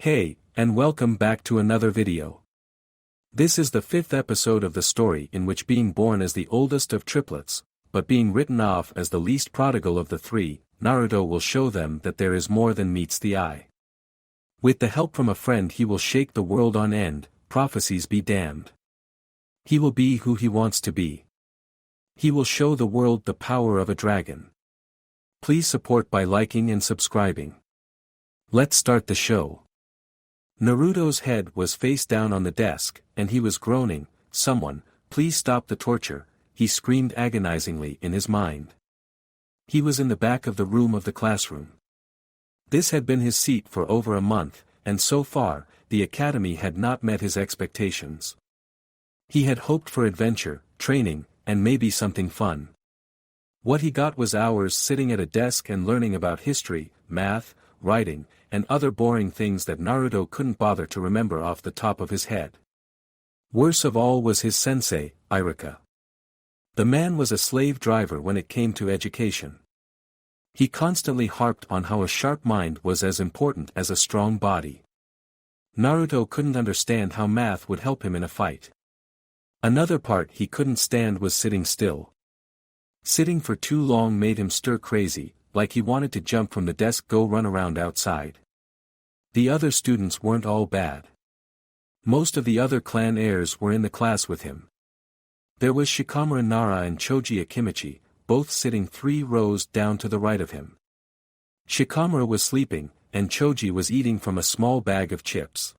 Hey, and welcome back to another video. This is the fifth episode of the story in which being born as the oldest of triplets, but being written off as the least prodigal of the three, Naruto will show them that there is more than meets the eye. With the help from a friend he will shake the world on end, prophecies be damned. He will be who he wants to be. He will show the world the power of a dragon. Please support by liking and subscribing. Let's start the show. Naruto's head was face down on the desk, and he was groaning, "Someone, please stop the torture," he screamed agonizingly in his mind. He was in the back of the room of the classroom. This had been his seat for over a month, and so far, the academy had not met his expectations. He had hoped for adventure, training, and maybe something fun. What he got was hours sitting at a desk and learning about history, math, writing, and other boring things that Naruto couldn't bother to remember off the top of his head. Worst of all was his sensei, Iruka. The man was a slave driver when it came to education. He constantly harped on how a sharp mind was as important as a strong body. Naruto couldn't understand how math would help him in a fight. Another part he couldn't stand was sitting still. Sitting for too long made him stir crazy, like he wanted to jump from the desk go run around outside. The other students weren't all bad. Most of the other clan heirs were in the class with him. There was Shikamaru Nara and Choji Akimichi, both sitting 3 rows down to the right of him. Shikamaru was sleeping, and Choji was eating from a small bag of chips.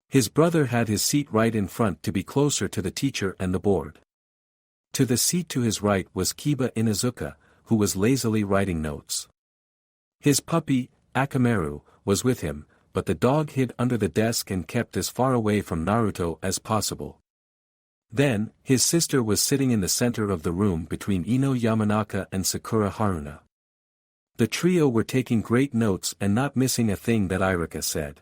His brother had his seat right in front to be closer to the teacher and the board. To the seat to his right was Kiba Inuzuka, who was lazily writing notes. His puppy, Akamaru, was with him, but the dog hid under the desk and kept as far away from Naruto as possible. Then, his sister was sitting in the center of the room between Ino Yamanaka and Sakura Haruna. The trio were taking great notes and not missing a thing that Iruka said.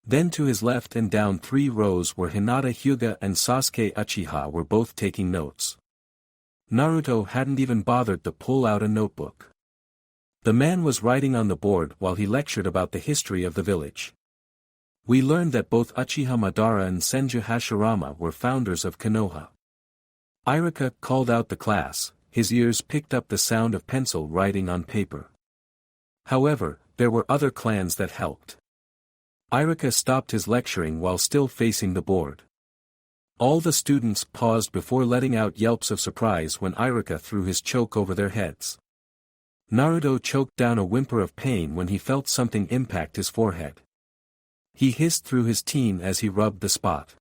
Then to his left and down 3 rows were Hinata Hyuga and Sasuke Uchiha were both taking notes. Naruto hadn't even bothered to pull out a notebook. The man was writing on the board while he lectured about the history of the village. We learned that both Uchiha Madara and Senju Hashirama were founders of Konoha. Iruka called out the class, his ears picked up the sound of pencil writing on paper. However, there were other clans that helped. Iruka stopped his lecturing while still facing the board. All the students paused before letting out yelps of surprise when Iruka threw his choke over their heads. Naruto choked down a whimper of pain when he felt something impact his forehead. He hissed through his teeth as he rubbed the spot.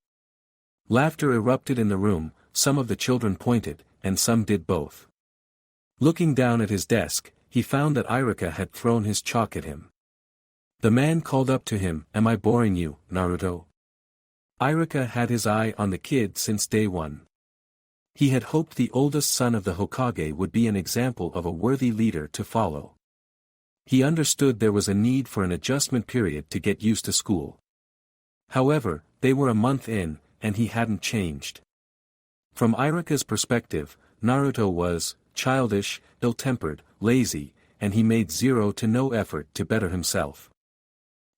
Laughter erupted in the room, some of the children pointed, and some did both. Looking down at his desk, he found that Iruka had thrown his chalk at him. The man called up to him, "Am I boring you, Naruto?" Iruka had his eye on the kid since day one. He had hoped the oldest son of the Hokage would be an example of a worthy leader to follow. He understood there was a need for an adjustment period to get used to school. However, they were a month in, and he hadn't changed. From Iruka's perspective, Naruto was childish, ill-tempered, lazy, and he made 0 to no effort to better himself.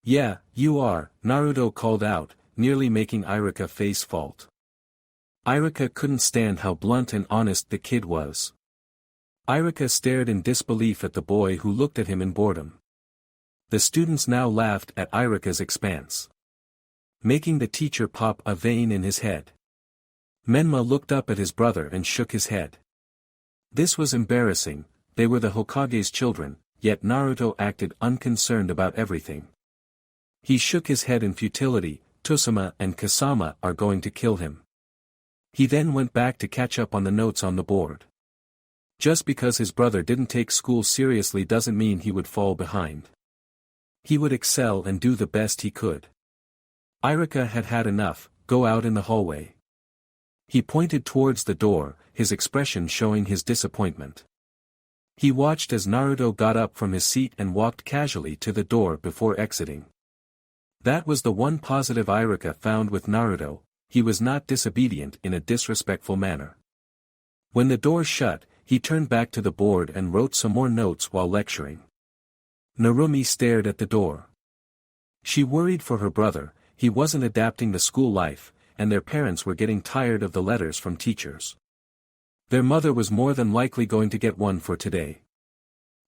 "Yeah, you are," Naruto called out, nearly making Iruka face fault. Iruka couldn't stand how blunt and honest the kid was. Iruka stared in disbelief at the boy who looked at him in boredom. The students now laughed at Iruka's expanse, making the teacher pop a vein in his head. Menma looked up at his brother and shook his head. This was embarrassing, they were the Hokage's children, yet Naruto acted unconcerned about everything. He shook his head in futility. Tusama and Kasama are going to kill him. He then went back to catch up on the notes on the board. Just because his brother didn't take school seriously doesn't mean he would fall behind. He would excel and do the best he could. Iruka had had enough, "Go out in the hallway." He pointed towards the door, his expression showing his disappointment. He watched as Naruto got up from his seat and walked casually to the door before exiting. That was the one positive Iruka found with Naruto, he was not disobedient in a disrespectful manner. When the door shut, he turned back to the board and wrote some more notes while lecturing. Narumi stared at the door. She worried for her brother, he wasn't adapting to school life, and their parents were getting tired of the letters from teachers. Their mother was more than likely going to get one for today.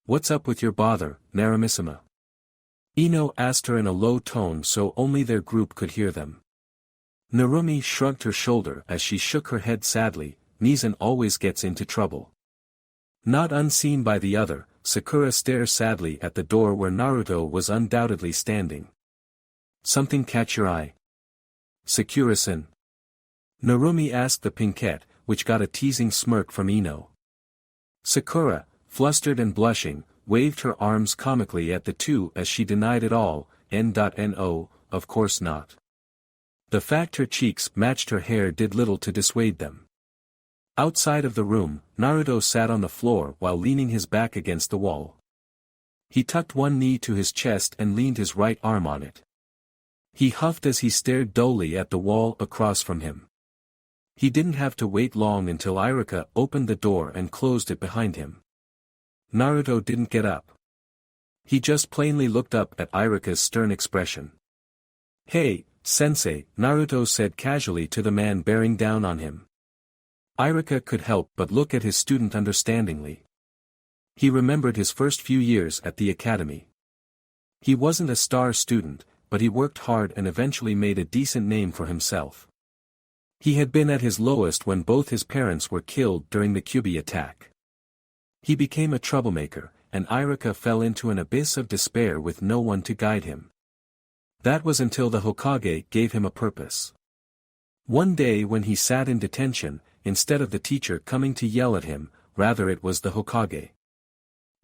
"What's up with your bother, Naramissima?" Ino asked her in a low tone so only their group could hear them. Narumi shrugged her shoulder as she shook her head sadly. Nizan always gets into trouble. Not unseen by the other, Sakura stares sadly at the door where Naruto was undoubtedly standing. "Something catch your eye?" "Sakura-san?" Narumi asked the pinkette, which got a teasing smirk from Ino. Sakura, flustered and blushing, waved her arms comically at the two as she denied it all. No, of course not. The fact her cheeks matched her hair did little to dissuade them. Outside of the room, Naruto sat on the floor while leaning his back against the wall. He tucked one knee to his chest and leaned his right arm on it. He huffed as he stared dully at the wall across from him. He didn't have to wait long until Irika opened the door and closed it behind him. Naruto didn't get up. He just plainly looked up at Irika's stern expression. "Hey, sensei," Naruto said casually to the man bearing down on him. Irika could help but look at his student understandingly. He remembered his first few years at the academy. He wasn't a star student, but he worked hard and eventually made a decent name for himself. He had been at his lowest when both his parents were killed during the Kyubi attack. He became a troublemaker, and Irika fell into an abyss of despair with no one to guide him. That was until the Hokage gave him a purpose. One day when he sat in detention, instead of the teacher coming to yell at him, rather it was the Hokage.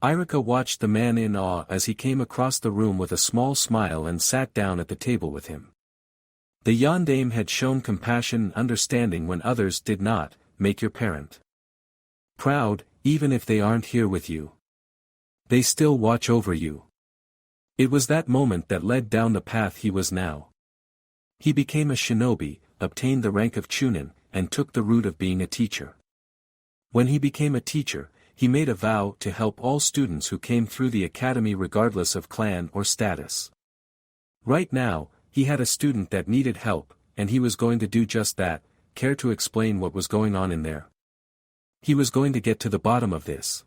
Irika watched the man in awe as he came across the room with a small smile and sat down at the table with him. The yondaime had shown compassion and understanding when others did not. Make your parent proud, even if they aren't here with you. They still watch over you. It was that moment that led down the path he was now. He became a shinobi, obtained the rank of chunin, and took the route of being a teacher. When he became a teacher, he made a vow to help all students who came through the academy regardless of clan or status. Right now, he had a student that needed help, and he was going to do just that. Care to explain what was going on in there? He was going to get to the bottom of this.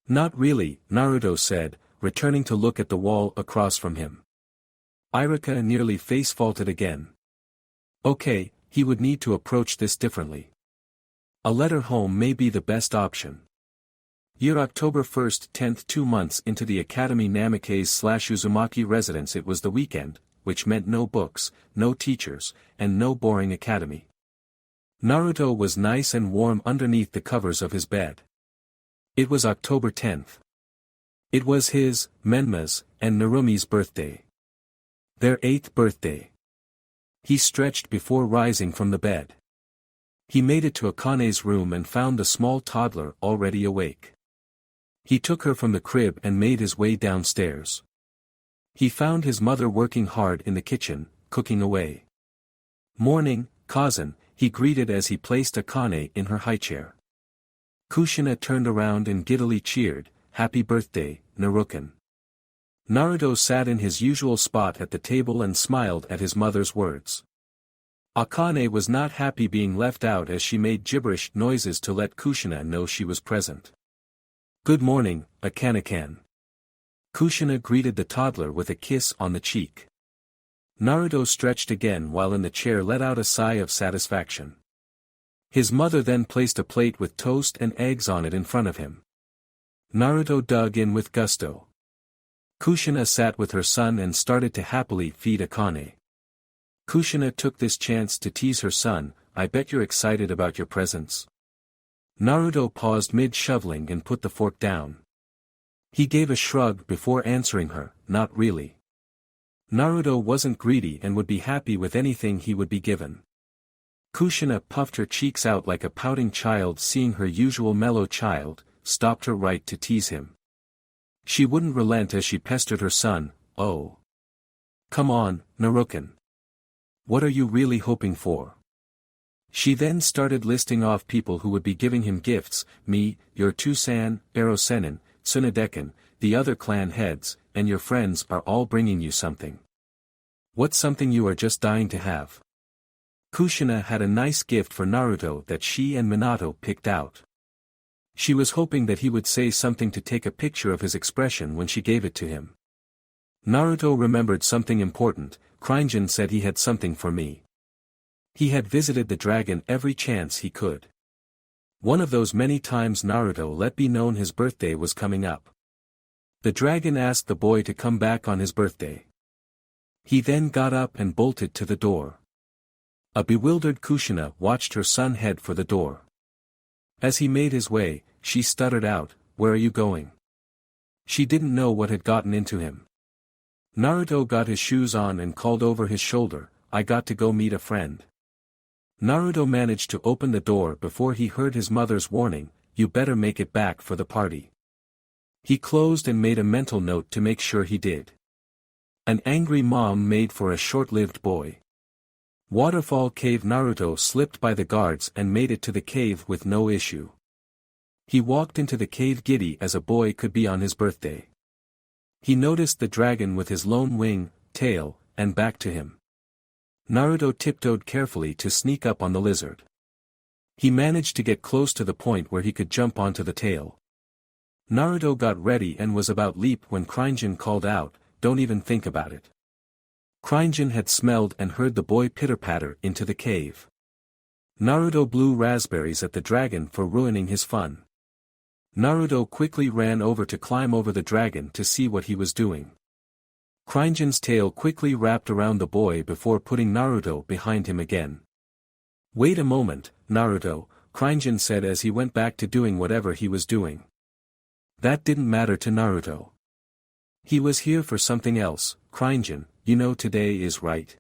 Not really, Naruto said, returning to look at the wall across from him. Irika nearly face-faulted again. Okay, he would need to approach this differently. A letter home may be the best option. Year October 1st, 10th, 2 months into the Academy Namikaze/Uzumaki residence. It was the weekend, which meant no books, no teachers, and no boring academy. Naruto was nice and warm underneath the covers of his bed. It was October 10th. It was his, Menma's, and Narumi's birthday. Their 8th birthday. He stretched before rising from the bed. He made it to Akane's room and found the small toddler already awake. He took her from the crib and made his way downstairs. He found his mother working hard in the kitchen, cooking away. "Morning, cousin," he greeted as he placed Akane in her high chair. Kushina turned around and giddily cheered, "Happy birthday, Naruken." Naruto sat in his usual spot at the table and smiled at his mother's words. Akane was not happy being left out as she made gibberish noises to let Kushina know she was present. "Good morning, Akane-kan." Kushina greeted the toddler with a kiss on the cheek. Naruto stretched again while in the chair let out a sigh of satisfaction. His mother then placed a plate with toast and eggs on it in front of him. Naruto dug in with gusto. Kushina sat with her son and started to happily feed Akane. Kushina took this chance to tease her son, "I bet you're excited about your presents." Naruto paused mid-shoveling and put the fork down. He gave a shrug before answering her, "Not really." Naruto wasn't greedy and would be happy with anything he would be given. Kushina puffed her cheeks out like a pouting child seeing her usual mellow child, stopped her right to tease him. She wouldn't relent as she pestered her son, "Oh. Come on, Naruken. What are you really hoping for?" She then started listing off people who would be giving him gifts, me, your Tusan, Erosenin, Tsunadeken, the other clan heads, and your friends are all bringing you something. What's something you are just dying to have? Kushina had a nice gift for Naruto that she and Minato picked out. She was hoping that he would say something to take a picture of his expression when she gave it to him. Naruto remembered something important. Krinjan said he had something for me. He had visited the dragon every chance he could. One of those many times Naruto let be known his birthday was coming up. The dragon asked the boy to come back on his birthday. He then got up and bolted to the door. A bewildered Kushina watched her son head for the door. As he made his way, she stuttered out, "Where are you going?" She didn't know what had gotten into him. Naruto got his shoes on and called over his shoulder, "I got to go meet a friend." Naruto managed to open the door before he heard his mother's warning, "You better make it back for the party." He closed and made a mental note to make sure he did. An angry mom made for a short-lived boy. Waterfall Cave. Naruto slipped by the guards and made it to the cave with no issue. He walked into the cave giddy as a boy could be on his birthday. He noticed the dragon with his lone wing, tail, and back to him. Naruto tiptoed carefully to sneak up on the lizard. He managed to get close to the point where he could jump onto the tail. Naruto got ready and was about leap when Krinjan called out, "Don't even think about it." Krinjan had smelled and heard the boy pitter-patter into the cave. Naruto blew raspberries at the dragon for ruining his fun. Naruto quickly ran over to climb over the dragon to see what he was doing. Krinjan's tail quickly wrapped around the boy before putting Naruto behind him again. "Wait a moment, Naruto," Krinjan said as he went back to doing whatever he was doing. That didn't matter to Naruto. He was here for something else. "Krinjan, you know today is right."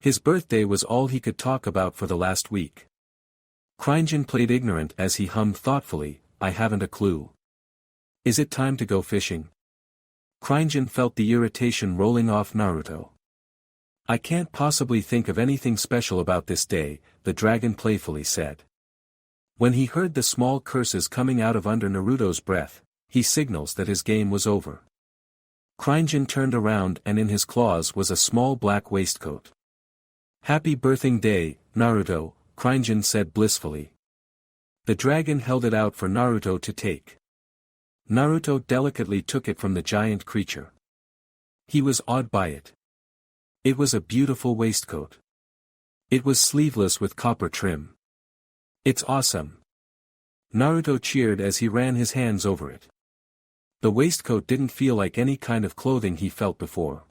His birthday was all he could talk about for the last week. Krinjan played ignorant as he hummed thoughtfully, "I haven't a clue." "Is it time to go fishing?" Krinjan felt the irritation rolling off Naruto. "I can't possibly think of anything special about this day," the dragon playfully said. When he heard the small curses coming out of under Naruto's breath, he signals that his game was over. Krinjan turned around and in his claws was a small black waistcoat. "Happy birthing day, Naruto," Krinjan said blissfully. The dragon held it out for Naruto to take. Naruto delicately took it from the giant creature. He was awed by it. It was a beautiful waistcoat. It was sleeveless with copper trim. "It's awesome." Naruto cheered as he ran his hands over it. The waistcoat didn't feel like any kind of clothing he felt before.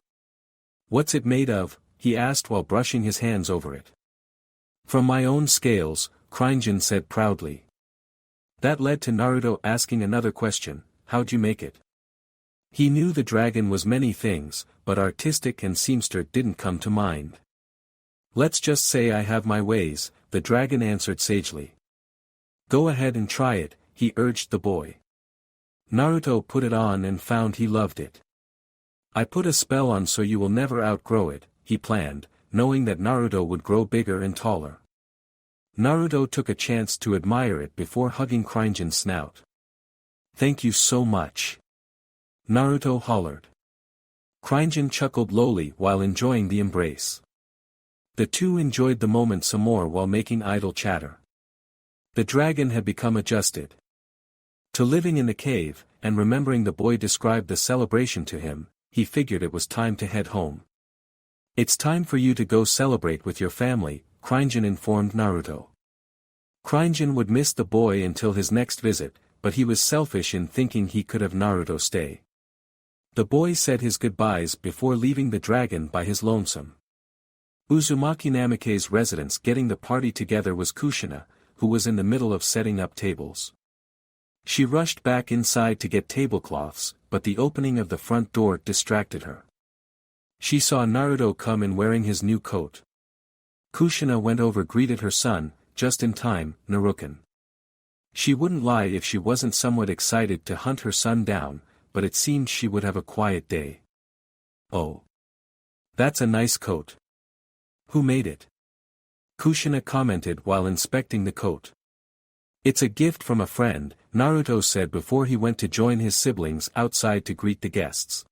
"What's it made of?" he asked while brushing his hands over it. "From my own scales," Krinjan said proudly. That led to Naruto asking another question, "How'd you make it?" He knew the dragon was many things, but artistic and seamster didn't come to mind. "Let's just say I have my ways," the dragon answered sagely. "Go ahead and try it," he urged the boy. Naruto put it on and found he loved it. "I put a spell on so you will never outgrow it," he planned, knowing that Naruto would grow bigger and taller. Naruto took a chance to admire it before hugging Krinjan's snout. "Thank you so much," Naruto hollered. Krinjan chuckled lowly while enjoying the embrace. The two enjoyed the moment some more while making idle chatter. The dragon had become adjusted to living in the cave, and remembering the boy described the celebration to him, he figured it was time to head home. "It's time for you to go celebrate with your family," Krinjan informed Naruto. Krinjan would miss the boy until his next visit, but he was selfish in thinking he could have Naruto stay. The boy said his goodbyes before leaving the dragon by his lonesome. Uzumaki Namikaze's residence. Getting the party together was Kushina, who was in the middle of setting up tables. She rushed back inside to get tablecloths, but the opening of the front door distracted her. She saw Naruto come in wearing his new coat. Kushina went over greeted her son, just in time, Naruken. She wouldn't lie if she wasn't somewhat excited to hunt her son down, but it seemed she would have a quiet day. "Oh. That's a nice coat. Who made it?" Kushina commented while inspecting the coat. "It's a gift from a friend," Naruto said before he went to join his siblings outside to greet the guests.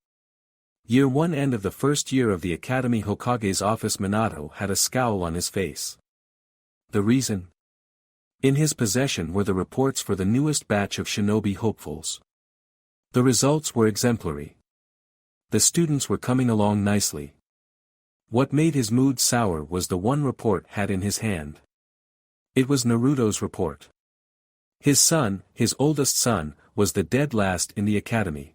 Year 1 end of the first year of the Academy Hokage's office. Minato had a scowl on his face. The reason? In his possession were the reports for the newest batch of shinobi hopefuls. The results were exemplary. The students were coming along nicely. What made his mood sour was the one report had in his hand. It was Naruto's report. His son, his oldest son, was the dead last in the academy.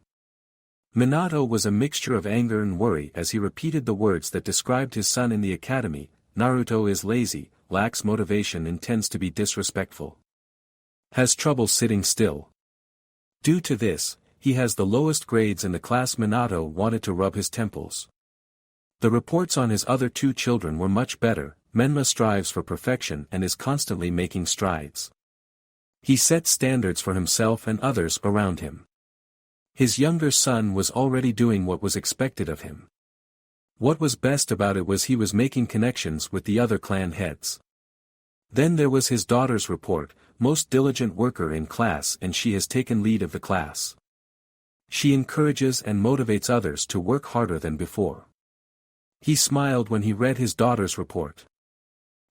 Minato was a mixture of anger and worry as he repeated the words that described his son in the academy. Naruto is lazy, lacks motivation and tends to be disrespectful. Has trouble sitting still. Due to this, he has the lowest grades in the class. Minato wanted to rub his temples. The reports on his other two children were much better. Menma strives for perfection and is constantly making strides. He sets standards for himself and others around him. His younger son was already doing what was expected of him. What was best about it was he was making connections with the other clan heads. Then there was his daughter's report, most diligent worker in class, and she has taken lead of the class. She encourages and motivates others to work harder than before. He smiled when he read his daughter's report.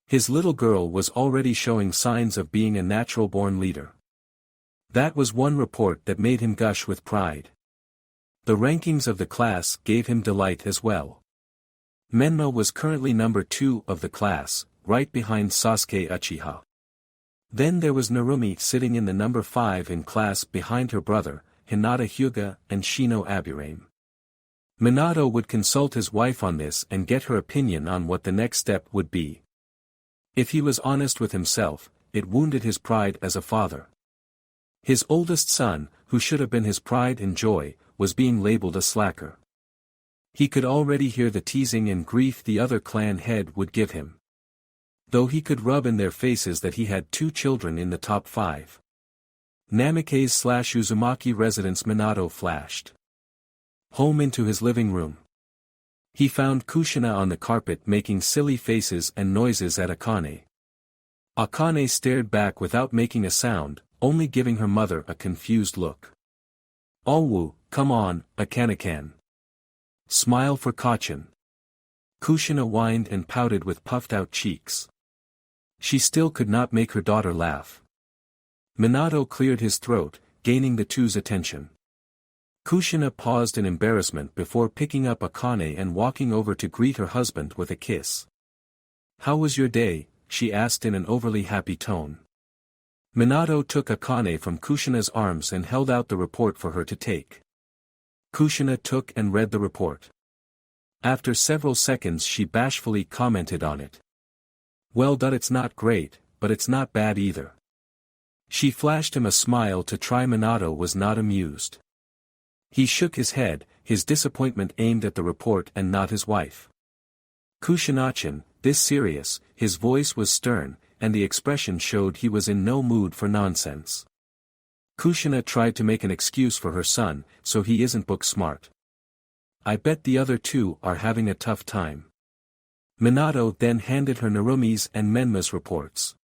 His little girl was already showing signs of being a natural-born leader. That was one report that made him gush with pride. The rankings of the class gave him delight as well. Menma was currently number 2 of the class, right behind Sasuke Uchiha. Then there was Narumi sitting in the number 5 in class behind her brother, Hinata Hyuga and Shino Aburame. Minato would consult his wife on this and get her opinion on what the next step would be. If he was honest with himself, it wounded his pride as a father. His oldest son, who should have been his pride and joy, was being labeled a slacker. He could already hear the teasing and grief the other clan head would give him. Though he could rub in their faces that he had 2 children in the top 5. Namikaze/Uzumaki residence. Minato flashed home into his living room. He found Kushina on the carpet making silly faces and noises at Akane. Akane stared back without making a sound, only giving her mother a confused look. "Alwu, come on, Akane-kan. Smile for Kachin." Kushina whined and pouted with puffed-out cheeks. She still could not make her daughter laugh. Minato cleared his throat, gaining the two's attention. Kushina paused in embarrassment before picking up Akane and walking over to greet her husband with a kiss. "How was your day?" she asked in an overly happy tone. Minato took Akane from Kushina's arms and held out the report for her to take. Kushina took and read the report. After several seconds she bashfully commented on it. "Well done, it's not great, but it's not bad either." She flashed him a smile to try. Minato was not amused. He shook his head, his disappointment aimed at the report and not his wife. "Kushina-chan, this serious," his voice was stern, and the expression showed he was in no mood for nonsense. Kushina tried to make an excuse for her son, so he isn't book smart. "I bet the other 2 are having a tough time." Minato then handed her Narumi's and Menma's reports.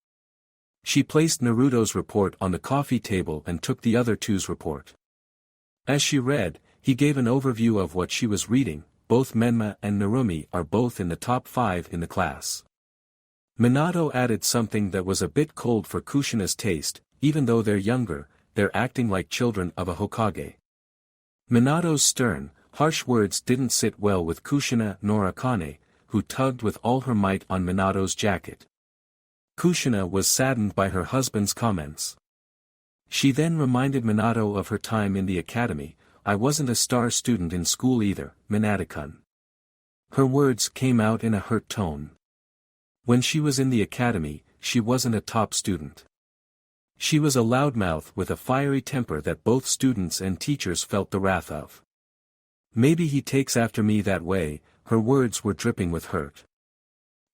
She placed Naruto's report on the coffee table and took the other 2's report. As she read, he gave an overview of what she was reading. Both Menma and Narumi are both in the top 5 in the class. Minato added something that was a bit cold for Kushina's taste. Even though they're younger, they're acting like children of a Hokage. Minato's stern, harsh words didn't sit well with Kushina nor Akane, who tugged with all her might on Minato's jacket. Kushina was saddened by her husband's comments. She then reminded Minato of her time in the academy. "I wasn't a star student in school either, Minato-kun." Her words came out in a hurt tone. When she was in the academy, she wasn't a top student. She was a loudmouth with a fiery temper that both students and teachers felt the wrath of. "Maybe he takes after me that way," her words were dripping with hurt.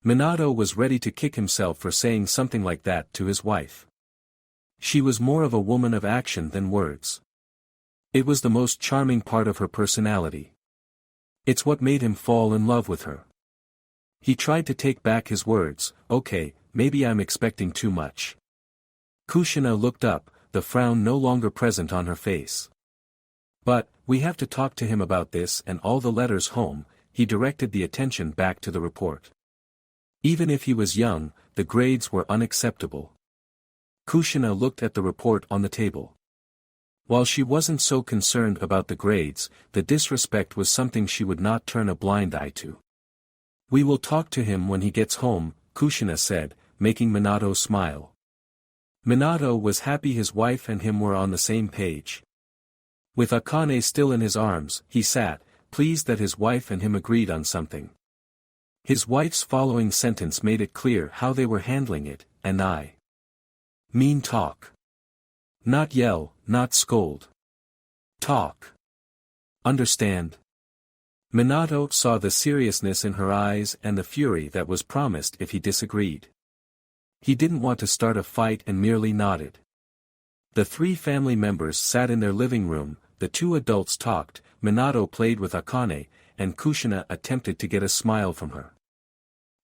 Minato was ready to kick himself for saying something like that to his wife. She was more of a woman of action than words. It was the most charming part of her personality. It's what made him fall in love with her. He tried to take back his words. "Okay, maybe I'm expecting too much." Kushina looked up, the frown no longer present on her face. But, we have to talk to him about this and all the letters home. He directed the attention back to the report. Even if he was young, the grades were unacceptable. Kushina looked at the report on the table. While she wasn't so concerned about the grades, the disrespect was something she would not turn a blind eye to. We will talk to him when he gets home, Kushina said, making Minato smile. Minato was happy his wife and him were on the same page. With Akane still in his arms, he sat, pleased that his wife and him agreed on something. His wife's following sentence made it clear how they were handling it, and I mean talk. Not yell, not scold. Talk. Understand? Minato saw the seriousness in her eyes and the fury that was promised if he disagreed. He didn't want to start a fight and merely nodded. The three family members sat in their living room, the two adults talked, Minato played with Akane, and Kushina attempted to get a smile from her.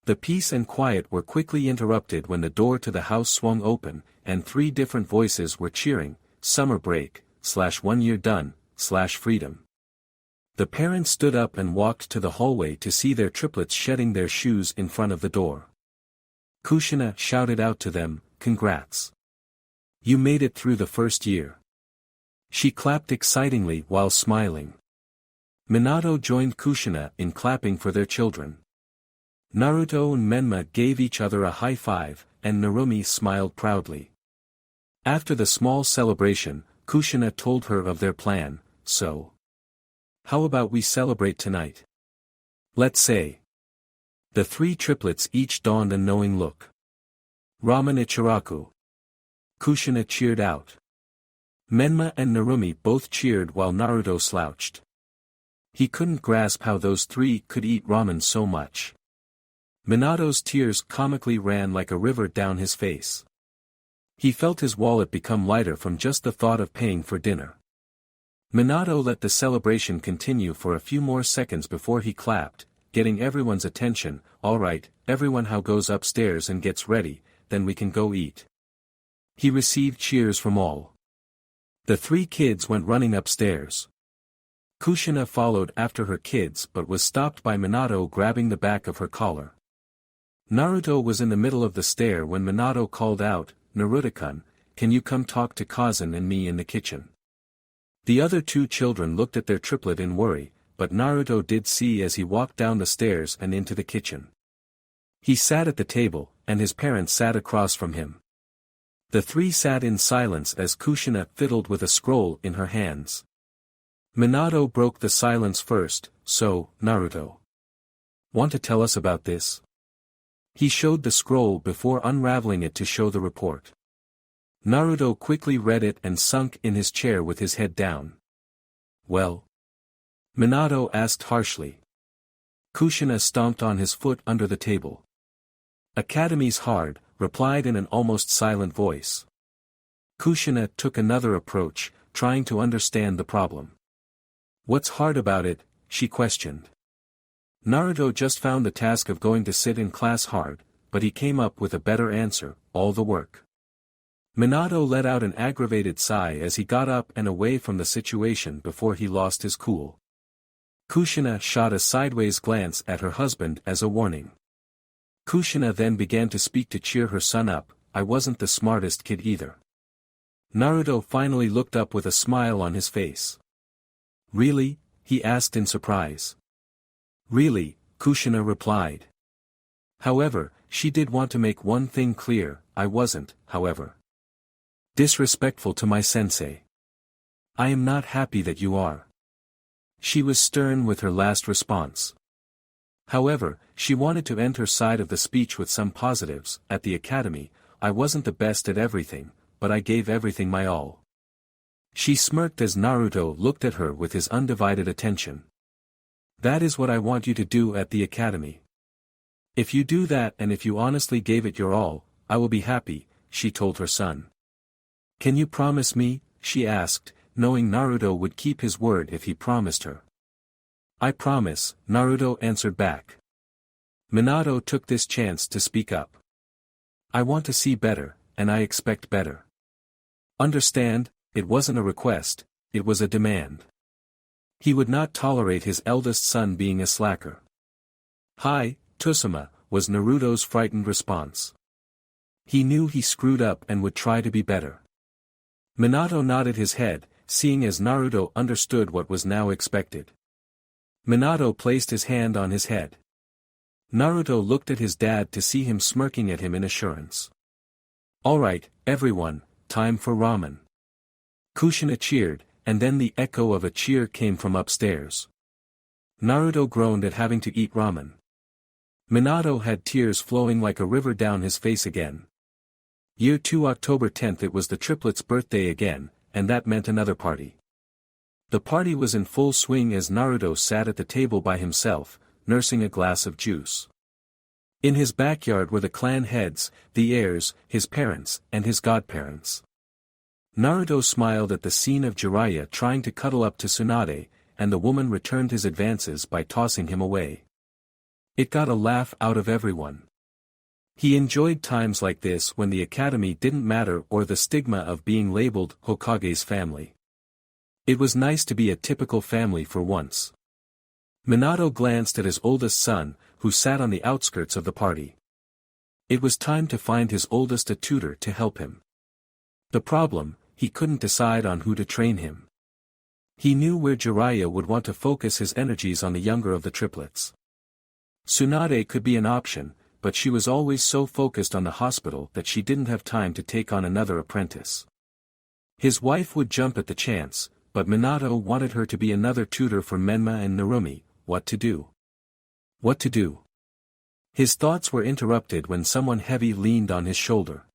The peace and quiet were quickly interrupted when the door to the house swung open, and three different voices were cheering, "Summer break, /1 year done, /freedom." The parents stood up and walked to the hallway to see their triplets shedding their shoes in front of the door. Kushina shouted out to them, "Congrats. You made it through the first year." She clapped excitingly while smiling. Minato joined Kushina in clapping for their children. Naruto and Menma gave each other a high five, and Narumi smiled proudly. After the small celebration, Kushina told her of their plan, "So, how about we celebrate tonight? Let's say." The three triplets each donned a knowing look. Ramen Ichiraku. Kushina cheered out. Menma and Narumi both cheered while Naruto slouched. He couldn't grasp how those three could eat ramen so much. Minato's tears comically ran like a river down his face. He felt his wallet become lighter from just the thought of paying for dinner. Minato let the celebration continue for a few more seconds before he clapped, getting everyone's attention. "All right, everyone, how goes upstairs and gets ready, then we can go eat." He received cheers from all. The three kids went running upstairs. Kushina followed after her kids but was stopped by Minato grabbing the back of her collar. Naruto was in the middle of the stair when Minato called out, "Naruto-kun, can you come talk to Kazan and me in the kitchen?" The other two children looked at their triplet in worry, but Naruto did see as he walked down the stairs and into the kitchen. He sat at the table, and his parents sat across from him. The three sat in silence as Kushina fiddled with a scroll in her hands. Minato broke the silence first. "So, Naruto, want to tell us about this?" He showed the scroll before unraveling it to show the report. Naruto quickly read it and sunk in his chair with his head down. "Well?" Minato asked harshly. Kushina stomped on his foot under the table. "Academy's hard," replied in an almost silent voice. Kushina took another approach, trying to understand the problem. "What's hard about it?" she questioned. Naruto just found the task of going to sit in class hard, but he came up with a better answer: all the work. Minato let out an aggravated sigh as he got up and away from the situation before he lost his cool. Kushina shot a sideways glance at her husband as a warning. Kushina then began to speak to cheer her son up. "I wasn't the smartest kid either." Naruto finally looked up with a smile on his face. "Really?" he asked in surprise. "Really," Kushina replied. However, she did want to make one thing clear: I wasn't, however, disrespectful to my sensei. "I am not happy that you are." She was stern with her last response. However, she wanted to end her side of the speech with some positives. "At the academy, I wasn't the best at everything, but I gave everything my all." She smirked as Naruto looked at her with his undivided attention. "That is what I want you to do at the academy. If you do that and if you honestly gave it your all, I will be happy," she told her son. "Can you promise me?" she asked, knowing Naruto would keep his word if he promised her. "I promise," Naruto answered back. Minato took this chance to speak up. "I want to see better, and I expect better. Understand, it wasn't a request, it was a demand." He would not tolerate his eldest son being a slacker. "Hi, Tusama," was Naruto's frightened response. He knew he screwed up and would try to be better. Minato nodded his head, seeing as Naruto understood what was now expected. Minato placed his hand on his head. Naruto looked at his dad to see him smirking at him in assurance. "Alright, everyone, time for ramen." Kushina cheered, and then the echo of a cheer came from upstairs. Naruto groaned at having to eat ramen. Minato had tears flowing like a river down his face again. Year 2 October 10th. It was the triplets' birthday again, and that meant another party. The party was in full swing as Naruto sat at the table by himself, nursing a glass of juice. In his backyard were the clan heads, the heirs, his parents, and his godparents. Naruto smiled at the scene of Jiraiya trying to cuddle up to Tsunade, and the woman returned his advances by tossing him away. It got a laugh out of everyone. He enjoyed times like this when the academy didn't matter or the stigma of being labeled Hokage's family. It was nice to be a typical family for once. Minato glanced at his oldest son, who sat on the outskirts of the party. It was time to find his oldest a tutor to help him. The problem, he couldn't decide on who to train him. He knew where Jiraiya would want to focus his energies on the younger of the triplets. Tsunade could be an option, but she was always so focused on the hospital that she didn't have time to take on another apprentice. His wife would jump at the chance, but Minato wanted her to be another tutor for Menma and Narumi. What to do? What to do? His thoughts were interrupted when someone heavy leaned on his shoulder.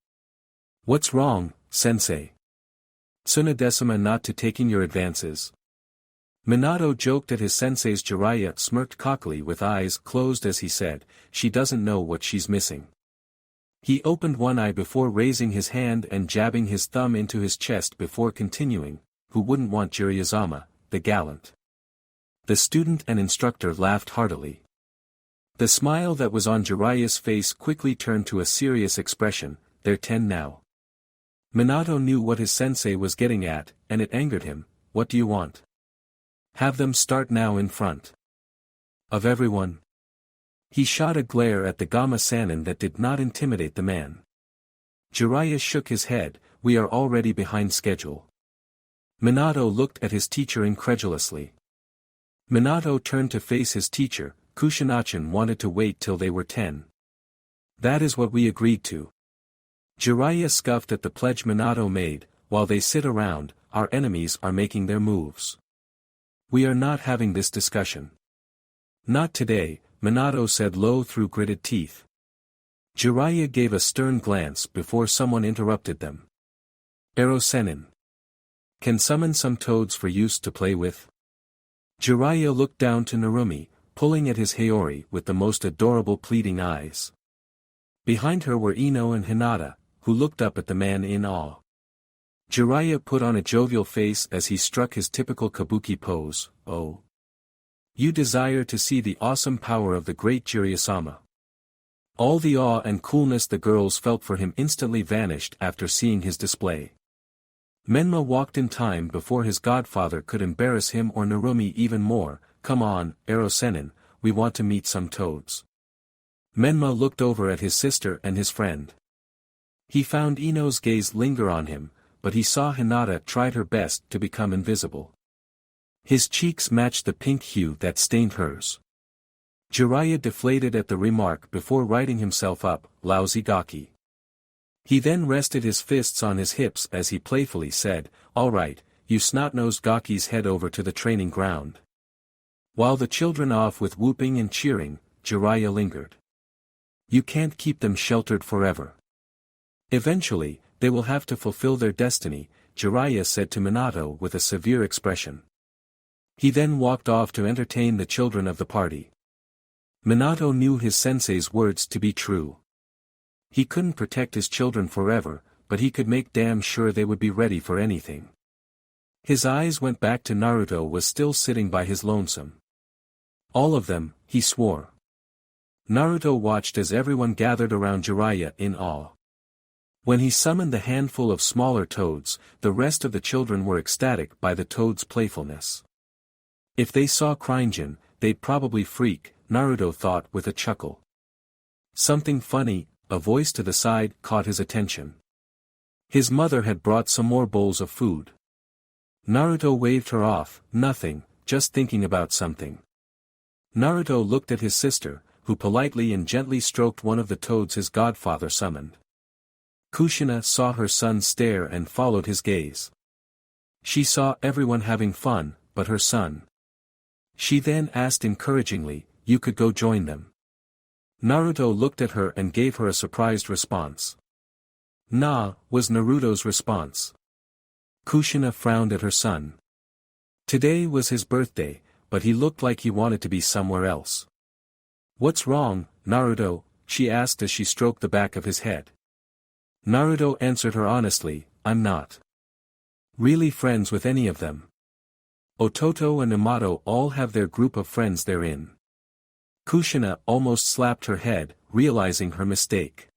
"What's wrong, sensei? Tsunade-sama not to taking your advances?" Minato joked at his sensei's. Jiraiya smirked cockily with eyes closed as he said, "She doesn't know what she's missing." He opened one eye before raising his hand and jabbing his thumb into his chest before continuing, "Who wouldn't want Jiraiya-sama, the gallant?" The student and instructor laughed heartily. The smile that was on Jiraiya's face quickly turned to a serious expression. "They're 10 now." Minato knew what his sensei was getting at, and it angered him. "What do you want? Have them start now in front of everyone." He shot a glare at the Gamma Sannin that did not intimidate the man. Jiraiya shook his head. "We are already behind schedule." Minato looked at his teacher incredulously. Minato turned to face his teacher. Kushinachan wanted to wait till they were 10. "That is what we agreed to." Jiraiya scoffed at the pledge Minato made. "While they sit around, our enemies are making their moves. We are not having this discussion." "Not today," Minato said low through gritted teeth. Jiraiya gave a stern glance before someone interrupted them. "Ero Sennin. Can summon some toads for use to play with?" Jiraiya looked down to Narumi, pulling at his Haori with the most adorable pleading eyes. Behind her were Ino and Hinata, who looked up at the man in awe. Jiraiya put on a jovial face as he struck his typical kabuki pose. "Oh. You desire to see the awesome power of the great Jiraiya-sama." All the awe and coolness the girls felt for him instantly vanished after seeing his display. Menma walked in time before his godfather could embarrass him or Narumi even more. "Come on, Ero Sennin, we want to meet some toads." Menma looked over at his sister and his friend. He found Ino's gaze linger on him, but he saw Hinata tried her best to become invisible. His cheeks matched the pink hue that stained hers. Jiraiya deflated at the remark before righting himself up. "Lousy gaki." He then rested his fists on his hips as he playfully said, "All right, you snot-nosed gakis head over to the training ground." While the children off with whooping and cheering, Jiraiya lingered. "You can't keep them sheltered forever. Eventually, they will have to fulfill their destiny," Jiraiya said to Minato with a severe expression. He then walked off to entertain the children of the party. Minato knew his sensei's words to be true. He couldn't protect his children forever, but he could make damn sure they would be ready for anything. His eyes went back to Naruto was still sitting by his lonesome. "All of them," he swore. Naruto watched as everyone gathered around Jiraiya in awe. When he summoned the handful of smaller toads, the rest of the children were ecstatic by the toads' playfulness. If they saw Cringeon, they'd probably freak, Naruto thought with a chuckle. Something funny, a voice to the side, caught his attention. His mother had brought some more bowls of food. Naruto waved her off, nothing, just thinking about something. Naruto looked at his sister, who politely and gently stroked one of the toads his godfather summoned. Kushina saw her son stare and followed his gaze. She saw everyone having fun, but her son. She then asked encouragingly, "You could go join them." Naruto looked at her and gave her a surprised response. "Nah," was Naruto's response. Kushina frowned at her son. Today was his birthday, but he looked like he wanted to be somewhere else. "What's wrong, Naruto?" she asked as she stroked the back of his head. Naruto answered her honestly, "I'm not really friends with any of them. Ototo and Yamato all have their group of friends they're in." Kushina almost slapped her head, realizing her mistake.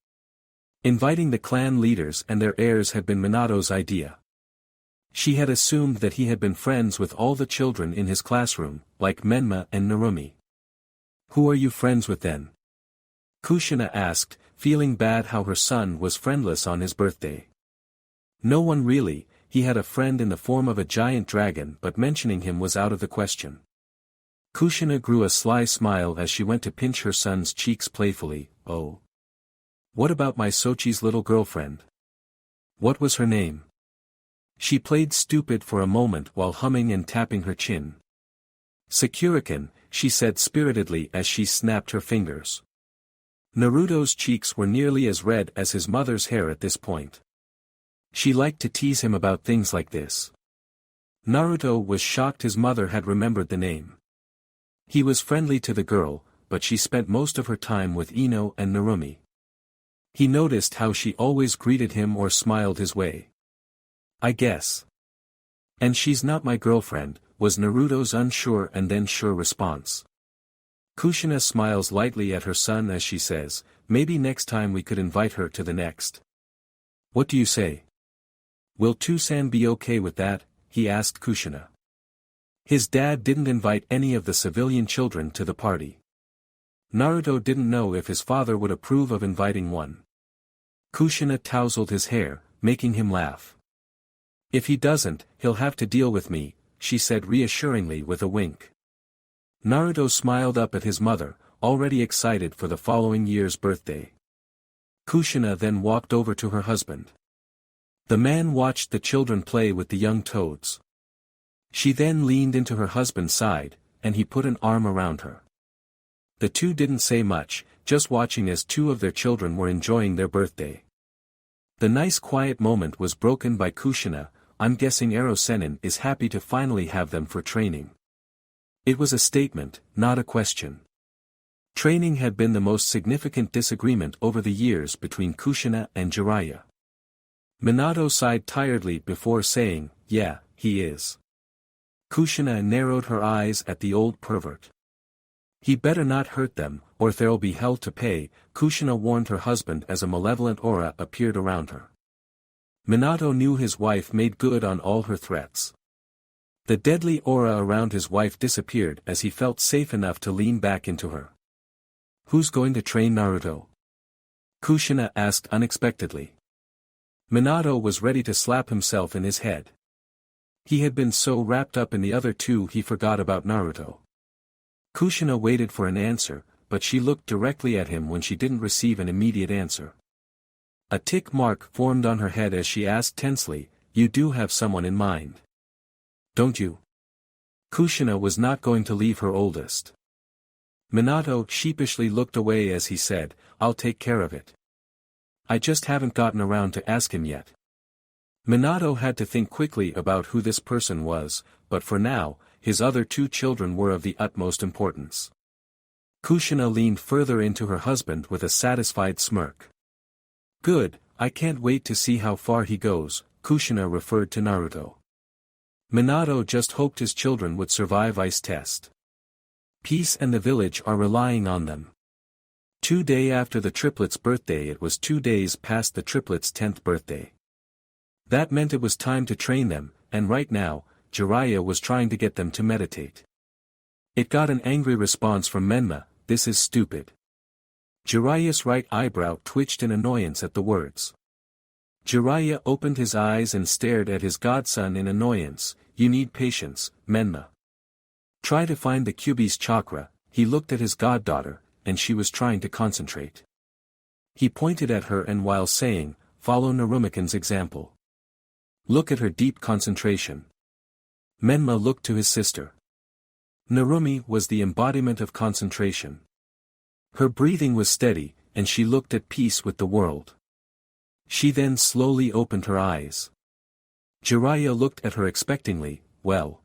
Inviting the clan leaders and their heirs had been Minato's idea. She had assumed that he had been friends with all the children in his classroom, like Menma and Narumi. "Who are you friends with then?" Kushina asked, feeling bad how her son was friendless on his birthday. "No one really, he had a friend in the form of a giant dragon, but mentioning him was out of the question." Kushina grew a sly smile as she went to pinch her son's cheeks playfully. "Oh. What about my Sochi's little girlfriend? What was her name?" She played stupid for a moment while humming and tapping her chin. "Sakurakin," she said spiritedly as she snapped her fingers. Naruto's cheeks were nearly as red as his mother's hair at this point. She liked to tease him about things like this. Naruto was shocked his mother had remembered the name. He was friendly to the girl, but she spent most of her time with Ino and Narumi. He noticed how she always greeted him or smiled his way. "I guess. And she's not my girlfriend," was Naruto's unsure and then sure response. Kushina smiles lightly at her son as she says, "Maybe next time we could invite her to the next." "What do you say? Will Tusan be okay with that?" he asked Kushina. His dad didn't invite any of the civilian children to the party. Naruto didn't know if his father would approve of inviting one. Kushina tousled his hair, making him laugh. "If he doesn't, he'll have to deal with me," she said reassuringly with a wink. Naruto smiled up at his mother, already excited for the following year's birthday. Kushina then walked over to her husband. The man watched the children play with the young toads. She then leaned into her husband's side, and he put an arm around her. The two didn't say much, just watching as two of their children were enjoying their birthday. The nice quiet moment was broken by Kushina. "I'm guessing Ero Sennin is happy to finally have them for training." It was a statement, not a question. Training had been the most significant disagreement over the years between Kushina and Jiraiya. Minato sighed tiredly before saying, "Yeah, he is." Kushina narrowed her eyes at the old pervert. "He better not hurt them, or there'll be hell to pay," Kushina warned her husband as a malevolent aura appeared around her. Minato knew his wife made good on all her threats. The deadly aura around his wife disappeared as he felt safe enough to lean back into her. "Who's going to train Naruto?" Kushina asked unexpectedly. Minato was ready to slap himself in his head. He had been so wrapped up in the other two he forgot about Naruto. Kushina waited for an answer, but she looked directly at him when she didn't receive an immediate answer. A tick mark formed on her head as she asked tensely, "You do have someone in mind, don't you?" Kushina was not going to leave her oldest. Minato sheepishly looked away as he said, "I'll take care of it. I just haven't gotten around to ask him yet." Minato had to think quickly about who this person was, but for now, his other two children were of the utmost importance. Kushina leaned further into her husband with a satisfied smirk. "Good, I can't wait to see how far he goes," Kushina referred to Naruto. Minato just hoped his children would survive ice test. Peace and the village are relying on them. 2 days after the triplets' birthday, it was 2 days past the triplets' 10th birthday. That meant it was time to train them, and right now, Jiraiya was trying to get them to meditate. It got an angry response from Menma, "This is stupid." Jiraiya's right eyebrow twitched in annoyance at the words. Jiraiya opened his eyes and stared at his godson in annoyance. "You need patience, Menma. Try to find the Kyuubi's chakra." He looked at his goddaughter, and she was trying to concentrate. He pointed at her and while saying, "Follow Narumikan's example. Look at her deep concentration." Menma looked to his sister. Narumi was the embodiment of concentration. Her breathing was steady, and she looked at peace with the world. She then slowly opened her eyes. Jiraiya looked at her expectingly. Well.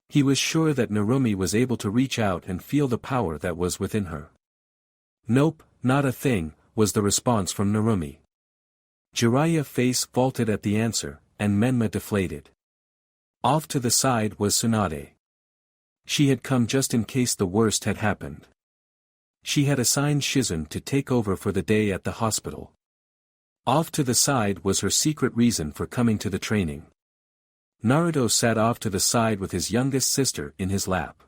He was sure that Narumi was able to reach out and feel the power that was within her. "Nope, not a thing," was the response from Narumi. Jiraiya's face vaulted at the answer, and Menma deflated. Off to the side was Tsunade. She had come just in case the worst had happened. She had assigned Shizune to take over for the day at the hospital. Off to the side was her secret reason for coming to the training. Naruto sat off to the side with his youngest sister in his lap.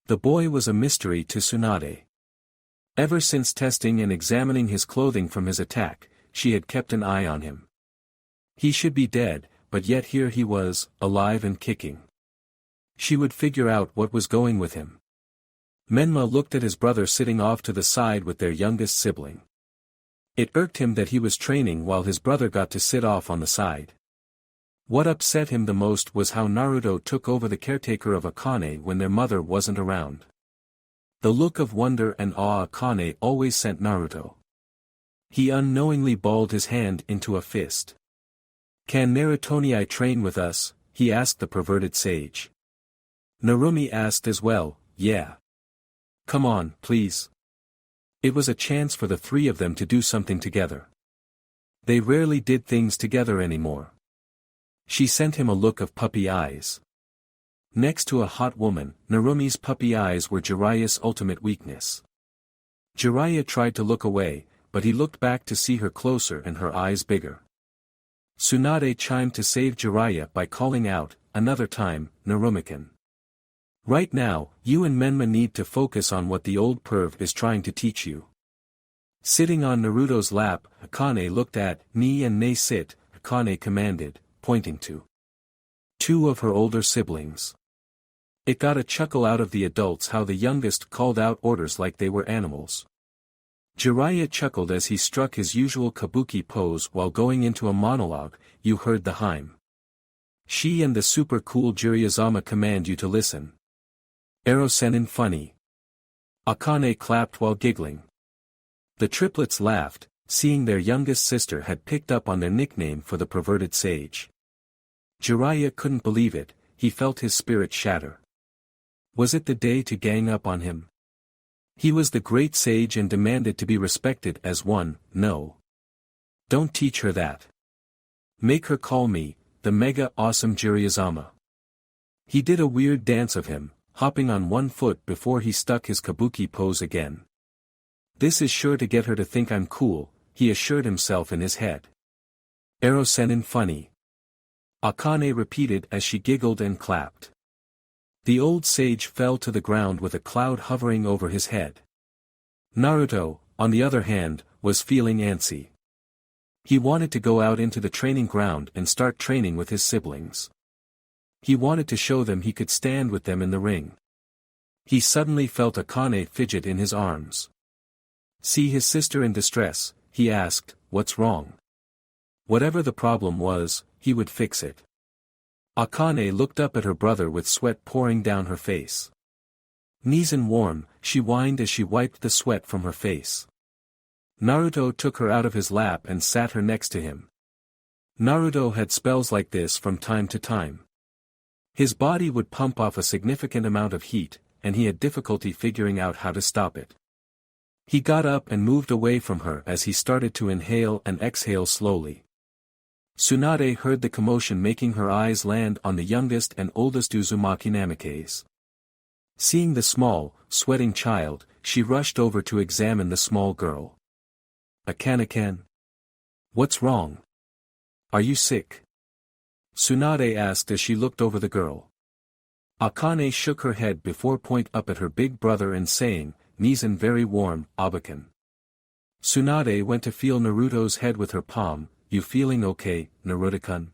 The boy was a mystery to Tsunade. Ever since testing and examining his clothing from his attack, she had kept an eye on him. He should be dead, but yet here he was, alive and kicking. She would figure out what was going with him. Menma looked at his brother sitting off to the side with their youngest sibling. It irked him that he was training while his brother got to sit off on the side. What upset him the most was how Naruto took over the caretaker of Akane when their mother wasn't around. The look of wonder and awe Akane always sent Naruto. He unknowingly balled his hand into a fist. "Can Narutonii train with us?" he asked the perverted sage. Narumi asked as well, "Yeah. Come on, please." It was a chance for the three of them to do something together. They rarely did things together anymore. She sent him a look of puppy eyes. Next to a hot woman, Narumi's puppy eyes were Jiraiya's ultimate weakness. Jiraiya tried to look away, but he looked back to see her closer and her eyes bigger. Tsunade chimed to save Jiraiya by calling out, "Another time, Narumikan. Right now, you and Menma need to focus on what the old perv is trying to teach you." Sitting on Naruto's lap, Akane looked at, "Ni and Ne sit," Akane commanded, pointing to two of her older siblings. It got a chuckle out of the adults how the youngest called out orders like they were animals. Jiraiya chuckled as he struck his usual kabuki pose while going into a monologue. "You heard the hime. She and the super cool Jiraiya command you to listen. Ero-senin funny." Akane clapped while giggling. The triplets laughed, seeing their youngest sister had picked up on their nickname for the perverted sage. Jiraiya couldn't believe it, he felt his spirit shatter. Was it the day to gang up on him? He was the great sage and demanded to be respected as one. No. Don't teach her that. Make her call me, the mega awesome Jiraiya. He did a weird dance of him, hopping on one foot before he stuck his kabuki pose again. "This is sure to get her to think I'm cool," he assured himself in his head. "Ero-senin funny." Akane repeated as she giggled and clapped. The old sage fell to the ground with a cloud hovering over his head. Naruto, on the other hand, was feeling antsy. He wanted to go out into the training ground and start training with his siblings. He wanted to show them he could stand with them in the ring. He suddenly felt Akane fidget in his arms. See his sister in distress, he asked, "What's wrong?" Whatever the problem was, he would fix it. Akane looked up at her brother with sweat pouring down her face. "Knees and warm," she whined as she wiped the sweat from her face. Naruto took her out of his lap and sat her next to him. Naruto had spells like this from time to time. His body would pump off a significant amount of heat, and he had difficulty figuring out how to stop it. He got up and moved away from her as he started to inhale and exhale slowly. Tsunade heard the commotion, making her eyes land on the youngest and oldest Uzumaki Namikaze. Seeing the small, sweating child, she rushed over to examine the small girl. "Akane-kan? What's wrong? Are you sick?" Tsunade asked as she looked over the girl. Akane shook her head before pointing up at her big brother and saying, "Nizan very warm, Abakan." Tsunade went to feel Naruto's head with her palm. "You feeling okay, Naruto-kun?"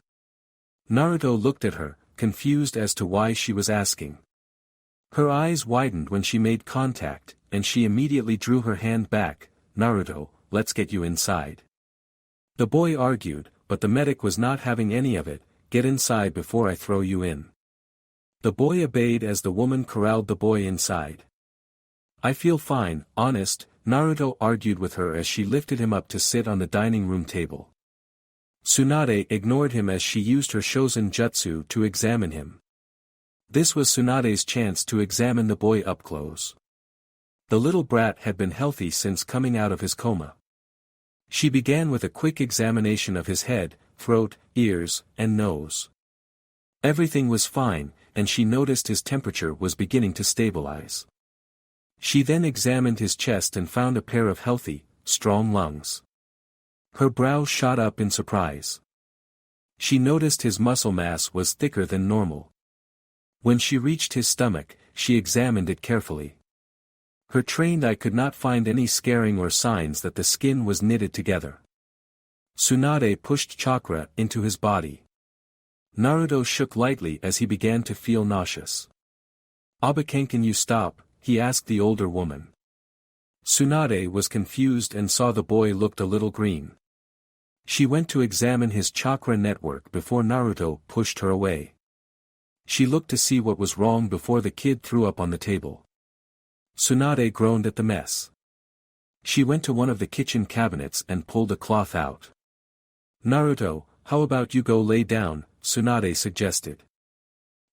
Naruto looked at her, confused as to why she was asking. Her eyes widened when she made contact, and she immediately drew her hand back. "Naruto, let's get you inside." The boy argued, but the medic was not having any of it. "Get inside before I throw you in." The boy obeyed as the woman corralled the boy inside. "I feel fine, honest," Naruto argued with her as she lifted him up to sit on the dining room table. Tsunade ignored him as she used her Shozen Jutsu to examine him. This was Tsunade's chance to examine the boy up close. The little brat had been healthy since coming out of his coma. She began with a quick examination of his head, throat, ears, and nose. Everything was fine, and she noticed his temperature was beginning to stabilize. She then examined his chest and found a pair of healthy, strong lungs. Her brow shot up in surprise. She noticed his muscle mass was thicker than normal. When she reached his stomach, she examined it carefully. Her trained eye could not find any scarring or signs that the skin was knitted together. Tsunade pushed chakra into his body. Naruto shook lightly as he began to feel nauseous. "Abakan, can you stop?" he asked the older woman. Tsunade was confused and saw the boy looked a little green. She went to examine his chakra network before Naruto pushed her away. She looked to see what was wrong before the kid threw up on the table. Tsunade groaned at the mess. She went to one of the kitchen cabinets and pulled a cloth out. "Naruto, how about you go lay down?" Tsunade suggested.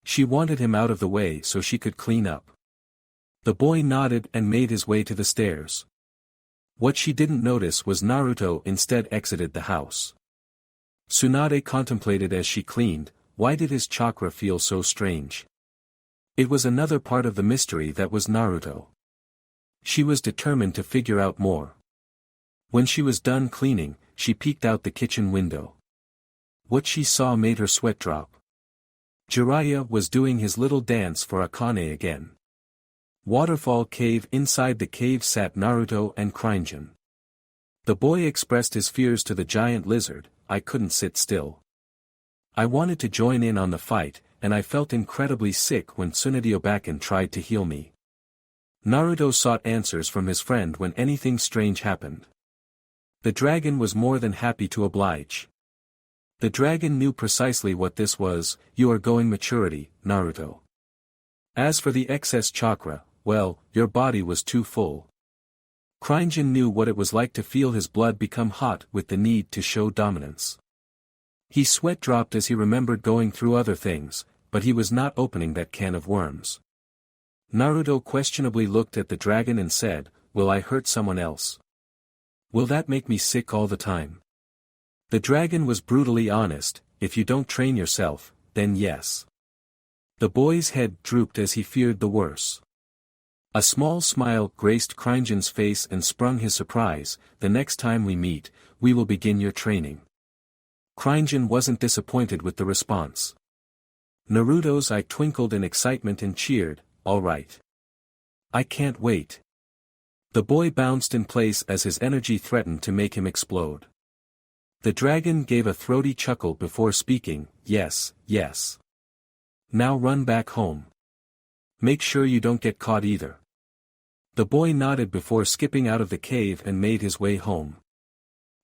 She wanted him out of the way so she could clean up. The boy nodded and made his way to the stairs. What she didn't notice was Naruto instead exited the house. Tsunade contemplated as she cleaned. Why did his chakra feel so strange? It was another part of the mystery that was Naruto. She was determined to figure out more. When she was done cleaning, she peeked out the kitchen window. What she saw made her sweat drop. Jiraiya was doing his little dance for Akane again. Waterfall cave. Inside the cave sat Naruto and Cringeon. The boy expressed his fears to the giant lizard. "I couldn't sit still. I wanted to join in on the fight, and I felt incredibly sick when Tsunade tried to heal me." Naruto sought answers from his friend when anything strange happened. The dragon was more than happy to oblige. The dragon knew precisely what this was. "You are going maturity, Naruto. As for the excess chakra, well, your body was too full." Cringeon knew what it was like to feel his blood become hot with the need to show dominance. His sweat dropped as he remembered going through other things, but he was not opening that can of worms. Naruto questionably looked at the dragon and said, "Will I hurt someone else? Will that make me sick all the time?" The dragon was brutally honest. "If you don't train yourself, then yes." The boy's head drooped as he feared the worst. A small smile graced Cringeon's face and sprung his surprise. "The next time we meet, we will begin your training." Cringeon wasn't disappointed with the response. Naruto's eye twinkled in excitement and cheered, "All right. I can't wait." The boy bounced in place as his energy threatened to make him explode. The dragon gave a throaty chuckle before speaking, "Yes, yes. Now run back home. Make sure you don't get caught either." The boy nodded before skipping out of the cave and made his way home.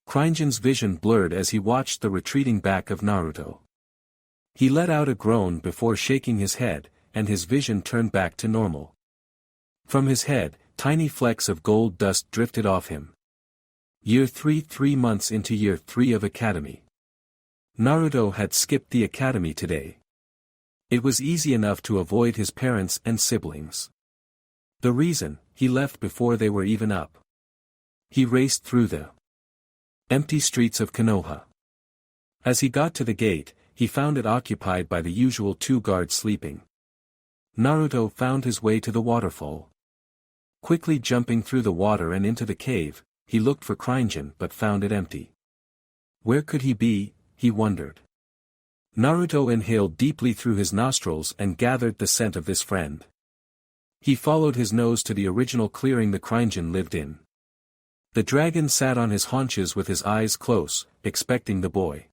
Cringeon's vision blurred as he watched the retreating back of Naruto. He let out a groan before shaking his head, and his vision turned back to normal. From his head, tiny flecks of gold dust drifted off him. Year 3. 3 months into Year 3 of Academy. Naruto had skipped the academy today. It was easy enough to avoid his parents and siblings. The reason, he left before they were even up. He raced through the empty streets of Konoha. As he got to the gate, he found it occupied by the usual 2 guards sleeping. Naruto found his way to the waterfall. Quickly jumping through the water and into the cave, he looked for Cringeon but found it empty. Where could he be, he wondered. Naruto inhaled deeply through his nostrils and gathered the scent of this friend. He followed his nose to the original clearing the Cringeon lived in. The dragon sat on his haunches with his eyes close, expecting the boy.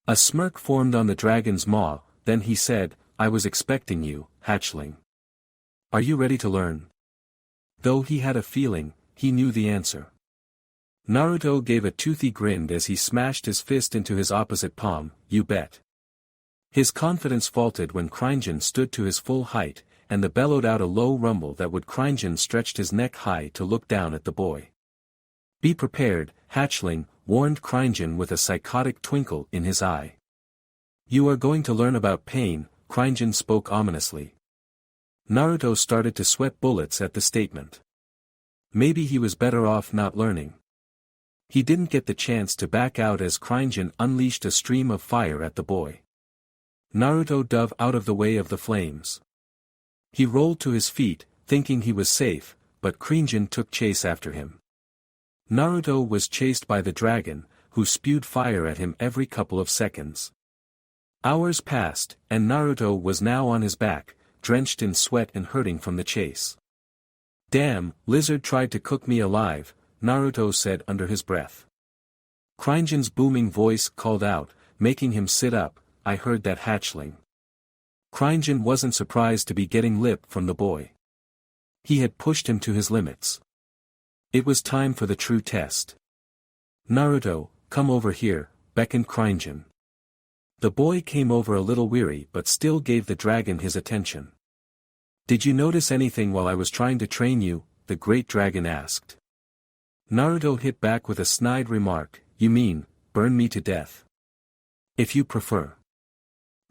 A smirk formed on the dragon's maw, then he said, "I was expecting you, hatchling. Are you ready to learn?" Though he had a feeling, he knew the answer. Naruto gave a toothy grin as he smashed his fist into his opposite palm, "You bet." His confidence faltered when Cringeon stood to his full height, and the bellowed out a low rumble that would Cringeon stretched his neck high to look down at the boy. "Be prepared, hatchling," warned Cringeon with a psychotic twinkle in his eye. "You are going to learn about pain," Cringeon spoke ominously. Naruto started to sweat bullets at the statement. Maybe he was better off not learning. He didn't get the chance to back out as Cringeon unleashed a stream of fire at the boy. Naruto dove out of the way of the flames. He rolled to his feet, thinking he was safe, but Cringeon took chase after him. Naruto was chased by the dragon, who spewed fire at him every couple of seconds. Hours passed, and Naruto was now on his back, drenched in sweat and hurting from the chase. "Damn, lizard tried to cook me alive," Naruto said under his breath. Cringeon's booming voice called out, making him sit up, "I heard that, hatchling." Cringeon wasn't surprised to be getting lip from the boy. He had pushed him to his limits. It was time for the true test. "Naruto, come over here," beckoned Cringeon. The boy came over a little weary but still gave the dragon his attention. "Did you notice anything while I was trying to train you?" the great dragon asked. Naruto hit back with a snide remark, "You mean, burn me to death? If you prefer."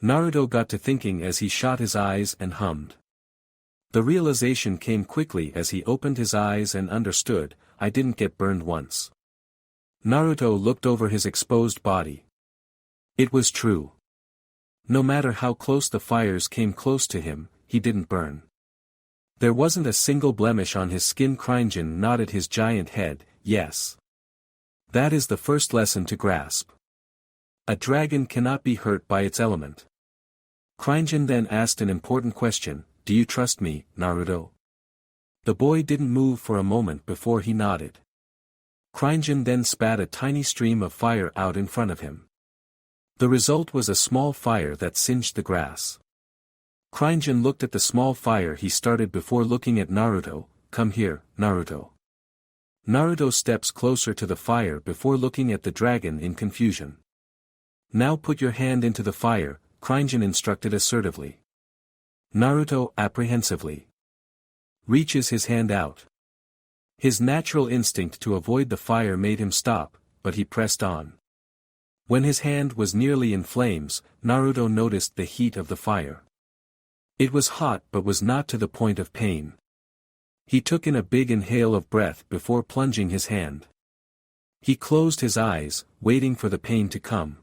Naruto got to thinking as he shot his eyes and hummed. The realization came quickly as he opened his eyes and understood, "I didn't get burned once." Naruto looked over his exposed body. It was true. No matter how close the fires came close to him, he didn't burn. There wasn't a single blemish on his skin. Cringeon nodded his giant head, "Yes. That is the first lesson to grasp. A dragon cannot be hurt by its element." Cringeon then asked an important question, "Do you trust me, Naruto?" The boy didn't move for a moment before he nodded. Cringeon then spat a tiny stream of fire out in front of him. The result was a small fire that singed the grass. Cringeon looked at the small fire he started before looking at Naruto. "Come here, Naruto." Naruto steps closer to the fire before looking at the dragon in confusion. "Now put your hand into the fire," Cringeon instructed assertively. Naruto apprehensively reaches his hand out. His natural instinct to avoid the fire made him stop, but he pressed on. When his hand was nearly in flames, Naruto noticed the heat of the fire. It was hot but was not to the point of pain. He took in a big inhale of breath before plunging his hand. He closed his eyes, waiting for the pain to come.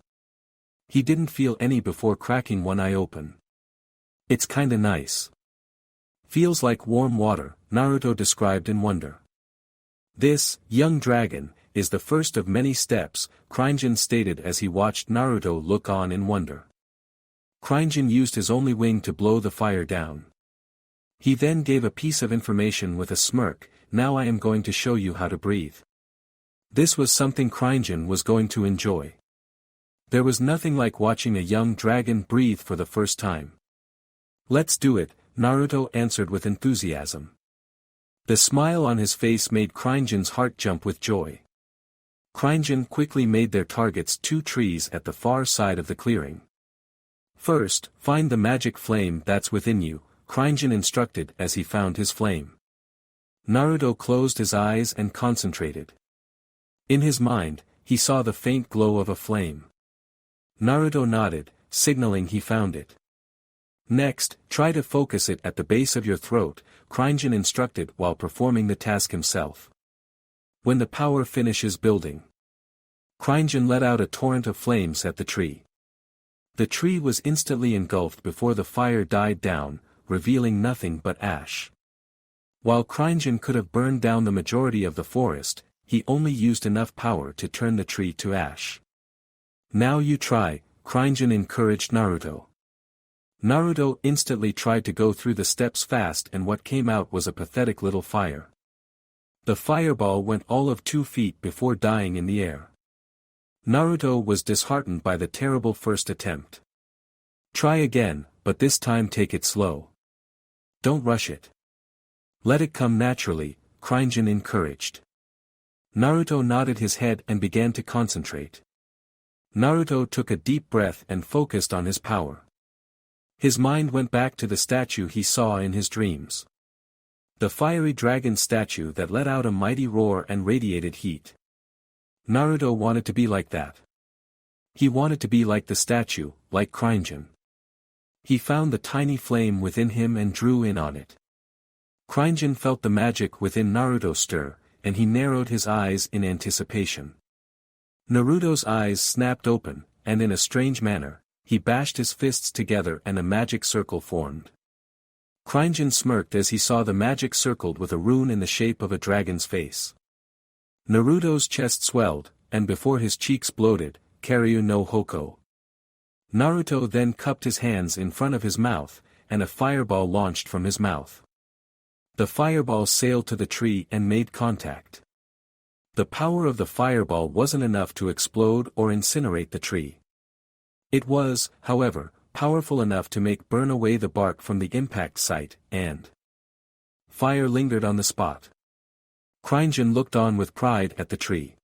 He didn't feel any before cracking one eye open. "It's kinda nice. Feels like warm water," Naruto described in wonder. "This, young dragon, is the first of many steps," Cringeon stated as he watched Naruto look on in wonder. Cringeon used his only wing to blow the fire down. He then gave a piece of information with a smirk, "Now I am going to show you how to breathe." This was something Cringeon was going to enjoy. There was nothing like watching a young dragon breathe for the first time. "Let's do it," Naruto answered with enthusiasm. The smile on his face made Cringeon's heart jump with joy. Cringeon quickly made their targets 2 trees at the far side of the clearing. "First, find the magic flame that's within you," Cringeon instructed as he found his flame. Naruto closed his eyes and concentrated. In his mind, he saw the faint glow of a flame. Naruto nodded, signaling he found it. "Next, try to focus it at the base of your throat," Cringeon instructed while performing the task himself. "When the power finishes building." Cringeon let out a torrent of flames at the tree. The tree was instantly engulfed before the fire died down, revealing nothing but ash. While Cringeon could have burned down the majority of the forest, he only used enough power to turn the tree to ash. "Now you try," Cringe encouraged Naruto. Naruto instantly tried to go through the steps fast, and what came out was a pathetic little fire. The fireball went all of 2 feet before dying in the air. Naruto was disheartened by the terrible first attempt. Try again, but this time take it slow. Don't rush it. Let it come naturally, Cringe encouraged. Naruto nodded his head and began to concentrate. Naruto took a deep breath and focused on his power. His mind went back to the statue he saw in his dreams. The fiery dragon statue that let out a mighty roar and radiated heat. Naruto wanted to be like that. He wanted to be like the statue, like Cringe. He found the tiny flame within him and drew in on it. Cringe felt the magic within Naruto stir, and he narrowed his eyes in anticipation. Naruto's eyes snapped open, and in a strange manner, he bashed his fists together and a magic circle formed. Cringe smirked as he saw the magic circled with a rune in the shape of a dragon's face. Naruto's chest swelled, and before his cheeks bloated, Karyu no Hoko. Naruto then cupped his hands in front of his mouth, and a fireball launched from his mouth. The fireball sailed to the tree and made contact. The power of the fireball wasn't enough to explode or incinerate the tree. It was, however, powerful enough to make burn away the bark from the impact site, and fire lingered on the spot. Cringe looked on with pride at the tree.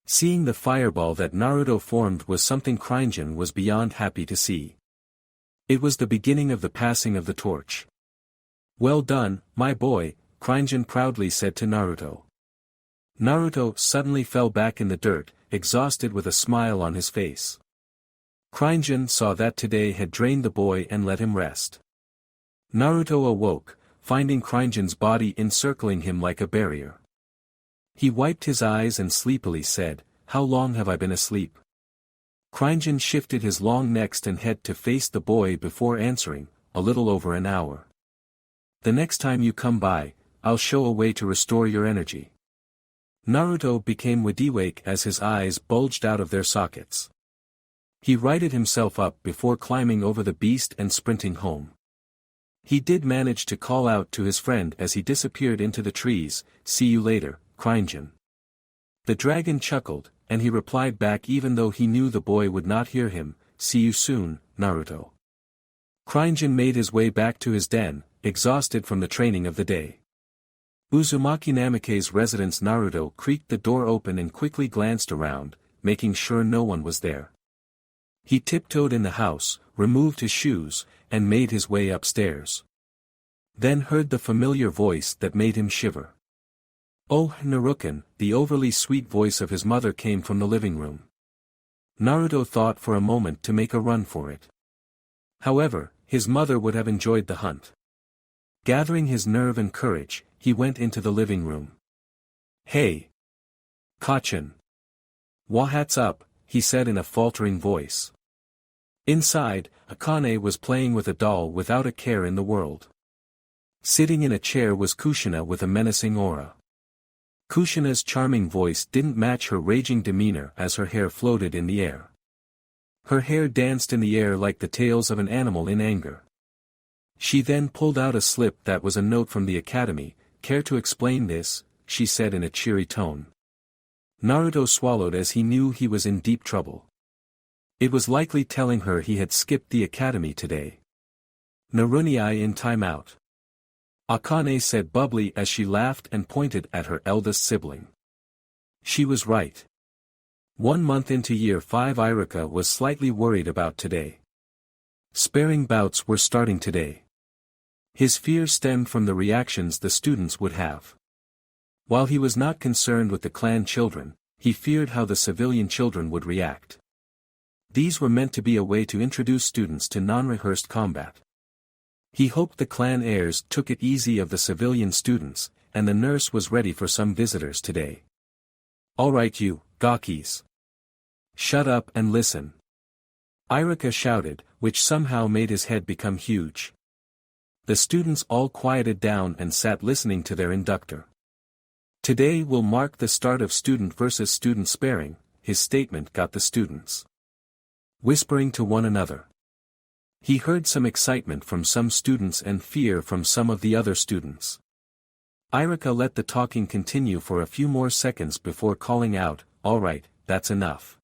Seeing the fireball that Naruto formed was something Cringe was beyond happy to see. It was the beginning of the passing of the torch. Well done, my boy, Cringe proudly said to Naruto. Naruto suddenly fell back in the dirt, exhausted with a smile on his face. Cringe saw that today had drained the boy and let him rest. Naruto awoke, finding Cringe's body encircling him like a barrier. He wiped his eyes and sleepily said, "How long have I been asleep?" Cringe shifted his long neck and head to face the boy before answering, "A little over an hour. The next time you come by, I'll show a way to restore your energy." Naruto became wide-awake as his eyes bulged out of their sockets. He righted himself up before climbing over the beast and sprinting home. He did manage to call out to his friend as he disappeared into the trees, "See you later, Cringe." The dragon chuckled, and he replied back even though he knew the boy would not hear him, "See you soon, Naruto." Cringe made his way back to his den, exhausted from the training of the day. Uzumaki Namikaze's residence. Naruto creaked the door open and quickly glanced around, making sure no one was there. He tiptoed in the house, removed his shoes, and made his way upstairs. Then heard the familiar voice that made him shiver. "Oh, Naruken," the overly sweet voice of his mother came from the living room. Naruto thought for a moment to make a run for it. However, his mother would have enjoyed the hunt. Gathering his nerve and courage, he went into the living room. "Hey! Kachin! What's up?" he said in a faltering voice. Inside, Akane was playing with a doll without a care in the world. Sitting in a chair was Kushina with a menacing aura. Kushina's charming voice didn't match her raging demeanor as her hair floated in the air. Her hair danced in the air like the tails of an animal in anger. She then pulled out a slip that was a note from the academy. "Care to explain this?" she said in a cheery tone. Naruto swallowed as he knew he was in deep trouble. It was likely telling her he had skipped the academy today. "Naruni in timeout," Akane said bubbly as she laughed and pointed at her eldest sibling. She was right. 1 month into year 5, Iruka was slightly worried about today. Sparring bouts were starting today. His fear stemmed from the reactions the students would have. While he was not concerned with the clan children, he feared how the civilian children would react. These were meant to be a way to introduce students to non-rehearsed combat. He hoped the clan heirs took it easy of the civilian students, and the nurse was ready for some visitors today. "Alright you, Gakis. Shut up and listen," Iruka shouted, which somehow made his head become huge. The students all quieted down and sat listening to their inductor. "Today will mark the start of student versus student sparring," his statement got the students. whispering to one another. He heard some excitement from some students and fear from some of the other students. Irika let the talking continue for a few more seconds before calling out, "All right, that's enough."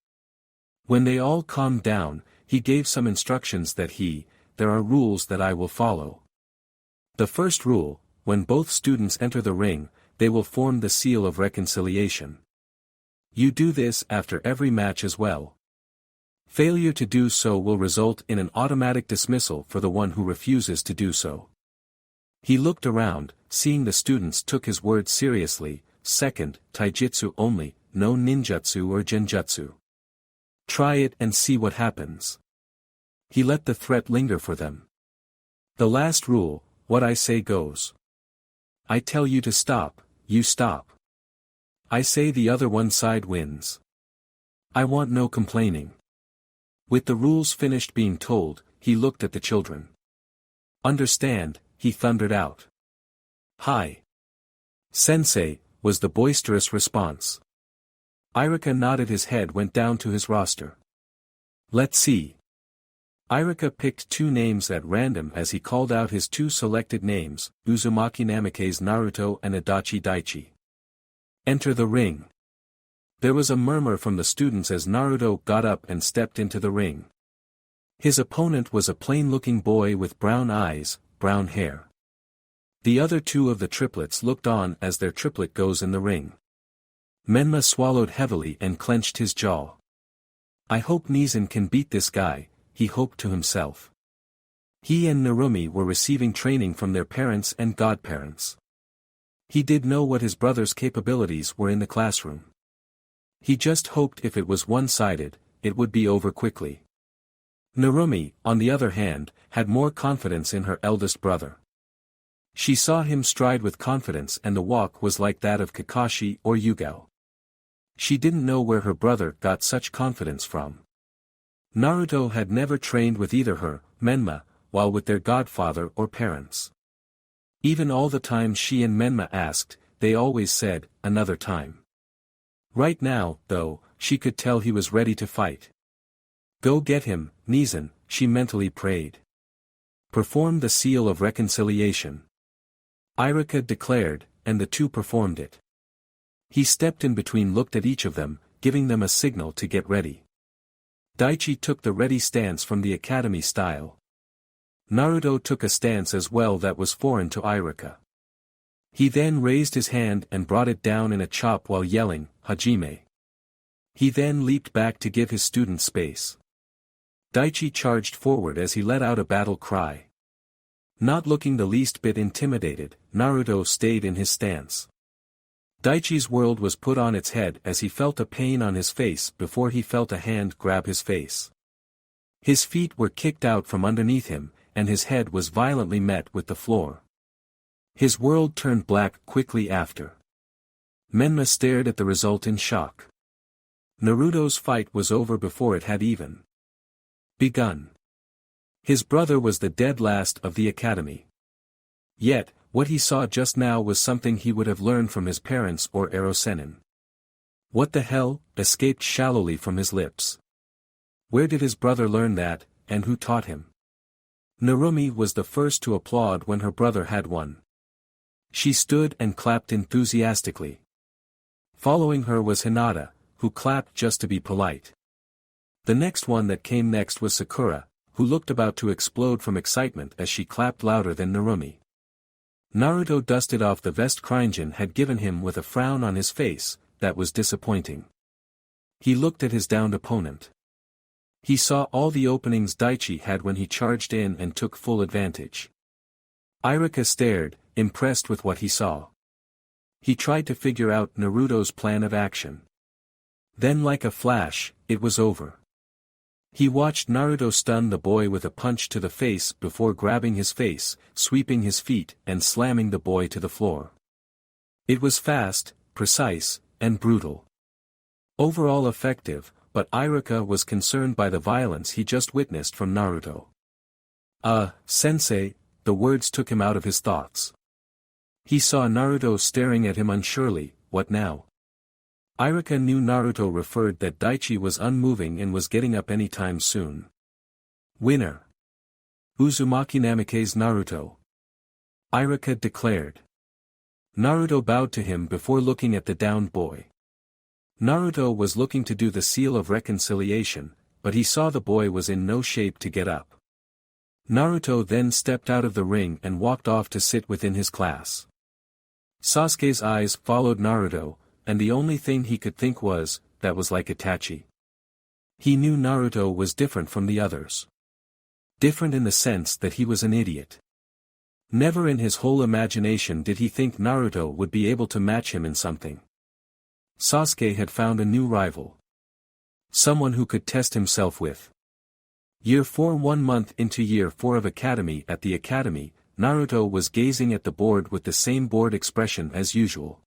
When they all calmed down, he gave some instructions that there are rules that I will follow. The first rule, when both students enter the ring, they will form the seal of reconciliation. You do this after every match as well. Failure to do so will result in an automatic dismissal for the one who refuses to do so. He looked around, seeing the students took his words seriously. Second, taijutsu only, no ninjutsu or genjutsu. Try it and see what happens. He let the threat linger for them. The last rule, what I say goes. I tell you to stop, you stop. I say the other one side wins. I want no complaining. With the rules finished being told, he looked at the children. Understand, he thundered out. Hi. Sensei, was the boisterous response. Irika nodded, his head went down to his roster. Let's see. Irika picked two names at random as he called out his two selected names, Uzumaki Namikaze Naruto and Adachi Daichi. Enter the ring. There was a murmur from the students as Naruto got up and stepped into the ring. His opponent was a plain-looking boy with brown eyes, brown hair. The other two of the triplets looked on as their triplet goes in the ring. Menma swallowed heavily and clenched his jaw. I hope Nizan can beat this guy, he hoped to himself. He and Narumi were receiving training from their parents and godparents. He did know what his brother's capabilities were in the classroom. He just hoped if it was one-sided, it would be over quickly. Narumi, on the other hand, had more confidence in her eldest brother. She saw him stride with confidence and the walk was like that of Kakashi or Yugao. She didn't know where her brother got such confidence from. Naruto had never trained with either her, Menma, while with their godfather or parents. Even all the time she and Menma asked, they always said, another time. Right now, though, she could tell he was ready to fight. Go get him, Nizan, she mentally prayed. Perform the seal of reconciliation. Irika declared, and the two performed it. He stepped in between, looked at each of them, giving them a signal to get ready. Daichi took the ready stance from the academy style. Naruto took a stance as well that was foreign to Irika. He then raised his hand and brought it down in a chop while yelling, Hajime. He then leaped back to give his students space. Daichi charged forward as he let out a battle cry. Not looking the least bit intimidated, Naruto stayed in his stance. Daichi's world was put on its head as he felt a pain on his face before he felt a hand grab his face. His feet were kicked out from underneath him, and his head was violently met with the floor. His world turned black quickly after. Menma stared at the result in shock. Naruto's fight was over before it had even begun. His brother was the dead last of the academy. Yet, what he saw just now was something he would have learned from his parents or Erosenin. What the hell, escaped shallowly from his lips. Where did his brother learn that, and who taught him? Narumi was the first to applaud when her brother had won. She stood and clapped enthusiastically. Following her was Hinata, who clapped just to be polite. The next one that came next was Sakura, who looked about to explode from excitement as she clapped louder than Narumi. Naruto dusted off the vest Kryingen had given him with a frown on his face, that was disappointing. He looked at his downed opponent. He saw all the openings Daichi had when he charged in and took full advantage. Irika stared, impressed with what he saw. He tried to figure out Naruto's plan of action. Then like a flash, it was over. He watched Naruto stun the boy with a punch to the face before grabbing his face, sweeping his feet and slamming the boy to the floor. It was fast, precise, and brutal. Overall effective, but Irika was concerned by the violence he just witnessed from Naruto. Sensei, the words took him out of his thoughts. He saw Naruto staring at him unsurely, what now? Iruka knew Naruto referred that Daichi was unmoving and was getting up anytime soon. Winner. Uzumaki Namikaze Naruto. Iruka declared. Naruto bowed to him before looking at the downed boy. Naruto was looking to do the seal of reconciliation, but he saw the boy was in no shape to get up. Naruto then stepped out of the ring and walked off to sit within his class. Sasuke's eyes followed Naruto, and the only thing he could think was, that was like Itachi. He knew Naruto was different from the others. Different in the sense that he was an idiot. Never in his whole imagination did he think Naruto would be able to match him in something. Sasuke had found a new rival. Someone who could test himself with. Year 4 1 month into Year 4 of Academy. At the Academy, Naruto was gazing at the board with the same bored expression as usual.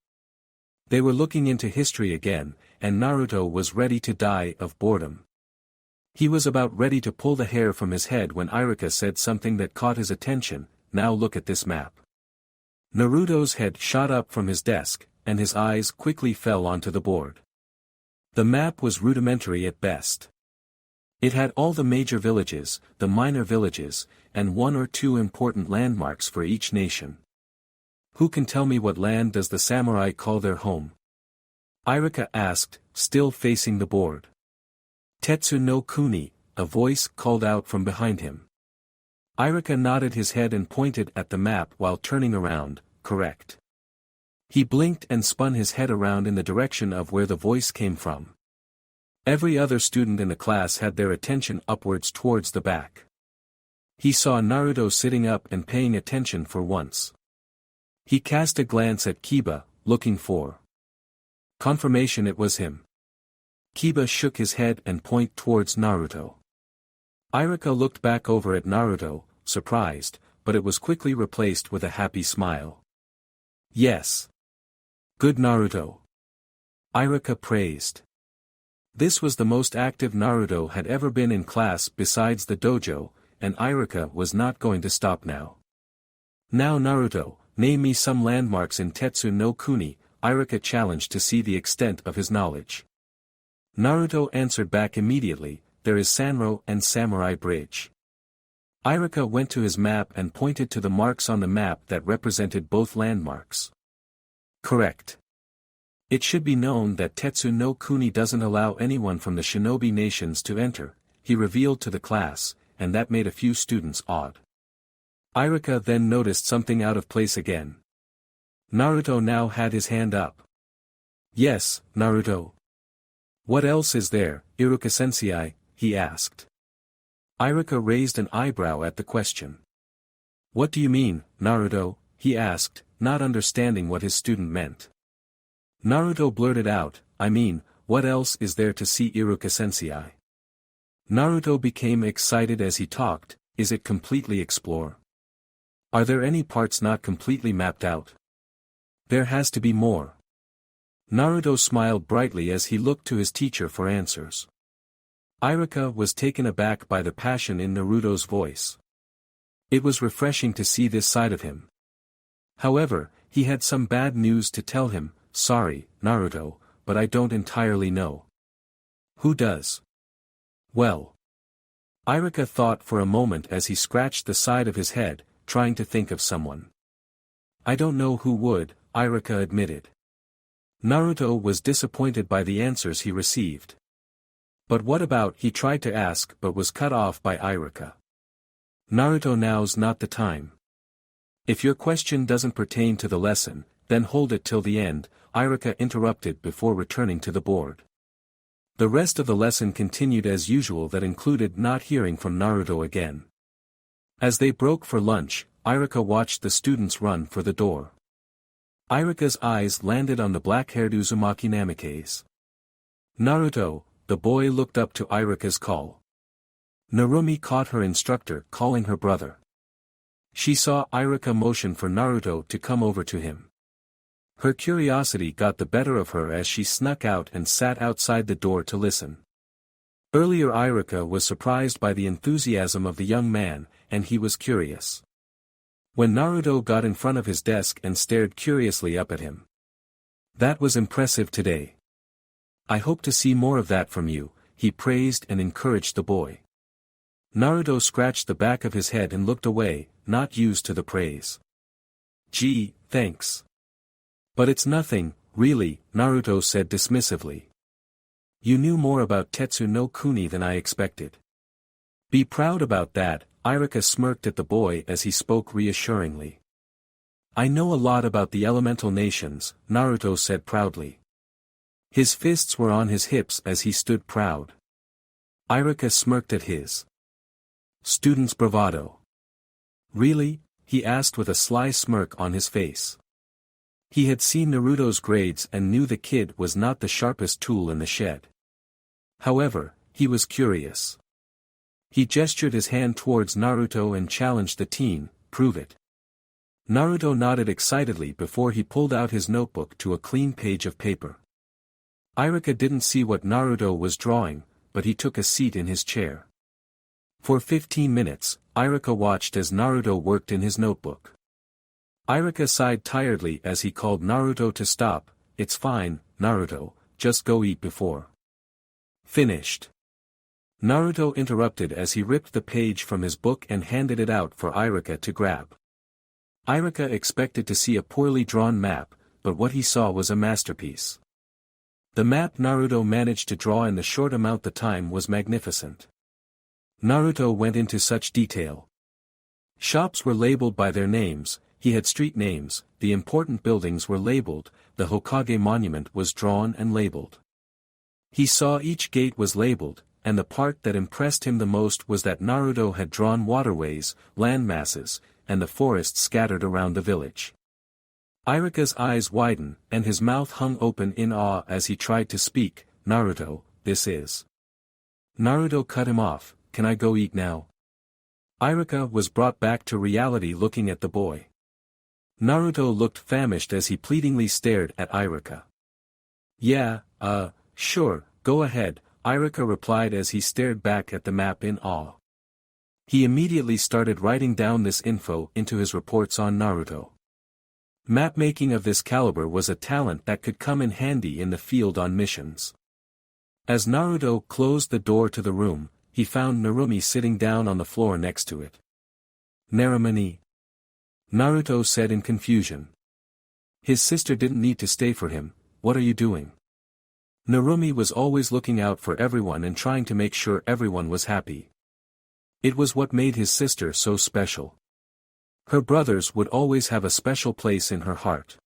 They were looking into history again, and Naruto was ready to die of boredom. He was about ready to pull the hair from his head when Iruka said something that caught his attention. Now look at this map. Naruto's head shot up from his desk, and his eyes quickly fell onto the board. The map was rudimentary at best. It had all the major villages, the minor villages, and 1 or 2 important landmarks for each nation. Who can tell me what land does the samurai call their home? Iruka asked, still facing the board. Tetsu no Kuni, a voice called out from behind him. Iruka nodded his head and pointed at the map while turning around, correct. He blinked and spun his head around in the direction of where the voice came from. Every other student in the class had their attention upwards towards the back. He saw Naruto sitting up and paying attention for once. He cast a glance at Kiba, looking for confirmation it was him. Kiba shook his head and pointed towards Naruto. Iruka looked back over at Naruto, surprised, but it was quickly replaced with a happy smile. Yes. Good Naruto. Iruka praised. This was the most active Naruto had ever been in class besides the dojo, and Iruka was not going to stop now. Now Naruto, name me some landmarks in Tetsu no Kuni, Iruka challenged to see the extent of his knowledge. Naruto answered back immediately, there is Sanro and Samurai Bridge. Iruka went to his map and pointed to the marks on the map that represented both landmarks. Correct. It should be known that Tetsu no Kuni doesn't allow anyone from the shinobi nations to enter, he revealed to the class, and that made a few students awed. Iruka then noticed something out of place again. Naruto now had his hand up. Yes, Naruto. What else is there, Iruka-sensei? He asked. Iruka raised an eyebrow at the question. What do you mean, Naruto? He asked, not understanding what his student meant. Naruto blurted out, I mean, what else is there to see, Iruka-sensei? Naruto became excited as he talked, is it completely explore? Are there any parts not completely mapped out? There has to be more. Naruto smiled brightly as he looked to his teacher for answers. Iruka was taken aback by the passion in Naruto's voice. It was refreshing to see this side of him. However, he had some bad news to tell him, sorry, Naruto, but I don't entirely know. Who does? Well. Iruka thought for a moment as he scratched the side of his head, trying to think of someone. I don't know who would, Iruka admitted. Naruto was disappointed by the answers he received. But what about, he tried to ask but was cut off by Iruka. Naruto, now's not the time. If your question doesn't pertain to the lesson, then hold it till the end, Iruka interrupted before returning to the board. The rest of the lesson continued as usual, that included not hearing from Naruto again. As they broke for lunch, Iruka watched the students run for the door. Iruka's eyes landed on the black-haired Uzumaki Namikaze. Naruto, the boy looked up to Iruka's call. Narumi caught her instructor calling her brother. She saw Iruka motion for Naruto to come over to him. Her curiosity got the better of her as she snuck out and sat outside the door to listen. Earlier Iruka was surprised by the enthusiasm of the young man, and he was curious. When Naruto got in front of his desk and stared curiously up at him. That was impressive today. I hope to see more of that from you, he praised and encouraged the boy. Naruto scratched the back of his head and looked away, not used to the praise. Gee, thanks. But it's nothing, really, Naruto said dismissively. You knew more about Tetsu no Kuni than I expected. Be proud about that, Iruka smirked at the boy as he spoke reassuringly. I know a lot about the elemental nations, Naruto said proudly. His fists were on his hips as he stood proud. Iruka smirked at his student's bravado. Really? He asked with a sly smirk on his face. He had seen Naruto's grades and knew the kid was not the sharpest tool in the shed. However, he was curious. He gestured his hand towards Naruto and challenged the teen, prove it. Naruto nodded excitedly before he pulled out his notebook to a clean page of paper. Iruka didn't see what Naruto was drawing, but he took a seat in his chair. For 15 minutes, Iruka watched as Naruto worked in his notebook. Iruka sighed tiredly as he called Naruto to stop. It's fine, Naruto, just go eat before. Finished. Naruto interrupted as he ripped the page from his book and handed it out for Iruka to grab. Iruka expected to see a poorly drawn map, but what he saw was a masterpiece. The map Naruto managed to draw in the short amount of time was magnificent. Naruto went into such detail. Shops were labeled by their names, he had street names, the important buildings were labeled, the Hokage monument was drawn and labeled. He saw each gate was labeled, and the part that impressed him the most was that Naruto had drawn waterways, landmasses, and the forests scattered around the village. Iruka's eyes widened, and his mouth hung open in awe as he tried to speak. Naruto, this is. Naruto cut him off, can I go eat now? Iruka was brought back to reality looking at the boy. Naruto looked famished as he pleadingly stared at Iruka. Yeah, sure, go ahead, Iruka replied as he stared back at the map in awe. He immediately started writing down this info into his reports on Naruto. Map-making of this caliber was a talent that could come in handy in the field on missions. As Naruto closed the door to the room, he found Narumi sitting down on the floor next to it. Narumani. Naruto said in confusion. His sister didn't need to stay for him, what are you doing? Narumi was always looking out for everyone and trying to make sure everyone was happy. It was what made his sister so special. Her brothers would always have a special place in her heart.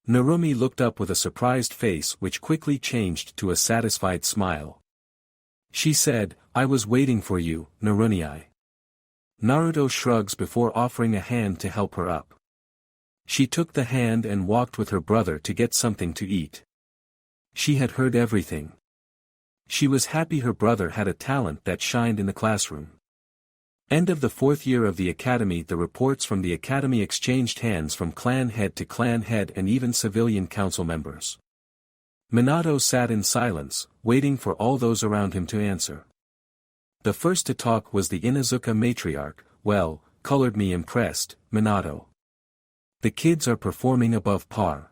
Narumi looked up with a surprised face which quickly changed to a satisfied smile. She said, I was waiting for you, Naruni. Naruto shrugs before offering a hand to help her up. She took the hand and walked with her brother to get something to eat. She had heard everything. She was happy her brother had a talent that shined in the classroom. End of the 4th year of the academy. The reports from the academy exchanged hands from clan head to clan head and even civilian council members. Minato sat in silence, waiting for all those around him to answer. The first to talk was the Inuzuka matriarch. Well, colored me impressed, Minato. The kids are performing above par.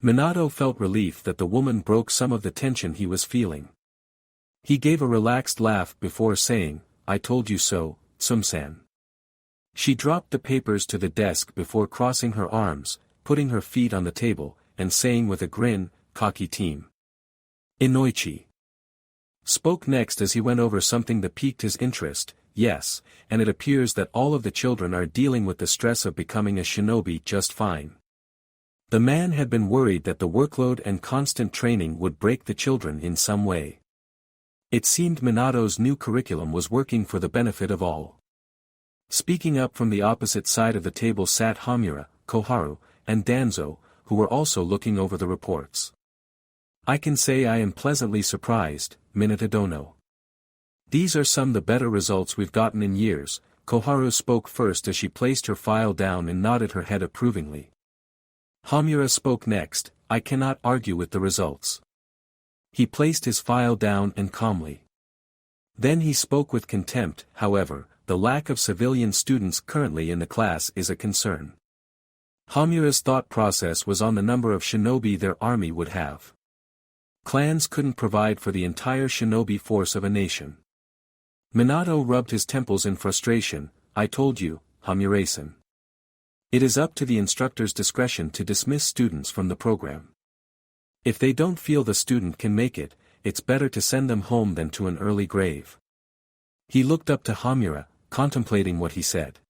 Minato felt relief that the woman broke some of the tension he was feeling. He gave a relaxed laugh before saying, I told you so, Tsum-san. She dropped the papers to the desk before crossing her arms, putting her feet on the table, and saying with a grin, Kaki team. Inoichi spoke next as he went over something that piqued his interest. Yes, and it appears that all of the children are dealing with the stress of becoming a shinobi just fine. The man had been worried that the workload and constant training would break the children in some way. It seemed Minato's new curriculum was working for the benefit of all. Speaking up from the opposite side of the table sat Hamura, Koharu, and Danzo, who were also looking over the reports. I can say I am pleasantly surprised, Minato Dono. These are some of the better results we've gotten in years. Koharu spoke first as she placed her file down and nodded her head approvingly. Hamura spoke next, I cannot argue with the results. He placed his file down and calmly. Then he spoke with contempt, however, the lack of civilian students currently in the class is a concern. Hamura's thought process was on the number of shinobi their army would have. Clans couldn't provide for the entire shinobi force of a nation. Minato rubbed his temples in frustration. I told you, Hamurasen. It is up to the instructor's discretion to dismiss students from the program. If they don't feel the student can make it, it's better to send them home than to an early grave. He looked up to Hamura, contemplating what he said.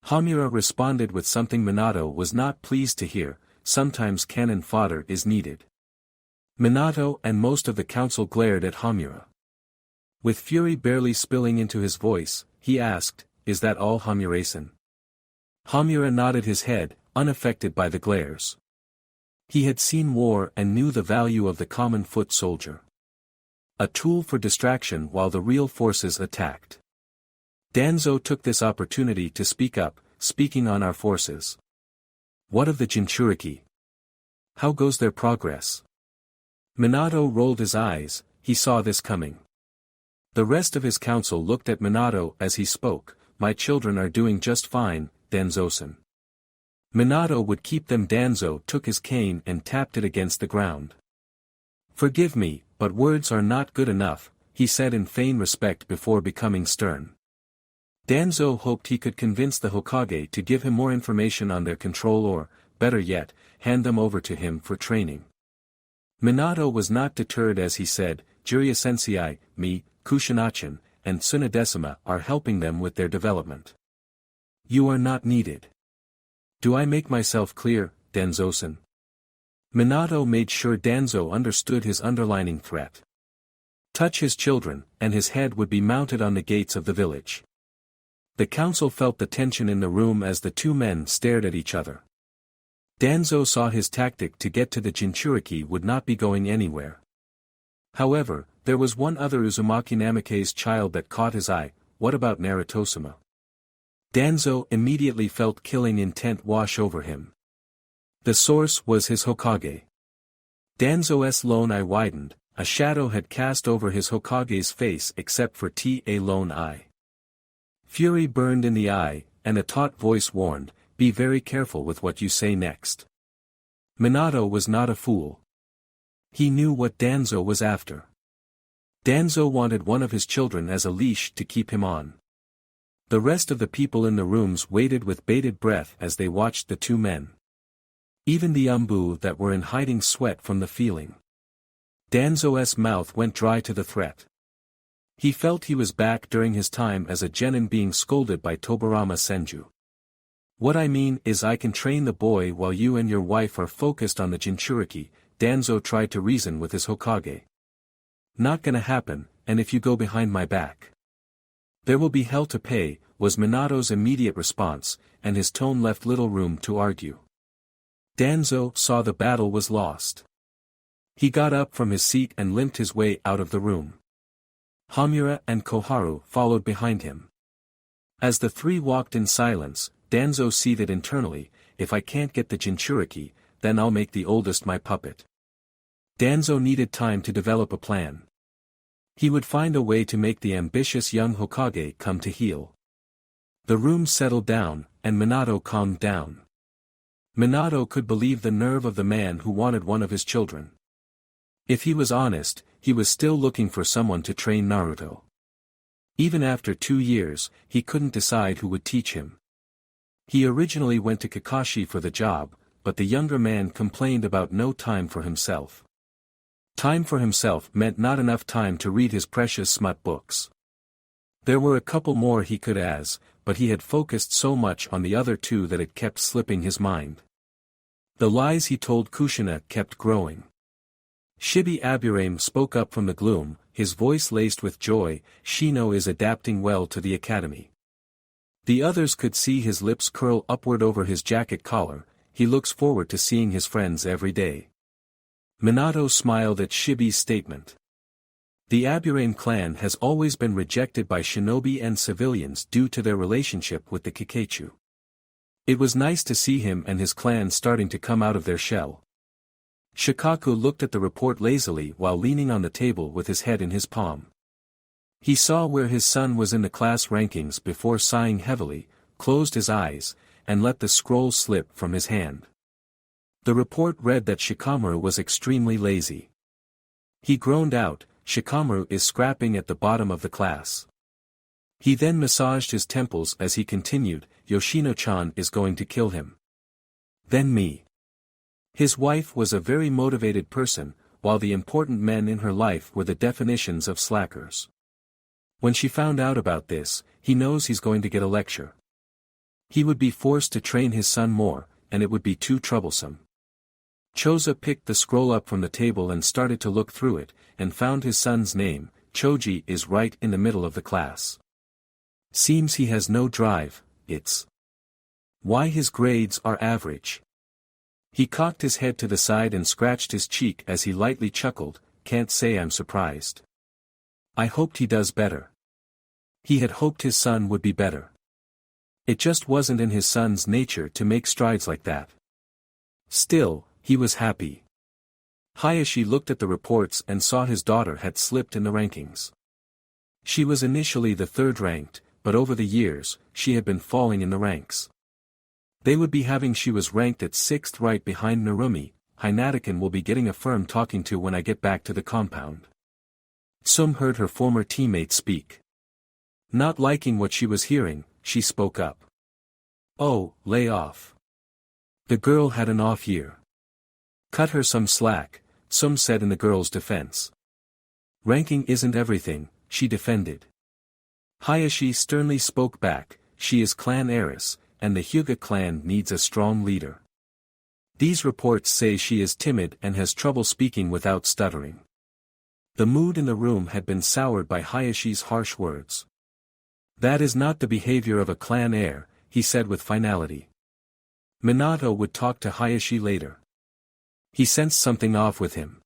Hamura responded with something Minato was not pleased to hear. Sometimes cannon fodder is needed. Minato and most of the council glared at Hamura. With fury barely spilling into his voice, he asked, "Is that all, Hamurasen?" Hamura nodded his head, unaffected by the glares. He had seen war and knew the value of the common foot soldier. A tool for distraction while the real forces attacked. Danzo took this opportunity to speak up, speaking on our forces. What of the Jinchuriki? How goes their progress? Minato rolled his eyes, he saw this coming. The rest of his council looked at Minato as he spoke. My children are doing just fine, Danzo-san. Minato would keep them. Danzo took his cane and tapped it against the ground. Forgive me, but words are not good enough, he said in feigned respect before becoming stern. Danzo hoped he could convince the Hokage to give him more information on their control or, better yet, hand them over to him for training. Minato was not deterred as he said, Jiraiya Sensei, me, Kushina-chan, and Tsunadesima are helping them with their development. You are not needed. Do I make myself clear, Danzo-san? Minato made sure Danzo understood his underlining threat. Touch his children, and his head would be mounted on the gates of the village. The council felt the tension in the room as the two men stared at each other. Danzo saw his tactic to get to the Jinchuriki would not be going anywhere. However, there was one other Uzumaki Namikaze's child that caught his eye. What about Naruto-sama? Danzo immediately felt killing intent wash over him. The source was his Hokage. Danzo's lone eye widened, a shadow had cast over his Hokage's face except for a lone eye. Fury burned in the eye, and a taut voice warned, be very careful with what you say next. Minato was not a fool. He knew what Danzo was after. Danzo wanted one of his children as a leash to keep him on. The rest of the people in the rooms waited with bated breath as they watched the two men. Even the Umbu that were in hiding sweat from the feeling. Danzo's mouth went dry to the threat. He felt he was back during his time as a genin being scolded by Tobarama Senju. What I mean is I can train the boy while you and your wife are focused on the Jinchuriki, Danzo tried to reason with his Hokage. Not gonna happen, and if you go behind my back, there will be hell to pay, was Minato's immediate response, and his tone left little room to argue. Danzo saw the battle was lost. He got up from his seat and limped his way out of the room. Hamura and Koharu followed behind him. As the three walked in silence, Danzo seethed internally, if I can't get the Jinchuriki, then I'll make the oldest my puppet. Danzo needed time to develop a plan. He would find a way to make the ambitious young Hokage come to heel. The room settled down, and Minato calmed down. Minato could believe the nerve of the man who wanted one of his children. If he was honest, he was still looking for someone to train Naruto. Even after 2 years, he couldn't decide who would teach him. He originally went to Kakashi for the job, but the younger man complained about no time for himself. Time for himself meant not enough time to read his precious smut books. There were a couple more he could as, but he had focused so much on the other two that it kept slipping his mind. The lies he told Kushina kept growing. Shibi Aburame spoke up from the gloom, his voice laced with joy, Shino is adapting well to the academy. The others could see his lips curl upward over his jacket collar, he looks forward to seeing his friends every day. Minato smiled at Shibi's statement. The Aburame clan has always been rejected by shinobi and civilians due to their relationship with the Kikaichu. It was nice to see him and his clan starting to come out of their shell. Shikaku looked at the report lazily while leaning on the table with his head in his palm. He saw where his son was in the class rankings before sighing heavily, closed his eyes, and let the scroll slip from his hand. The report read that Shikamaru was extremely lazy. He groaned out, "Shikamaru is scrapping at the bottom of the class." He then massaged his temples as he continued, "Yoshino-chan is going to kill him. Then me." His wife was a very motivated person, while the important men in her life were the definitions of slackers. When she found out about this, he knows he's going to get a lecture. He would be forced to train his son more, and it would be too troublesome. Choza picked the scroll up from the table and started to look through it, and found his son's name. Choji is right in the middle of the class. Seems he has no drive, it's why his grades are average. He cocked his head to the side and scratched his cheek as he lightly chuckled, "Can't say I'm surprised. I hoped he does better." He had hoped his son would be better. It just wasn't in his son's nature to make strides like that. Still, he was happy. Hayashi looked at the reports and saw his daughter had slipped in the rankings. She was initially the third ranked, but over the years, she had been falling in the ranks. They would be having she was ranked at 6th right behind Narumi. "Hinatakin will be getting a firm talking to when I get back to the compound." Sum heard her former teammate speak. Not liking what she was hearing, she spoke up. "Oh, lay off. The girl had an off year. Cut her some slack," Sum said in the girl's defense. "Ranking isn't everything," she defended. Hayashi sternly spoke back, "She is clan heiress, and the Hyuga clan needs a strong leader. These reports say she is timid and has trouble speaking without stuttering." The mood in the room had been soured by Hayashi's harsh words. "That is not the behavior of a clan heir," he said with finality. Minato would talk to Hayashi later. He sensed something off with him.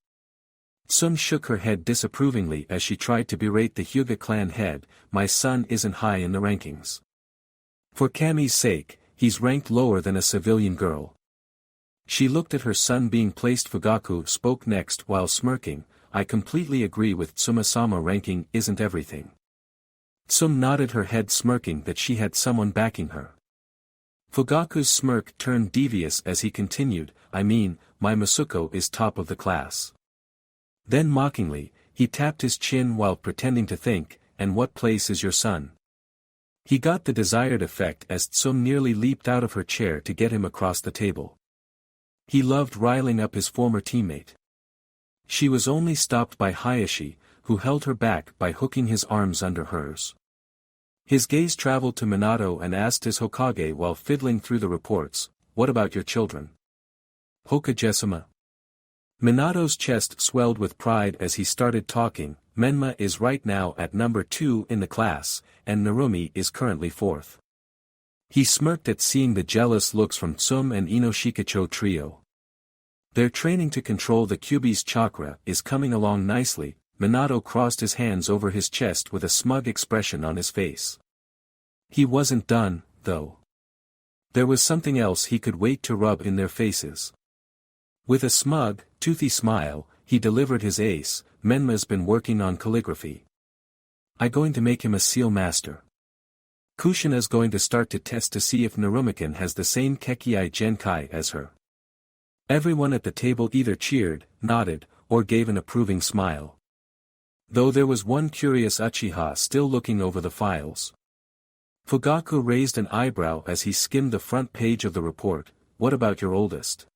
Sum shook her head disapprovingly as she tried to berate the Hyuga clan head, "My son isn't high in the rankings. For Kami's sake, he's ranked lower than a civilian girl." She looked at her son being placed. Fugaku spoke next while smirking, "I completely agree with Tsuma-sama, ranking isn't everything." Tsum nodded her head, smirking that she had someone backing her. Fugaku's smirk turned devious as he continued, "I mean, my Masuko is top of the class." Then mockingly, he tapped his chin while pretending to think, "And what place is your son?" He got the desired effect as Tsum nearly leaped out of her chair to get him across the table. He loved riling up his former teammate. She was only stopped by Hayashi, who held her back by hooking his arms under hers. His gaze traveled to Minato and asked his Hokage while fiddling through the reports, "What about your children?" "Hokage-sama." Minato's chest swelled with pride as he started talking, "Menma is right now at number 2 in the class, and Narumi is currently 4th. He smirked at seeing the jealous looks from Tsum and Inoshikacho trio. Their training to control the Kyuubi's chakra is coming along nicely. Minato crossed his hands over his chest with a smug expression on his face. He wasn't done, though. There was something else he could wait to rub in their faces. With a smug, toothy smile, he delivered his ace, "Menma's been working on calligraphy. I'm going to make him a seal master. Kushina's going to start to test to see if Narumikin has the same Kekii Genkai as her." Everyone at the table either cheered, nodded, or gave an approving smile. Though there was one curious Uchiha still looking over the files. Fugaku raised an eyebrow as he skimmed the front page of the report, "What about your oldest?"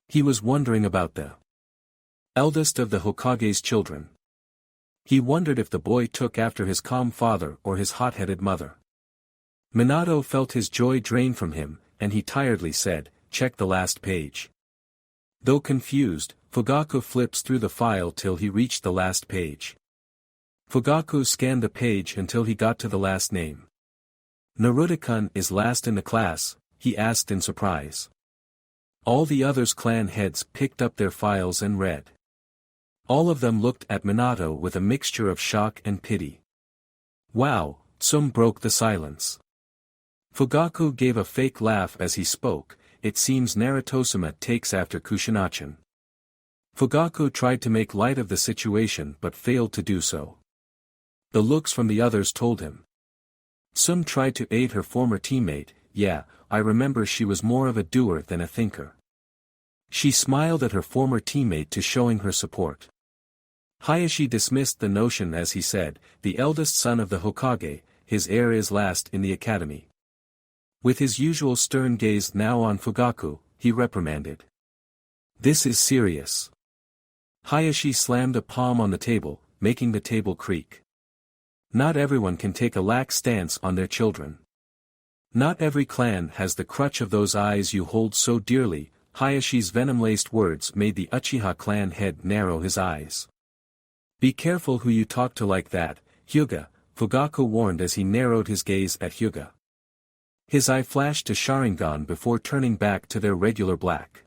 He was wondering about the eldest of the Hokage's children. He wondered if the boy took after his calm father or his hot-headed mother. Minato felt his joy drain from him, and he tiredly said, "Check the last page." Though confused, Fugaku flips through the file till he reached the last page. Fugaku scanned the page until he got to the last name. "Naruto-kun is last in the class?" he asked in surprise. All the others' clan heads picked up their files and read. All of them looked at Minato with a mixture of shock and pity. "Wow," Tsum broke the silence. Fugaku gave a fake laugh as he spoke, "It seems Naruto-sama takes after Kushina-chan." Fugaku tried to make light of the situation but failed to do so. The looks from the others told him. Tsum tried to aid her former teammate, "Yeah, I remember she was more of a doer than a thinker." She smiled at her former teammate to showing her support. Hayashi dismissed the notion as he said, the eldest son of the Hokage, his heir is last in the academy. With his usual stern gaze now on Fugaku, he reprimanded. This is serious. Hayashi slammed a palm on the table, making the table creak. Not everyone can take a lax stance on their children. Not every clan has the crutch of those eyes you hold so dearly. Hayashi's venom-laced words made the Uchiha clan head narrow his eyes. Be careful who you talk to like that, Hyuga, Fugaku warned as he narrowed his gaze at Hyuga. His eye flashed to Sharingan before turning back to their regular black.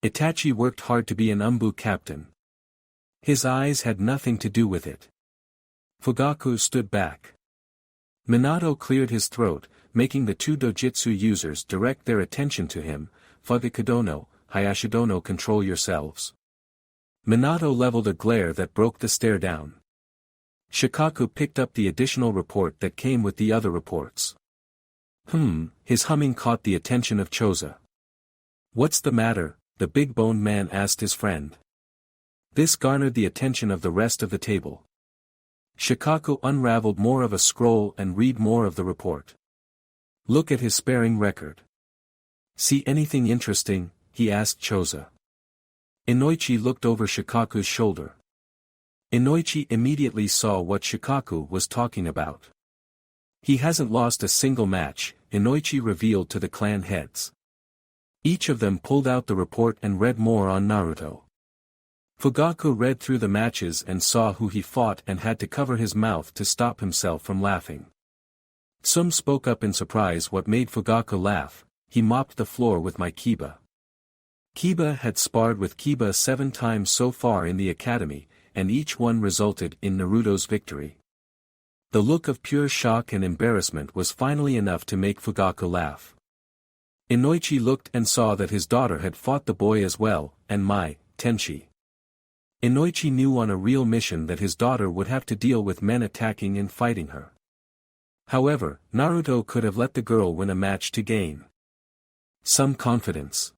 Itachi worked hard to be an Umbu captain. His eyes had nothing to do with it. Fugaku stood back. Minato cleared his throat, making the two dojutsu users direct their attention to him. Fugakudono, Hayashidono, control yourselves. Minato leveled a glare that broke the stare down. Shikaku picked up the additional report that came with the other reports. His humming caught the attention of Choza. What's the matter? The big-boned man asked his friend. This garnered the attention of the rest of the table. Shikaku unraveled more of a scroll and read more of the report. Look at his sparing record. See anything interesting? He asked Choza. Inoichi looked over Shikaku's shoulder. Inoichi immediately saw what Shikaku was talking about. He hasn't lost a single match, Inoichi revealed to the clan heads. Each of them pulled out the report and read more on Naruto. Fugaku read through the matches and saw who he fought and had to cover his mouth to stop himself from laughing. Some spoke up in surprise what made Fugaku laugh. He mopped the floor with my Kiba. Kiba had sparred with Kiba 7 times so far in the academy, and each one resulted in Naruto's victory. The look of pure shock and embarrassment was finally enough to make Fugaku laugh. Inoichi looked and saw that his daughter had fought the boy as well, and Tenchi. Inoichi knew on a real mission that his daughter would have to deal with men attacking and fighting her. However, Naruto could have let the girl win a match to gain some confidence.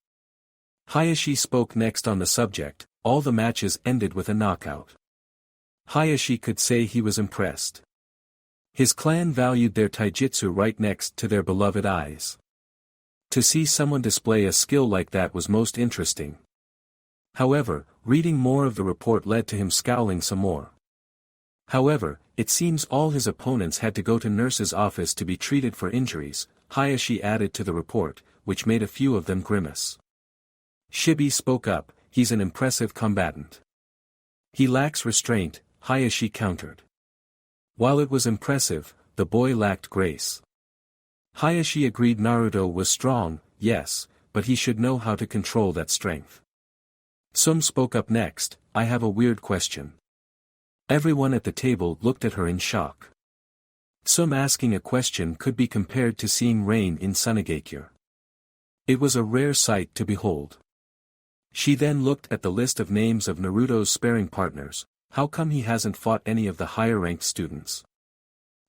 Hayashi spoke next on the subject. All the matches ended with a knockout. Hayashi could say he was impressed. His clan valued their taijutsu right next to their beloved eyes. To see someone display a skill like that was most interesting. However, reading more of the report led to him scowling some more. However, it seems all his opponents had to go to nurse's office to be treated for injuries, Hayashi added to the report, which made a few of them grimace. Shibi spoke up, he's an impressive combatant. He lacks restraint, Hayashi countered. While it was impressive, the boy lacked grace. Hayashi agreed Naruto was strong, yes, but he should know how to control that strength. Some spoke up next, I have a weird question. Everyone at the table looked at her in shock. Some asking a question could be compared to seeing rain in Sunagakure. It was a rare sight to behold. She then looked at the list of names of Naruto's sparring partners. How come he hasn't fought any of the higher-ranked students?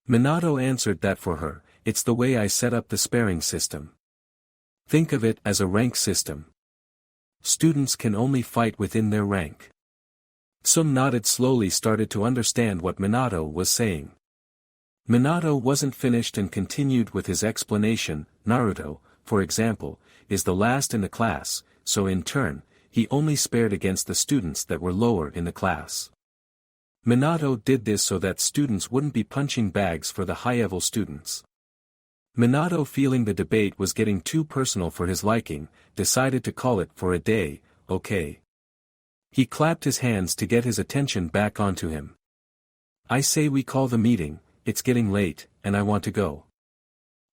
Minato answered that for her, it's the way I set up the sparring system. Think of it as a rank system. Students can only fight within their rank. Some nodded slowly, started to understand what Minato was saying. Minato wasn't finished and continued with his explanation. Naruto, for example, is the last in the class, so in turn, he only spared against the students that were lower in the class. Minato did this so that students wouldn't be punching bags for the high-level students. Minato, feeling the debate was getting too personal for his liking, decided to call it for a day. Okay. He clapped his hands to get his attention back onto him. I say we call the meeting, it's getting late, and I want to go.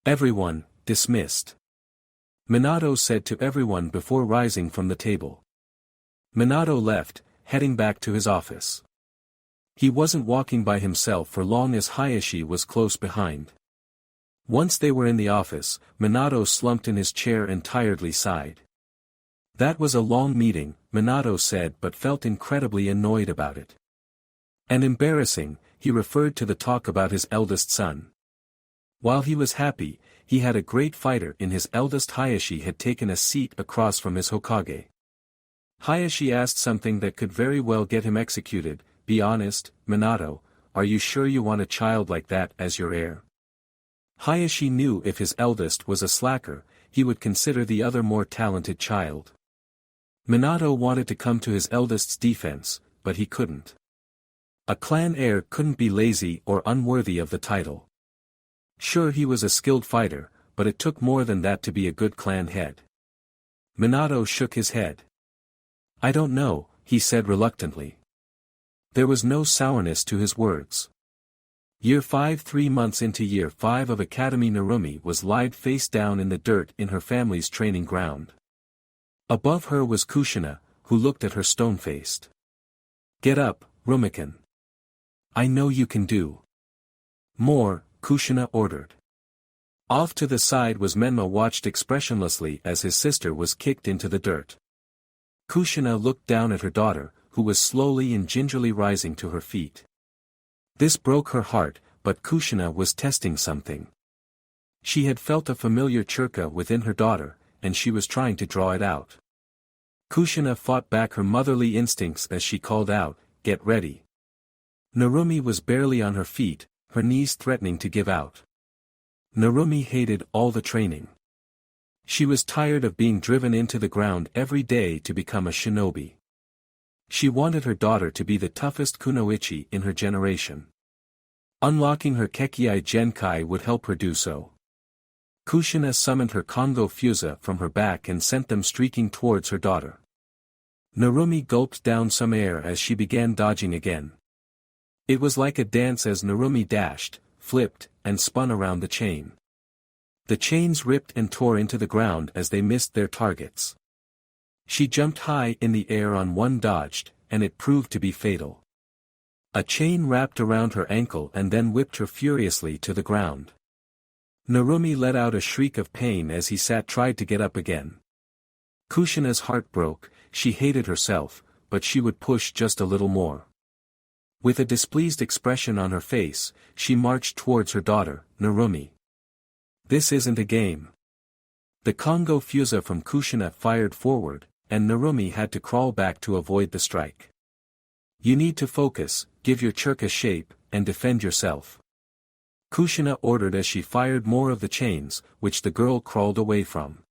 Everyone, dismissed. Minato said to everyone before rising from the table. Minato left, heading back to his office. He wasn't walking by himself for long as Hayashi was close behind. Once they were in the office, Minato slumped in his chair and tiredly sighed. That was a long meeting, Minato said, but felt incredibly annoyed about it. And embarrassing, he referred to the talk about his eldest son. While he was happy, he had a great fighter in his eldest. Hayashi had taken a seat across from his Hokage. Hayashi asked something that could very well get him executed. be honest, Minato, are you sure you want a child like that as your heir? Hayashi knew if his eldest was a slacker, he would consider the other more talented child. Minato wanted to come to his eldest's defense, but he couldn't. A clan heir couldn't be lazy or unworthy of the title. Sure, he was a skilled fighter, but it took more than that to be a good clan head. Minato shook his head. I don't know, he said reluctantly. There was no sourness to his words. Year 5 3 months into Year 5 of Academy, Narumi was lied face down in the dirt in her family's training ground. Above her was Kushina, who looked at her stone-faced. Get up, Rumikin. I know you can do more, Kushina ordered. Off to the side was Menma, watched expressionlessly as his sister was kicked into the dirt. Kushina looked down at her daughter, who was slowly and gingerly rising to her feet. This broke her heart, but Kushina was testing something. She had felt a familiar churka within her daughter, and she was trying to draw it out. Kushina fought back her motherly instincts as she called out, "Get ready." Narumi was barely on her feet, her knees threatening to give out. Narumi hated all the training. She was tired of being driven into the ground every day to become a shinobi. She wanted her daughter to be the toughest kunoichi in her generation. Unlocking her Kekkei Genkai would help her do so. Kushina summoned her Kongo Fusa from her back and sent them streaking towards her daughter. Narumi gulped down some air as she began dodging again. It was like a dance as Narumi dashed, flipped, and spun around the chain. The chains ripped and tore into the ground as they missed their targets. She jumped high in the air on one, dodged, and it proved to be fatal. A chain wrapped around her ankle and then whipped her furiously to the ground. Narumi let out a shriek of pain as he tried to get up again. Kushina's heart broke. She hated herself, but she would push just a little more. With a displeased expression on her face, she marched towards her daughter, Narumi. This isn't a game. The Kongo Fusa from Kushina fired forward, and Narumi had to crawl back to avoid the strike. You need to focus, give your churka shape, and defend yourself. Kushina ordered as she fired more of the chains, which the girl crawled away from.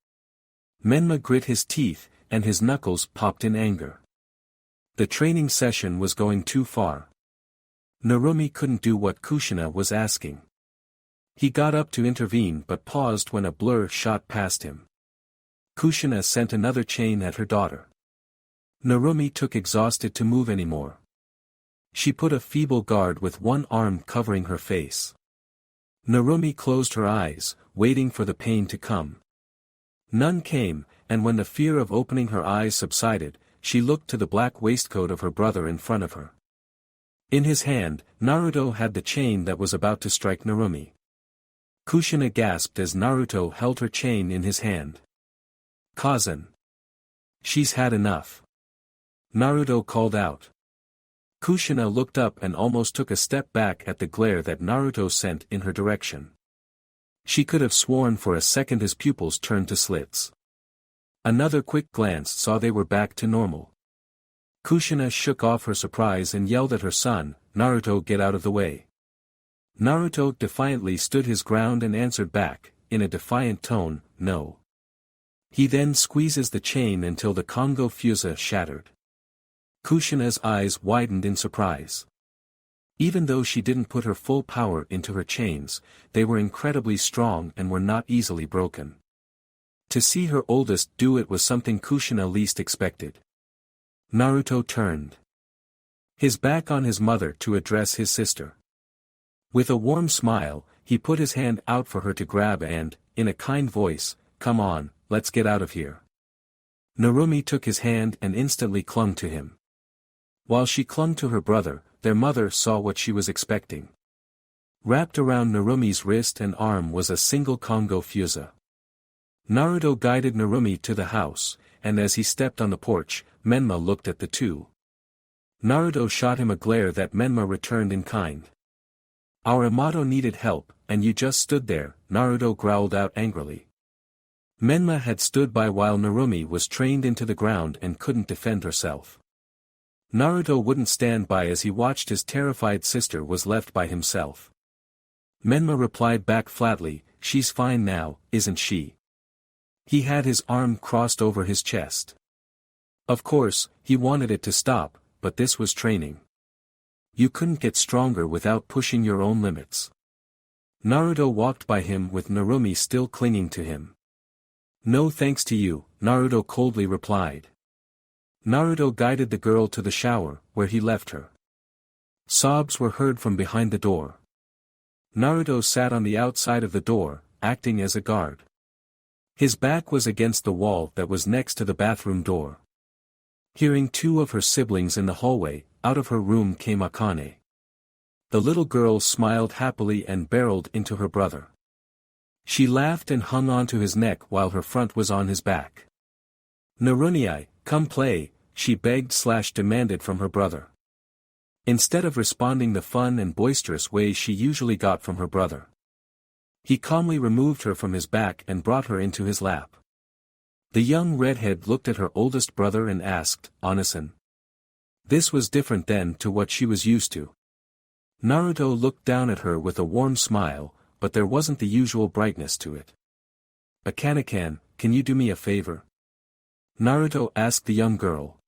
Menma grit his teeth, and his knuckles popped in anger. The training session was going too far. Narumi couldn't do what Kushina was asking. He got up to intervene but paused when a blur shot past him. Kushina sent another chain at her daughter. Narumi took exhausted to move anymore. She put a feeble guard with one arm covering her face. Narumi closed her eyes, waiting for the pain to come. None came, and when the fear of opening her eyes subsided, she looked to the black waistcoat of her brother in front of her. In his hand, Naruto had the chain that was about to strike Narumi. Kushina gasped as Naruto held her chain in his hand. Kazan. She's had enough. Naruto called out. Kushina looked up and almost took a step back at the glare that Naruto sent in her direction. She could have sworn for a second his pupils turned to slits. Another quick glance saw they were back to normal. Kushina shook off her surprise and yelled at her son, "Naruto, get out of the way." Naruto defiantly stood his ground and answered back, in a defiant tone, "No." He then squeezes the chain until the Kongo Fusa shattered. Kushina's eyes widened in surprise. Even though she didn't put her full power into her chains, they were incredibly strong and were not easily broken. To see her oldest do it was something Kushina least expected. Naruto turned his back on his mother to address his sister. With a warm smile, he put his hand out for her to grab and, in a kind voice, "Come on, let's get out of here." Narumi took his hand and instantly clung to him. While she clung to her brother, their mother saw what she was expecting. Wrapped around Narumi's wrist and arm was a single Kongo Fusa. Naruto guided Narumi to the house, and as he stepped on the porch, Menma looked at the two. Naruto shot him a glare that Menma returned in kind. "Our Amato needed help, and you just stood there," Naruto growled out angrily. Menma had stood by while Narumi was trained into the ground and couldn't defend herself. Naruto wouldn't stand by as he watched his terrified sister was left by himself. Menma replied back flatly, "She's fine now, isn't she?" He had his arm crossed over his chest. Of course, he wanted it to stop, but this was training. You couldn't get stronger without pushing your own limits. Naruto walked by him with Narumi still clinging to him. "No thanks to you," Naruto coldly replied. Naruto guided the girl to the shower, where he left her. Sobs were heard from behind the door. Naruto sat on the outside of the door, acting as a guard. His back was against the wall that was next to the bathroom door. Hearing two of her siblings in the hallway, out of her room came Akane. The little girl smiled happily and barreled into her brother. She laughed and hung onto his neck while her front was on his back. "Naruni, come play," she begged/demanded from her brother. Instead of responding the fun and boisterous ways she usually got from her brother, he calmly removed her from his back and brought her into his lap. The young redhead looked at her oldest brother and asked, "Onasan?" This was different then to what she was used to. Naruto looked down at her with a warm smile, but there wasn't the usual brightness to it. "Akane-kan, can you do me a favor?" Naruto asked the young girl.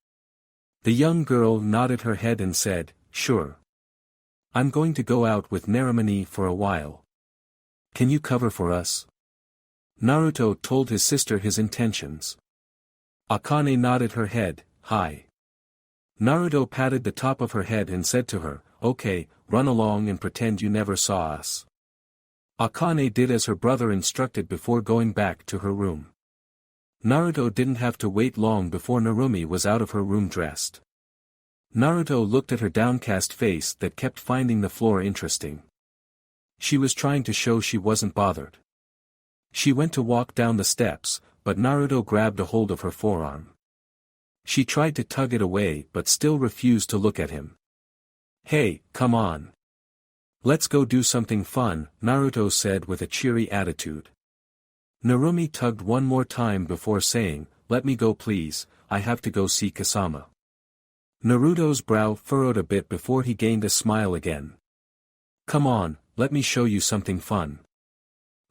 The young girl nodded her head and said, "Sure. I'm going to go out with Narumani for a while. Can you cover for us?" Naruto told his sister his intentions. Akane nodded her head, "Hi." Naruto patted the top of her head and said to her, "Okay, run along and pretend you never saw us." Akane did as her brother instructed before going back to her room. Naruto didn't have to wait long before Narumi was out of her room dressed. Naruto looked at her downcast face that kept finding the floor interesting. She was trying to show she wasn't bothered. She went to walk down the steps, but Naruto grabbed a hold of her forearm. She tried to tug it away but still refused to look at him. "Hey, come on. Let's go do something fun," Naruto said with a cheery attitude. Narumi tugged one more time before saying, "Let me go please, I have to go see Kasama." Naruto's brow furrowed a bit before he gained a smile again. "Come on, let me show you something fun."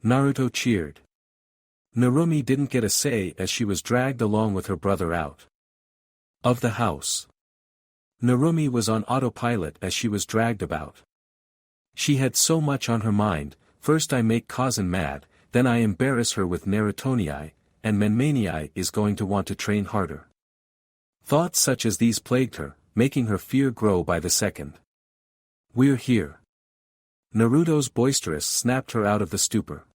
Naruto cheered. Narumi didn't get a say as she was dragged along with her brother out of the house. Narumi was on autopilot as she was dragged about. She had so much on her mind, first I make Kazan mad, then I embarrass her with Narutonii, and Menmanii is going to want to train harder. Thoughts such as these plagued her, making her fear grow by the second. "We're here." Naruto's boisterous snapped her out of the stupor.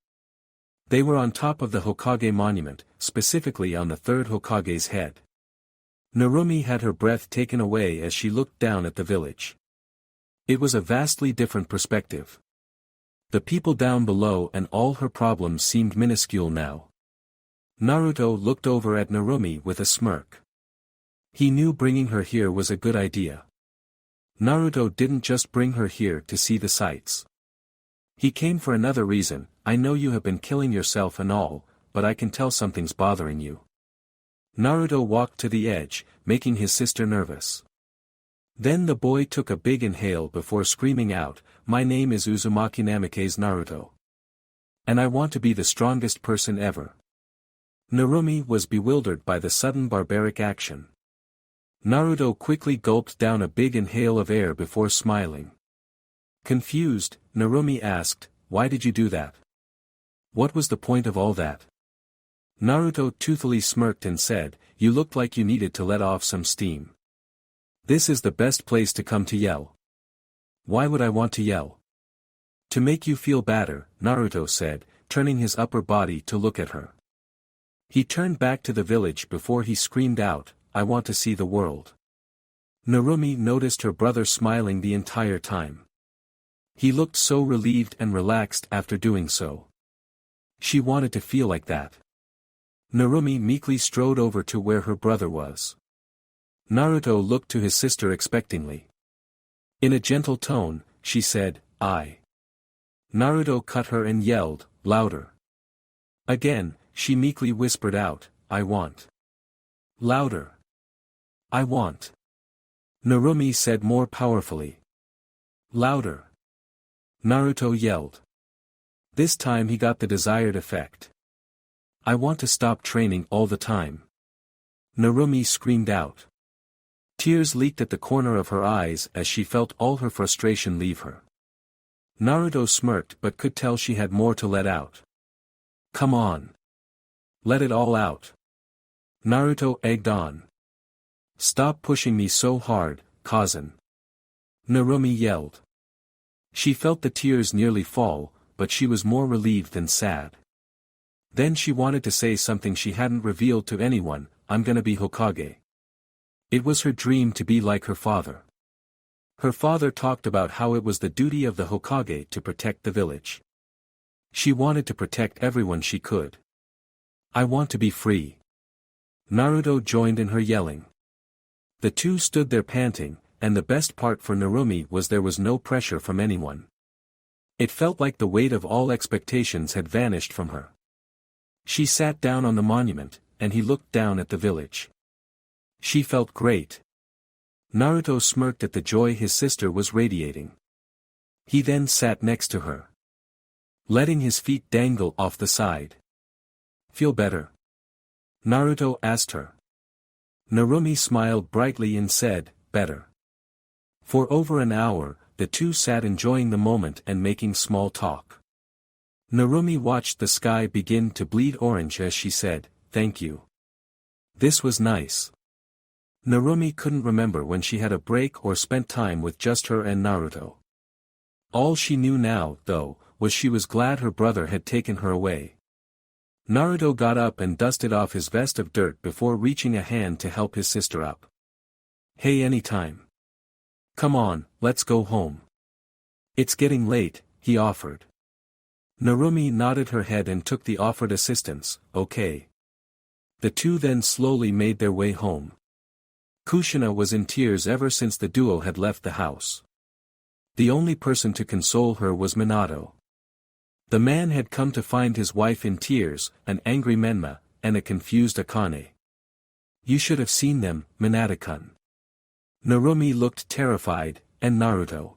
They were on top of the Hokage monument, specifically on the third Hokage's head. Narumi had her breath taken away as she looked down at the village. It was a vastly different perspective. The people down below and all her problems seemed minuscule now. Naruto looked over at Narumi with a smirk. He knew bringing her here was a good idea. Naruto didn't just bring her here to see the sights. He came for another reason. "I know you have been killing yourself and all, but I can tell something's bothering you." Naruto walked to the edge, making his sister nervous. Then the boy took a big inhale before screaming out, "My name is Uzumaki Namikaze Naruto. And I want to be the strongest person ever." Narumi was bewildered by the sudden barbaric action. Naruto quickly gulped down a big inhale of air before smiling. Confused, Narumi asked, "Why did you do that? What was the point of all that?" Naruto toothily smirked and said, "You looked like you needed to let off some steam. This is the best place to come to yell." "Why would I want to yell?" "To make you feel better," Naruto said, turning his upper body to look at her. He turned back to the village before he screamed out, "I want to see the world." Narumi noticed her brother smiling the entire time. He looked so relieved and relaxed after doing so. She wanted to feel like that. Narumi meekly strode over to where her brother was. Naruto looked to his sister expectingly. In a gentle tone, she said, "I." Naruto cut her and yelled, louder. Again, she meekly whispered out, "I want." Louder. "I want." Narumi said more powerfully. Louder. Naruto yelled. This time he got the desired effect. I want to stop training all the time. Narumi screamed out. Tears leaked at the corner of her eyes as she felt all her frustration leave her. Naruto smirked but could tell she had more to let out. Come on. Let it all out. Naruto egged on. Stop pushing me so hard, Kazan. Narumi yelled. She felt the tears nearly fall, but she was more relieved than sad. Then she wanted to say something she hadn't revealed to anyone, I'm gonna be Hokage. It was her dream to be like her father. Her father talked about how it was the duty of the Hokage to protect the village. She wanted to protect everyone she could. I want to be free. Naruto joined in her yelling. The two stood there panting, and the best part for Narumi was there was no pressure from anyone. It felt like the weight of all expectations had vanished from her. She sat down on the monument, and he looked down at the village. She felt great. Naruto smirked at the joy his sister was radiating. He then sat next to her, letting his feet dangle off the side. Feel better? Naruto asked her. Narumi smiled brightly and said, better. For over an hour, the two sat enjoying the moment and making small talk. Narumi watched the sky begin to bleed orange as she said, thank you. This was nice. Narumi couldn't remember when she had a break or spent time with just her and Naruto. All she knew now, though, was she was glad her brother had taken her away. Naruto got up and dusted off his vest of dirt before reaching a hand to help his sister up. Hey, anytime. Come on, let's go home. It's getting late, he offered. Narumi nodded her head and took the offered assistance, okay. The two then slowly made their way home. Kushina was in tears ever since the duo had left the house. The only person to console her was Minato. The man had come to find his wife in tears, an angry Menma, and a confused Akane. You should have seen them, Minato-kun. Narumi looked terrified, and Naruto.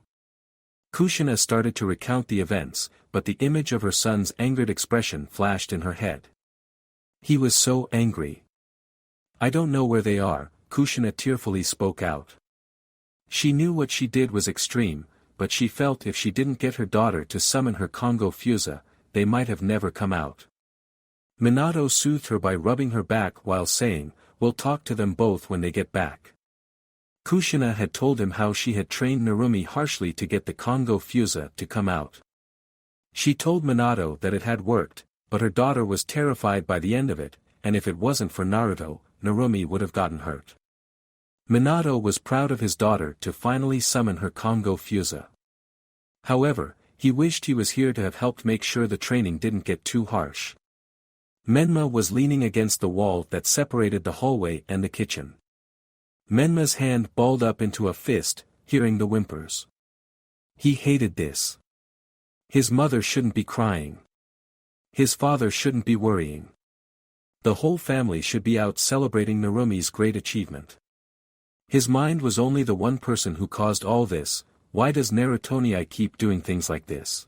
Kushina started to recount the events, but the image of her son's angered expression flashed in her head. He was so angry. I don't know where they are, Kushina tearfully spoke out. She knew what she did was extreme, but she felt if she didn't get her daughter to summon her Kongo Fusa, they might have never come out. Minato soothed her by rubbing her back while saying, we'll talk to them both when they get back. Kushina had told him how she had trained Narumi harshly to get the Kongo Fusa to come out. She told Minato that it had worked, but her daughter was terrified by the end of it, and if it wasn't for Naruto, Narumi would have gotten hurt. Minato was proud of his daughter to finally summon her Kongo Fusa. However, he wished he was here to have helped make sure the training didn't get too harsh. Menma was leaning against the wall that separated the hallway and the kitchen. Menma's hand balled up into a fist, hearing the whimpers. He hated this. His mother shouldn't be crying. His father shouldn't be worrying. The whole family should be out celebrating Narumi's great achievement. His mind was only the one person who caused all this. Why does Naruto keep doing things like this?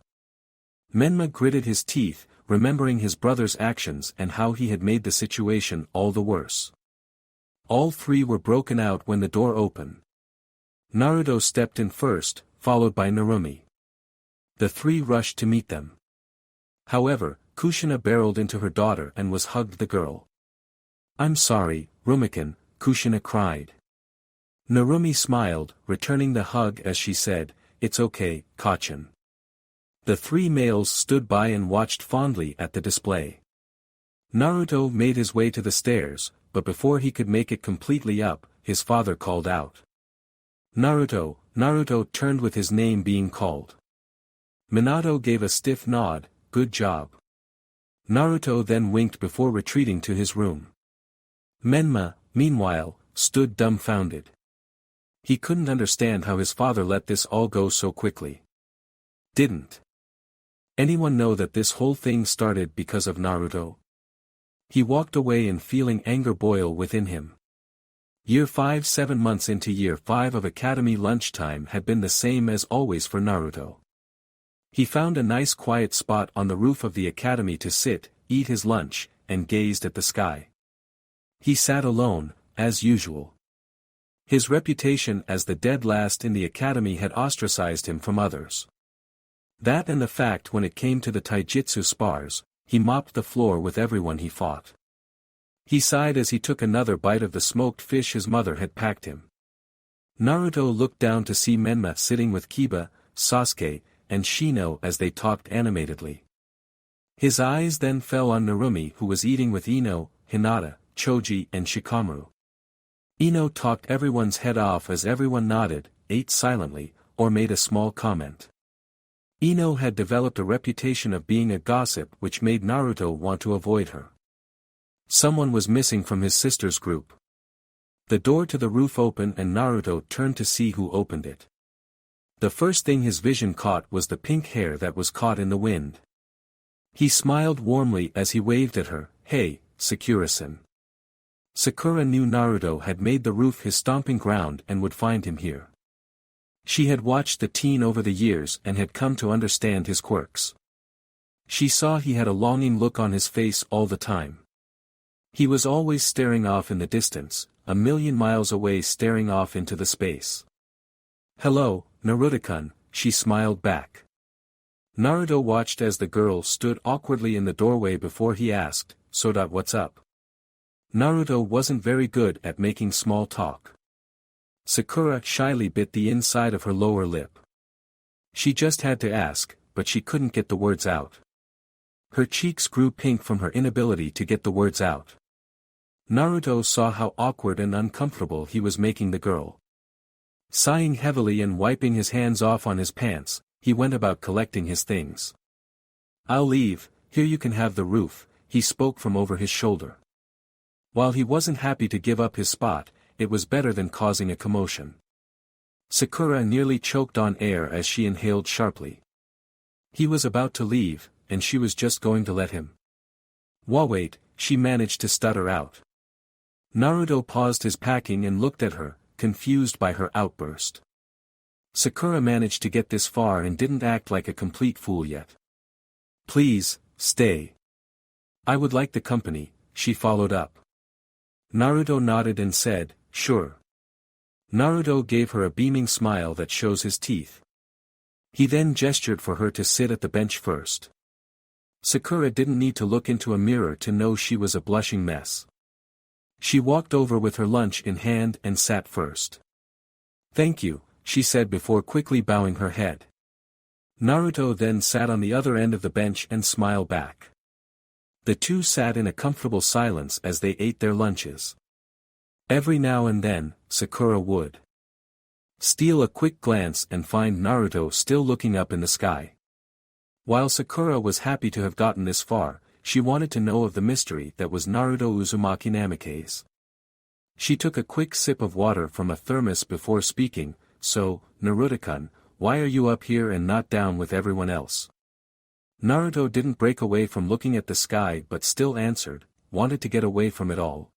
Menma gritted his teeth, remembering his brother's actions and how he had made the situation all the worse. All three were broken out when the door opened. Naruto stepped in first, followed by Narumi. The three rushed to meet them. However, Kushina barreled into her daughter and was hugged the girl. I'm sorry, Rumikin, Kushina cried. Narumi smiled, returning the hug as she said, it's okay, Kachan. The three males stood by and watched fondly at the display. Naruto made his way to the stairs, but before he could make it completely up, his father called out. Naruto, Naruto turned with his name being called. Minato gave a stiff nod, good job. Naruto then winked before retreating to his room. Menma, meanwhile, stood dumbfounded. He couldn't understand how his father let this all go so quickly. Didn't anyone know that this whole thing started because of Naruto? He walked away and feeling anger boil within him. Year 5 7 months into Year 5 of Academy lunchtime had been the same as always for Naruto. He found a nice quiet spot on the roof of the academy to sit, eat his lunch, and gazed at the sky. He sat alone, as usual. His reputation as the dead last in the academy had ostracized him from others. That and the fact when it came to the taijutsu spars, he mopped the floor with everyone he fought. He sighed as he took another bite of the smoked fish his mother had packed him. Naruto looked down to see Menma sitting with Kiba, Sasuke, and Shino as they talked animatedly. His eyes then fell on Narumi who was eating with Ino, Hinata, Choji and Shikamaru. Ino talked everyone's head off as everyone nodded, ate silently, or made a small comment. Ino had developed a reputation of being a gossip which made Naruto want to avoid her. Someone was missing from his sister's group. The door to the roof opened and Naruto turned to see who opened it. The first thing his vision caught was the pink hair that was caught in the wind. He smiled warmly as he waved at her, "Hey, Sakura-san." Sakura knew Naruto had made the roof his stomping ground and would find him here. She had watched the teen over the years and had come to understand his quirks. She saw he had a longing look on his face all the time. He was always staring off in the distance, a million miles away staring off into the space. "Hello, Naruto-kun," she smiled back. Naruto watched as the girl stood awkwardly in the doorway before he asked, "So what's up?" Naruto wasn't very good at making small talk. Sakura shyly bit the inside of her lower lip. She just had to ask, but she couldn't get the words out. Her cheeks grew pink from her inability to get the words out. Naruto saw how awkward and uncomfortable he was making the girl. Sighing heavily and wiping his hands off on his pants, he went about collecting his things. "I'll leave, here you can have the roof," he spoke from over his shoulder. While he wasn't happy to give up his spot, it was better than causing a commotion. Sakura nearly choked on air as she inhaled sharply. He was about to leave, and she was just going to let him. "Wait," she managed to stutter out. Naruto paused his packing and looked at her, confused by her outburst. Sakura managed to get this far and didn't act like a complete fool yet. "Please, stay. I would like the company," she followed up. Naruto nodded and said, "Sure." Naruto gave her a beaming smile that shows his teeth. He then gestured for her to sit at the bench first. Sakura didn't need to look into a mirror to know she was a blushing mess. She walked over with her lunch in hand and sat first. "Thank you," she said before quickly bowing her head. Naruto then sat on the other end of the bench and smiled back. The two sat in a comfortable silence as they ate their lunches. Every now and then, Sakura would steal a quick glance and find Naruto still looking up in the sky. While Sakura was happy to have gotten this far, she wanted to know of the mystery that was Naruto Uzumaki Namikaze. She took a quick sip of water from a thermos before speaking, "So, Naruto-kun, why are you up here and not down with everyone else?" Naruto didn't break away from looking at the sky but still answered, "Wanted to get away from it all."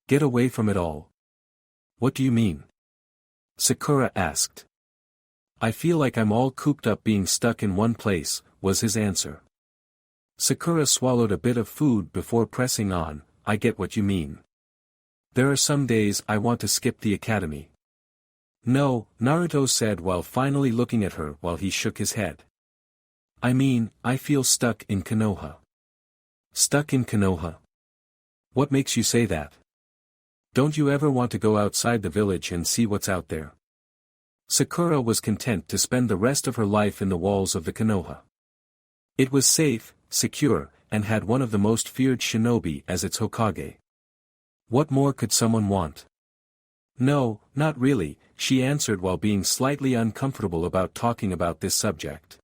"Get away from it all? What do you mean?" Sakura asked. "I feel like I'm all cooped up being stuck in one place," was his answer. Sakura swallowed a bit of food before pressing on, "I get what you mean. There are some days I want to skip the academy." "No," Naruto said while finally looking at her while he shook his head. "I mean, I feel stuck in Konoha." "Stuck in Konoha? What makes you say that? Don't you ever want to go outside the village and see what's out there?" Sakura was content to spend the rest of her life in the walls of the Konoha. It was safe, secure, and had one of the most feared shinobi as its Hokage. What more could someone want? "No, not really," she answered while being slightly uncomfortable about talking about this subject.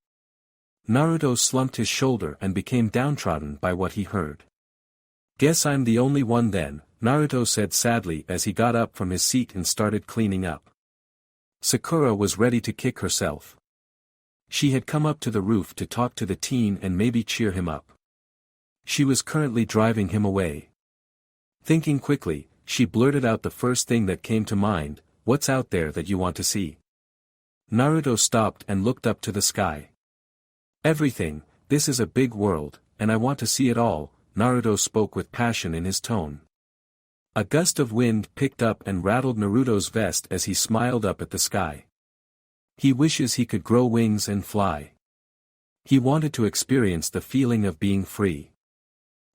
Naruto slumped his shoulder and became downtrodden by what he heard. "Guess I'm the only one then," Naruto said sadly as he got up from his seat and started cleaning up. Sakura was ready to kick herself. She had come up to the roof to talk to the teen and maybe cheer him up. She was currently driving him away. Thinking quickly, she blurted out the first thing that came to mind, "What's out there that you want to see?" Naruto stopped and looked up to the sky. "Everything, this is a big world, and I want to see it all," Naruto spoke with passion in his tone. A gust of wind picked up and rattled Naruto's vest as he smiled up at the sky. He wishes he could grow wings and fly. He wanted to experience the feeling of being free.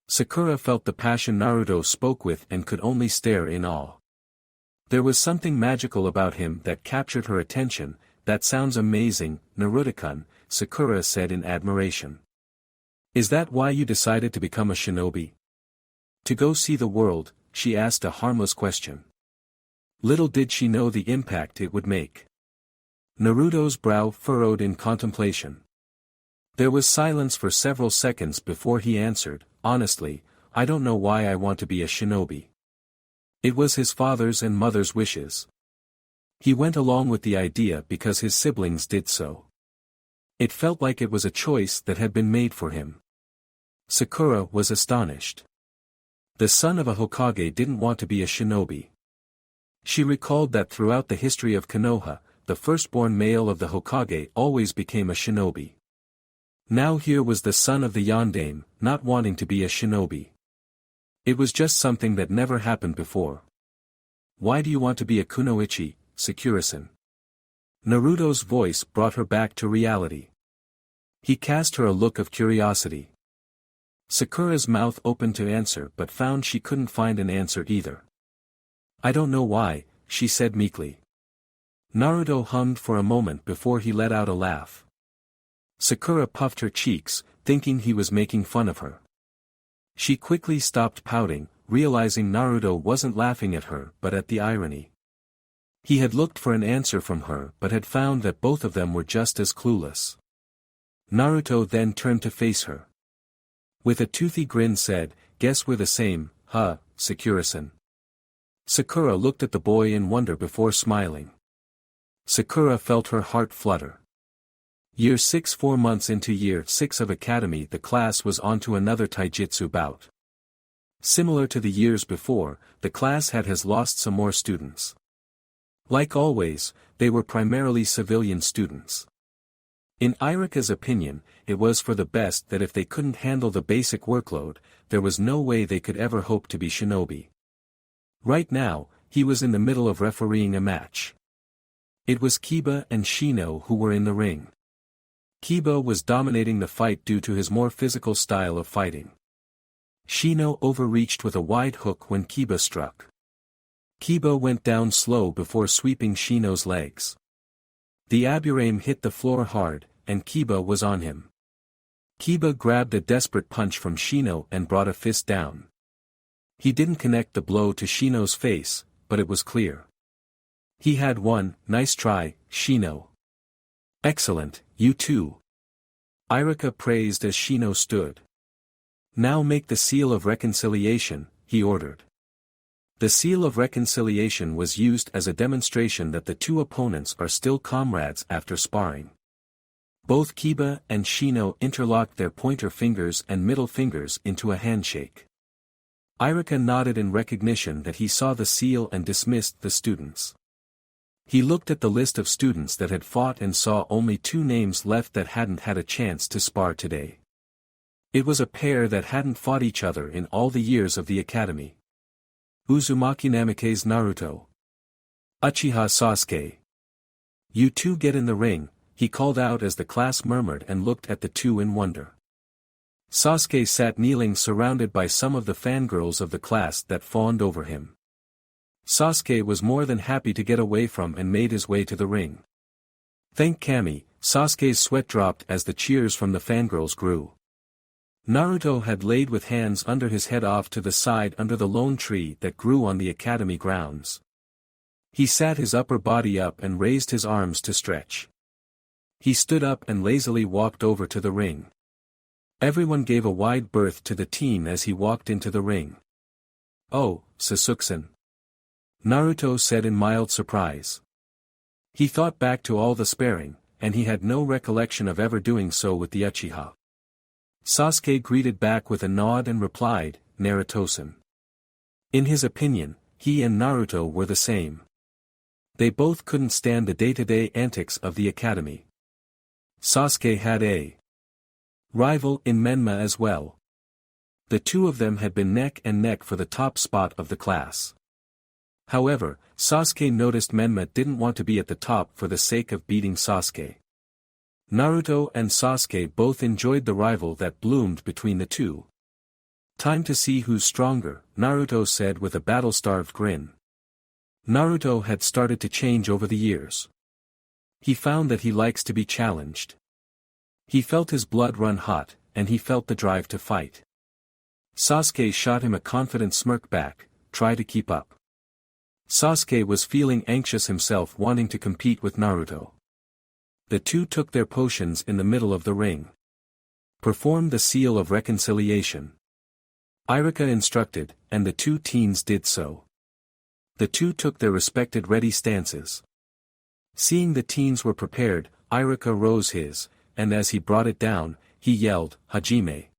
Sakura felt the passion Naruto spoke with and could only stare in awe. There was something magical about him that captured her attention. "That sounds amazing, Naruto-kun," Sakura said in admiration. "Is that why you decided to become a shinobi? To go see the world?" she asked a harmless question. Little did she know the impact it would make. Naruto's brow furrowed in contemplation. There was silence for several seconds before he answered, "Honestly, I don't know why I want to be a shinobi. It was his father's and mother's wishes. He went along with the idea because his siblings did so. It felt like it was a choice that had been made for him." Sakura was astonished. The son of a Hokage didn't want to be a shinobi. She recalled that throughout the history of Konoha, the firstborn male of the Hokage always became a shinobi. Now here was the son of the Yondaime, not wanting to be a shinobi. It was just something that never happened before. "Why do you want to be a kunoichi, Sakura-san?" Naruto's voice brought her back to reality. He cast her a look of curiosity. Sakura's mouth opened to answer but found she couldn't find an answer either. "I don't know why," she said meekly. Naruto hummed for a moment before he let out a laugh. Sakura puffed her cheeks, thinking he was making fun of her. She quickly stopped pouting, realizing Naruto wasn't laughing at her but at the irony. He had looked for an answer from her but had found that both of them were just as clueless. Naruto then turned to face her. With a toothy grin said, "Guess we're the same, huh, Sakura-san?" Sakura looked at the boy in wonder before smiling. Sakura felt her heart flutter. Year 6 4 months into Year 6 of Academy, the class was on to another taijutsu bout. Similar to the years before, the class has lost some more students. Like always, they were primarily civilian students. In Irika's opinion, it was for the best that if they couldn't handle the basic workload, there was no way they could ever hope to be shinobi. Right now, he was in the middle of refereeing a match. It was Kiba and Shino who were in the ring. Kiba was dominating the fight due to his more physical style of fighting. Shino overreached with a wide hook when Kiba struck. Kiba went down slow before sweeping Shino's legs. The Aburame hit the floor hard, and Kiba was on him. Kiba grabbed a desperate punch from Shino and brought a fist down. He didn't connect the blow to Shino's face, but it was clear. He had won. "Nice try, Shino." "Excellent, you too." Irika praised as Shino stood. "Now make the seal of reconciliation," he ordered. The seal of reconciliation was used as a demonstration that the two opponents are still comrades after sparring. Both Kiba and Shino interlocked their pointer fingers and middle fingers into a handshake. Irika nodded in recognition that he saw the seal and dismissed the students. He looked at the list of students that had fought and saw only 2 names left that hadn't had a chance to spar today. It was a pair that hadn't fought each other in all the years of the academy. Uzumaki Namikaze Naruto. Uchiha Sasuke. "You two get in the ring," he called out as the class murmured and looked at the two in wonder. Sasuke sat kneeling surrounded by some of the fangirls of the class that fawned over him. Sasuke was more than happy to get away from and made his way to the ring. "Thank Kami," Sasuke's sweat dropped as the cheers from the fangirls grew. Naruto had laid with hands under his head off to the side under the lone tree that grew on the academy grounds. He sat his upper body up and raised his arms to stretch. He stood up and lazily walked over to the ring. Everyone gave a wide berth to the team as he walked into the ring. "Oh, Sasuke-san," Naruto said in mild surprise. He thought back to all the sparring, and he had no recollection of ever doing so with the Uchiha. Sasuke greeted back with a nod and replied, "Naruto-san." In his opinion, he and Naruto were the same. They both couldn't stand the day-to-day antics of the academy. Sasuke had a rival in Menma as well. The two of them had been neck and neck for the top spot of the class. However, Sasuke noticed Menma didn't want to be at the top for the sake of beating Sasuke. Naruto and Sasuke both enjoyed the rival that bloomed between the two. "Time to see who's stronger," Naruto said with a battle-starved grin. Naruto had started to change over the years. He found that he likes to be challenged. He felt his blood run hot, and he felt the drive to fight. Sasuke shot him a confident smirk back, "Try to keep up." Sasuke was feeling anxious himself, wanting to compete with Naruto. The two took their potions in the middle of the ring. "Perform the seal of reconciliation," Irika instructed, and the two teens did so. The two took their respected ready stances. Seeing the teens were prepared, Irika rose his, and as he brought it down, he yelled, "Hajime."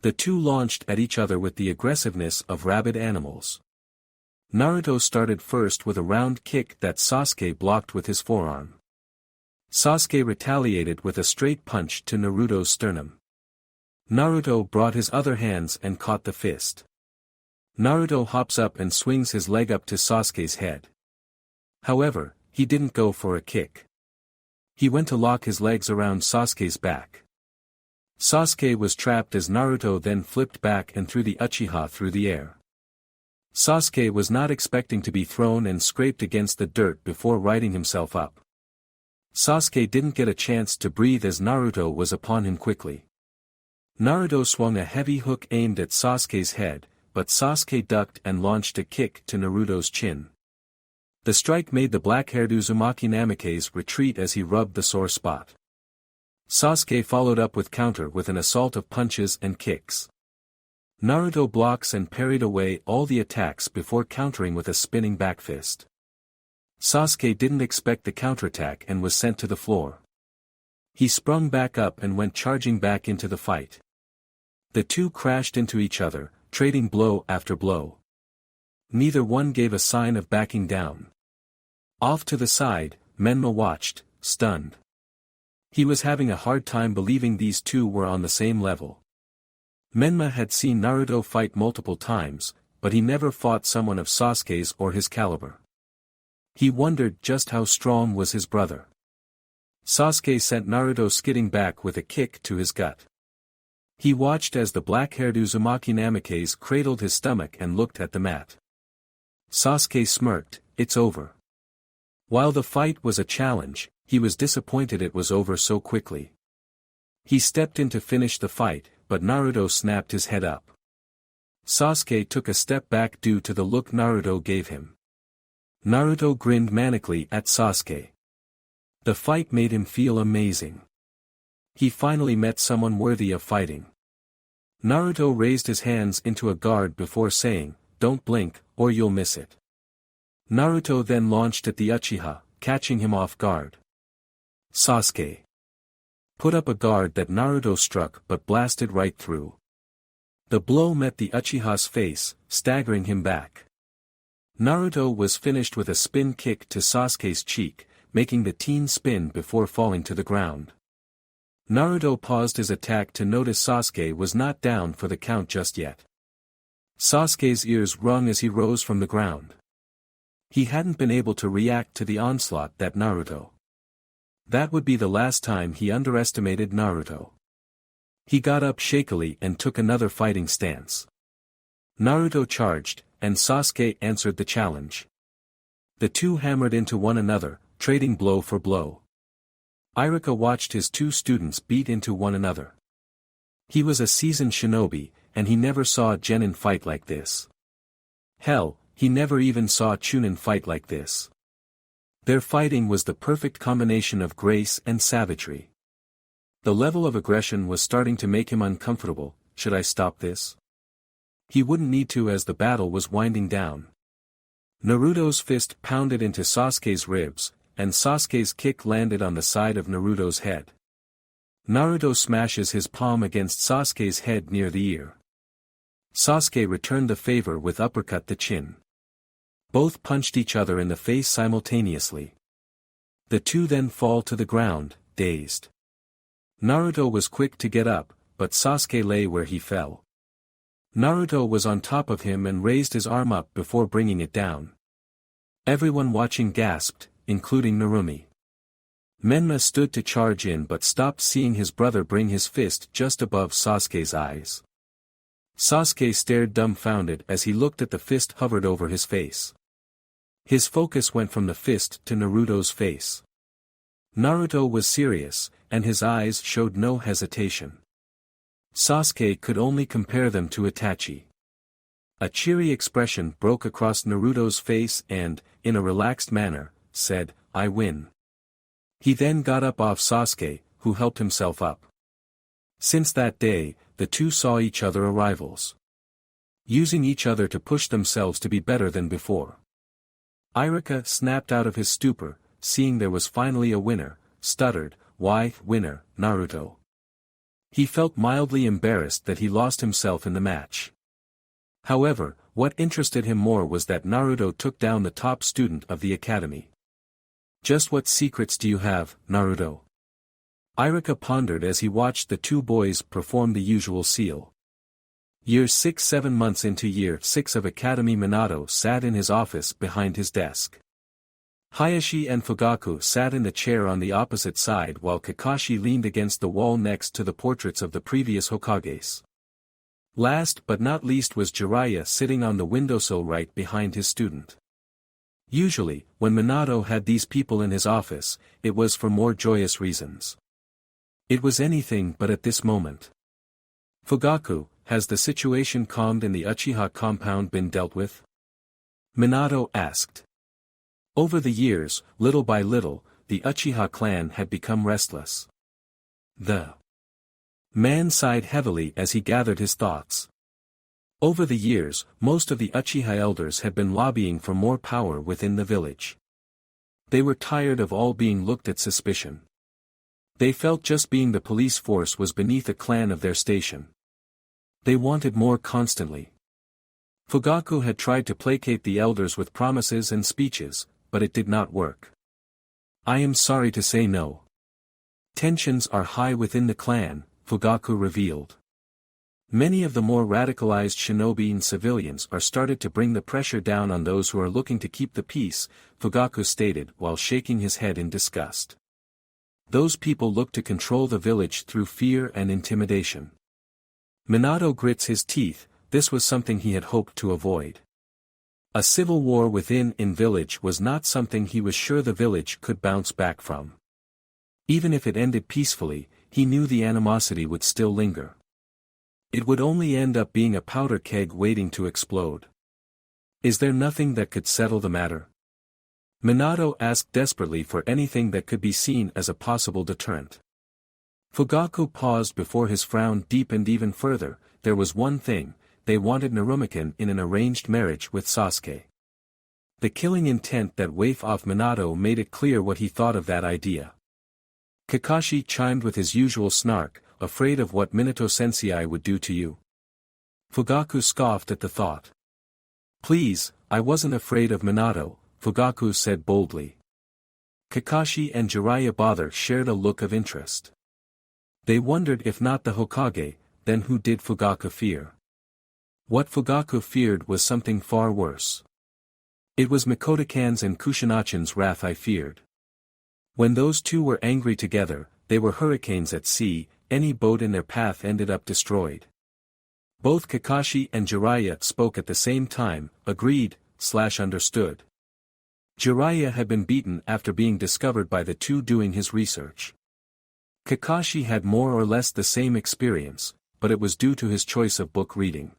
The two launched at each other with the aggressiveness of rabid animals. Naruto started first with a round kick that Sasuke blocked with his forearm. Sasuke retaliated with a straight punch to Naruto's sternum. Naruto brought his other hands and caught the fist. Naruto hops up and swings his leg up to Sasuke's head. However, he didn't go for a kick. He went to lock his legs around Sasuke's back. Sasuke was trapped as Naruto then flipped back and threw the Uchiha through the air. Sasuke was not expecting to be thrown and scraped against the dirt before righting himself up. Sasuke didn't get a chance to breathe as Naruto was upon him quickly. Naruto swung a heavy hook aimed at Sasuke's head, but Sasuke ducked and launched a kick to Naruto's chin. The strike made the black-haired Uzumaki Namikaze retreat as he rubbed the sore spot. Sasuke followed up with counter with an assault of punches and kicks. Naruto blocks and parried away all the attacks before countering with a spinning back fist. Sasuke didn't expect the counterattack and was sent to the floor. He sprung back up and went charging back into the fight. The two crashed into each other, trading blow after blow. Neither one gave a sign of backing down. Off to the side, Menma watched, stunned. He was having a hard time believing these two were on the same level. Menma had seen Naruto fight multiple times, but he never fought someone of Sasuke's or his caliber. He wondered just how strong was his brother. Sasuke sent Naruto skidding back with a kick to his gut. He watched as the black-haired Uzumaki Namikaze cradled his stomach and looked at the mat. Sasuke smirked, "It's over." While the fight was a challenge, he was disappointed it was over so quickly. He stepped in to finish the fight, but Naruto snapped his head up. Sasuke took a step back due to the look Naruto gave him. Naruto grinned manically at Sasuke. The fight made him feel amazing. He finally met someone worthy of fighting. Naruto raised his hands into a guard before saying, "Don't blink, or you'll miss it." Naruto then launched at the Uchiha, catching him off guard. Sasuke put up a guard that Naruto struck but blasted right through. The blow met the Uchiha's face, staggering him back. Naruto was finished with a spin kick to Sasuke's cheek, making the teen spin before falling to the ground. Naruto paused his attack to notice Sasuke was not down for the count just yet. Sasuke's ears rung as he rose from the ground. He hadn't been able to react to the onslaught that Naruto. That would be the last time he underestimated Naruto. He got up shakily and took another fighting stance. Naruto charged, and Sasuke answered the challenge. The two hammered into one another, trading blow for blow. Irika watched his two students beat into one another. He was a seasoned shinobi, and he never saw a genin fight like this. Hell, he never even saw Chunin fight like this. Their fighting was the perfect combination of grace and savagery. The level of aggression was starting to make him uncomfortable. Should I stop this? He wouldn't need to as the battle was winding down. Naruto's fist pounded into Sasuke's ribs, and Sasuke's kick landed on the side of Naruto's head. Naruto smashes his palm against Sasuke's head near the ear. Sasuke returned the favor with uppercut to chin. Both punched each other in the face simultaneously. The two then fall to the ground, dazed. Naruto was quick to get up, but Sasuke lay where he fell. Naruto was on top of him and raised his arm up before bringing it down. Everyone watching gasped, including Narumi. Menma stood to charge in but stopped seeing his brother bring his fist just above Sasuke's eyes. Sasuke stared dumbfounded as he looked at the fist hovered over his face. His focus went from the fist to Naruto's face. Naruto was serious, and his eyes showed no hesitation. Sasuke could only compare them to Itachi. A cheery expression broke across Naruto's face and, in a relaxed manner, said, "I win." He then got up off Sasuke, who helped himself up. Since that day, the two saw each other as rivals, using each other to push themselves to be better than before. Irika snapped out of his stupor, seeing there was finally a winner, stuttered, "Why, winner, Naruto?" He felt mildly embarrassed that he lost himself in the match. However, what interested him more was that Naruto took down the top student of the academy. "Just what secrets do you have, Naruto?" Irika pondered as he watched the two boys perform the usual seal. Year 6 7 months into Year 6 of Academy, Minato sat in his office behind his desk. Hayashi and Fugaku sat in the chair on the opposite side while Kakashi leaned against the wall next to the portraits of the previous Hokages. Last but not least was Jiraiya sitting on the windowsill right behind his student. Usually, when Minato had these people in his office, it was for more joyous reasons. It was anything but at this moment. "Fugaku, has the situation calmed in the Uchiha compound been dealt with?" Minato asked. Over the years, little by little, the Uchiha clan had become restless. The man sighed heavily as he gathered his thoughts. Over the years, most of the Uchiha elders had been lobbying for more power within the village. They were tired of all being looked at suspicion. They felt just being the police force was beneath a clan of their station. They wanted more constantly. Fugaku had tried to placate the elders with promises and speeches, but it did not work. "I am sorry to say no. Tensions are high within the clan," Fugaku revealed. Many of the more radicalized shinobi and civilians are started to bring the pressure down on those who are looking to keep the peace, Fugaku stated while shaking his head in disgust. Those people look to control the village through fear and intimidation. Minato grits his teeth, this was something he had hoped to avoid. A civil war within village was not something he was sure the village could bounce back from. Even if it ended peacefully, he knew the animosity would still linger. It would only end up being a powder keg waiting to explode. "Is there nothing that could settle the matter?" Minato asked desperately for anything that could be seen as a possible deterrent. Fugaku paused before his frown deepened even further. There was one thing: they wanted Narumikan in an arranged marriage with Sasuke. The killing intent that wafted off Minato made it clear what he thought of that idea. Kakashi chimed with his usual snark, "Afraid of what Minato-sensei would do to you?" Fugaku scoffed at the thought. "Please, I wasn't afraid of Minato," Fugaku said boldly. Kakashi and Jiraiya Bother shared a look of interest. They wondered if not the Hokage, then who did Fugaku fear? What Fugaku feared was something far worse. It was Mikotokan's and Kushinachan's wrath I feared. When those two were angry together, they were hurricanes at sea, any boat in their path ended up destroyed. Both Kakashi and Jiraiya spoke at the same time, agreed/understood. Jiraiya had been beaten after being discovered by the two doing his research. Kakashi had more or less the same experience, but it was due to his choice of book reading.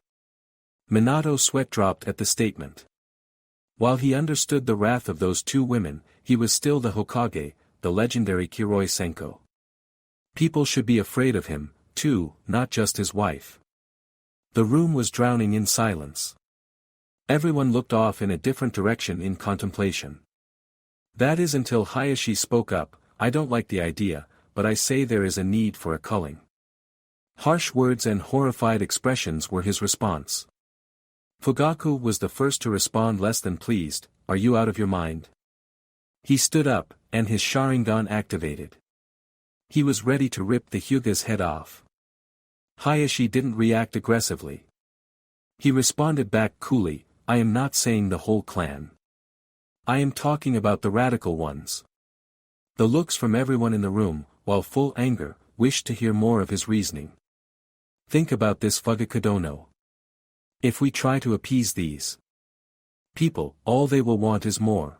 Minato sweat dropped at the statement. While he understood the wrath of those two women, he was still the Hokage, the legendary Kiroi Senko. People should be afraid of him, too, not just his wife. The room was drowning in silence. Everyone looked off in a different direction in contemplation. That is until Hayashi spoke up, "I don't like the idea, but I say there is a need for a culling." Harsh words and horrified expressions were his response. Fugaku was the first to respond less than pleased, are you out of your mind? He stood up, and his Sharingan activated. He was ready to rip the Hyuga's head off. Hayashi didn't react aggressively. He responded back coolly, I am not saying the whole clan. I am talking about the radical ones. The looks from everyone in the room, while full anger, wished to hear more of his reasoning. Think about this Fugakudono. If we try to appease these people, all they will want is more.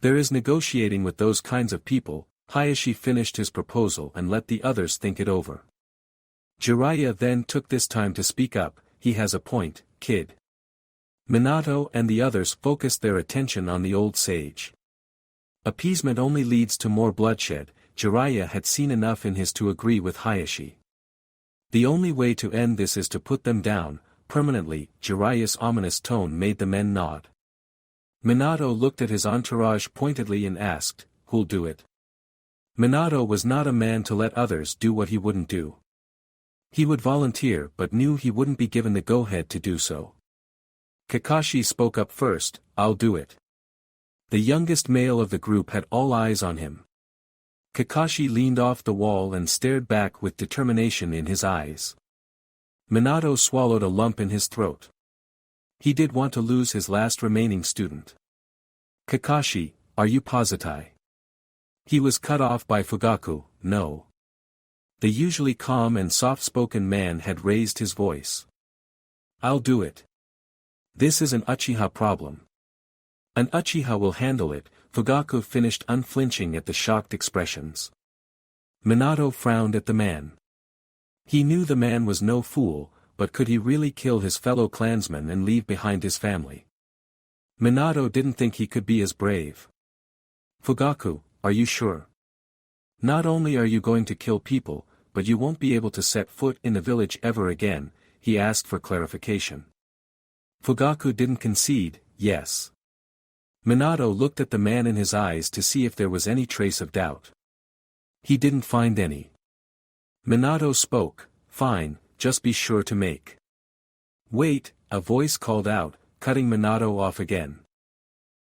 There is negotiating with those kinds of people. Hayashi finished his proposal and let the others think it over. Jiraiya then took this time to speak up, he has a point, kid. Minato and the others focused their attention on the old sage. Appeasement only leads to more bloodshed. Jiraiya had seen enough in his to agree with Hayashi. The only way to end this is to put them down, permanently. Jiraiya's ominous tone made the men nod. Minato looked at his entourage pointedly and asked, who'll do it? Minato was not a man to let others do what he wouldn't do. He would volunteer but knew he wouldn't be given the go-ahead to do so. Kakashi spoke up first, I'll do it. The youngest male of the group had all eyes on him. Kakashi leaned off the wall and stared back with determination in his eyes. Minato swallowed a lump in his throat. He did want to lose his last remaining student. Kakashi, are you positive? He was cut off by Fugaku, no. The usually calm and soft-spoken man had raised his voice. I'll do it. This is an Uchiha problem. An Uchiha will handle it. Fugaku finished unflinching at the shocked expressions. Minato frowned at the man. He knew the man was no fool, but could he really kill his fellow clansmen and leave behind his family? Minato didn't think he could be as brave. Fugaku, are you sure? Not only are you going to kill people, but you won't be able to set foot in the village ever again, he asked for clarification. Fugaku didn't concede, yes. Minato looked at the man in his eyes to see if there was any trace of doubt. He didn't find any. Minato spoke, fine, just be sure to make. Wait, a voice called out, cutting Minato off again.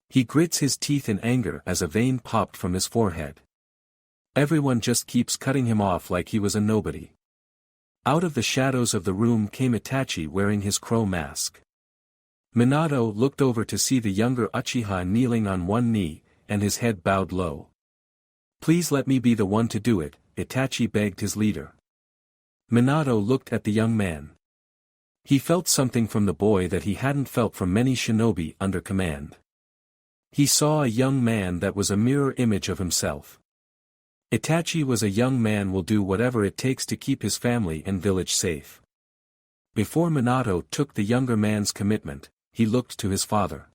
He grits his teeth in anger as a vein popped from his forehead. Everyone just keeps cutting him off like he was a nobody. Out of the shadows of the room came Itachi wearing his crow mask. Minato looked over to see the younger Uchiha kneeling on one knee, and his head bowed low. Please let me be the one to do it, Itachi begged his leader. Minato looked at the young man. He felt something from the boy that he hadn't felt from many shinobi under command. He saw a young man that was a mirror image of himself. Itachi was a young man will do whatever it takes to keep his family and village safe. Before Minato took the younger man's commitment, he looked to his father.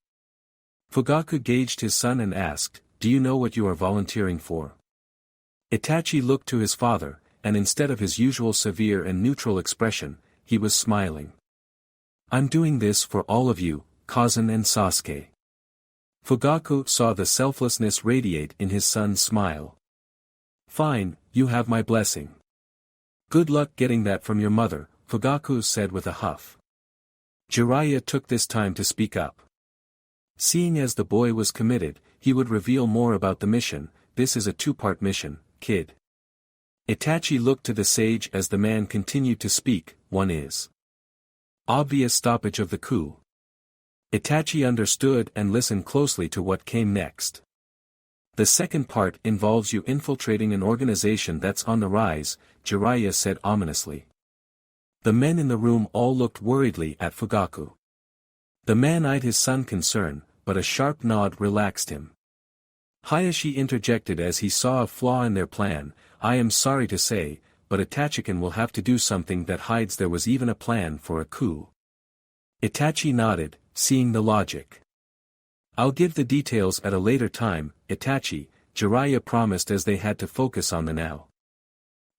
Fugaku gauged his son and asked, do you know what you are volunteering for? Itachi looked to his father, and instead of his usual severe and neutral expression, he was smiling. I'm doing this for all of you, Kazan and Sasuke. Fugaku saw the selflessness radiate in his son's smile. Fine, you have my blessing. Good luck getting that from your mother, Fugaku said with a huff. Jiraiya took this time to speak up. Seeing as the boy was committed, he would reveal more about the mission. This is a two-part mission, kid. Itachi looked to the sage as the man continued to speak. One is obvious stoppage of the coup. Itachi understood and listened closely to what came next. The second part involves you infiltrating an organization that's on the rise, Jiraiya said ominously. The men in the room all looked worriedly at Fugaku. The man eyed his son concern, but a sharp nod relaxed him. Hayashi interjected as he saw a flaw in their plan. I am sorry to say, but Itachikan will have to do something that hides there was even a plan for a coup. Itachi nodded, seeing the logic. I'll give the details at a later time, Itachi, Jiraiya promised as they had to focus on the now.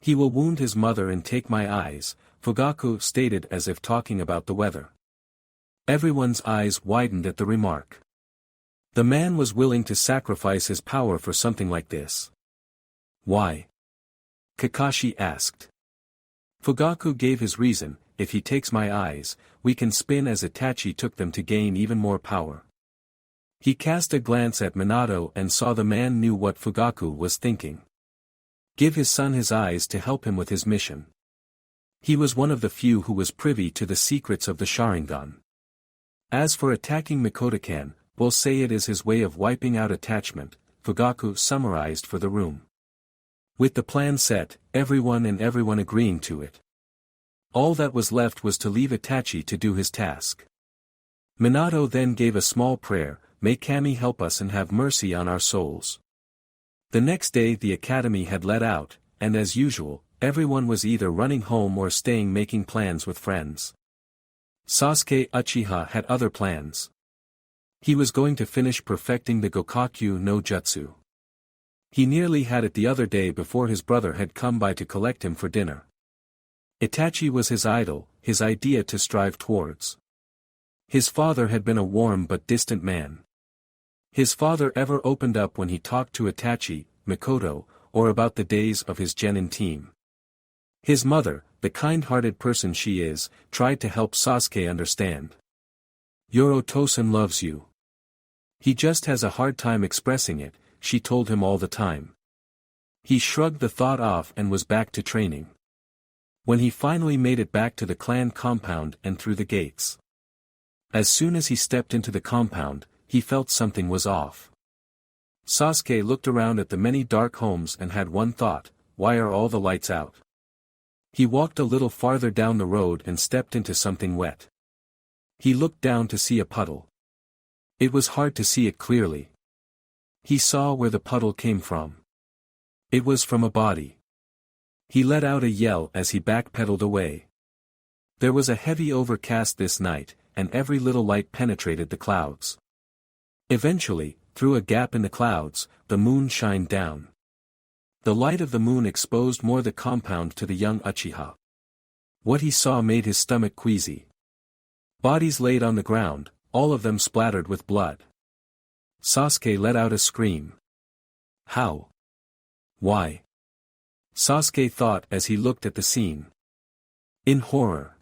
He will wound his mother and take my eyes, Fugaku stated as if talking about the weather. Everyone's eyes widened at the remark. The man was willing to sacrifice his power for something like this. Why? Kakashi asked. Fugaku gave his reason. if he takes my eyes, we can spin as Itachi took them to gain even more power. He cast a glance at Minato and saw the man knew what Fugaku was thinking. Give his son his eyes to help him with his mission. He was one of the few who was privy to the secrets of the Sharingan. As for attacking Mikoto-kan, we'll say it is his way of wiping out attachment, Fugaku summarized for the room. With the plan set, everyone agreeing to it. All that was left was to leave Itachi to do his task. Minato then gave a small prayer, "May Kami help us and have mercy on our souls." The next day the academy had let out, and as usual, everyone was either running home or staying making plans with friends. Sasuke Uchiha had other plans. He was going to finish perfecting the Gokakyu no Jutsu. He nearly had it the other day before his brother had come by to collect him for dinner. Itachi was his idol, his idea to strive towards. His father had been a warm but distant man. His father ever opened up when he talked to Itachi, Mikoto, or about the days of his genin team. His mother, the kind-hearted person she is, tried to help Sasuke understand. Yoro Tosen loves you. He just has a hard time expressing it, she told him all the time. He shrugged the thought off and was back to training. When he finally made it back to the clan compound and through the gates. As soon as he stepped into the compound, he felt something was off. Sasuke looked around at the many dark homes and had one thought, why are all the lights out? He walked a little farther down the road and stepped into something wet. He looked down to see a puddle. It was hard to see it clearly. He saw where the puddle came from. It was from a body. He let out a yell as he backpedaled away. There was a heavy overcast this night, and every little light penetrated the clouds. Eventually, through a gap in the clouds, the moon shined down. The light of the moon exposed more the compound to the young Uchiha. What he saw made his stomach queasy. Bodies laid on the ground, all of them splattered with blood. Sasuke let out a scream. How? Why? Sasuke thought as he looked at the scene. In horror.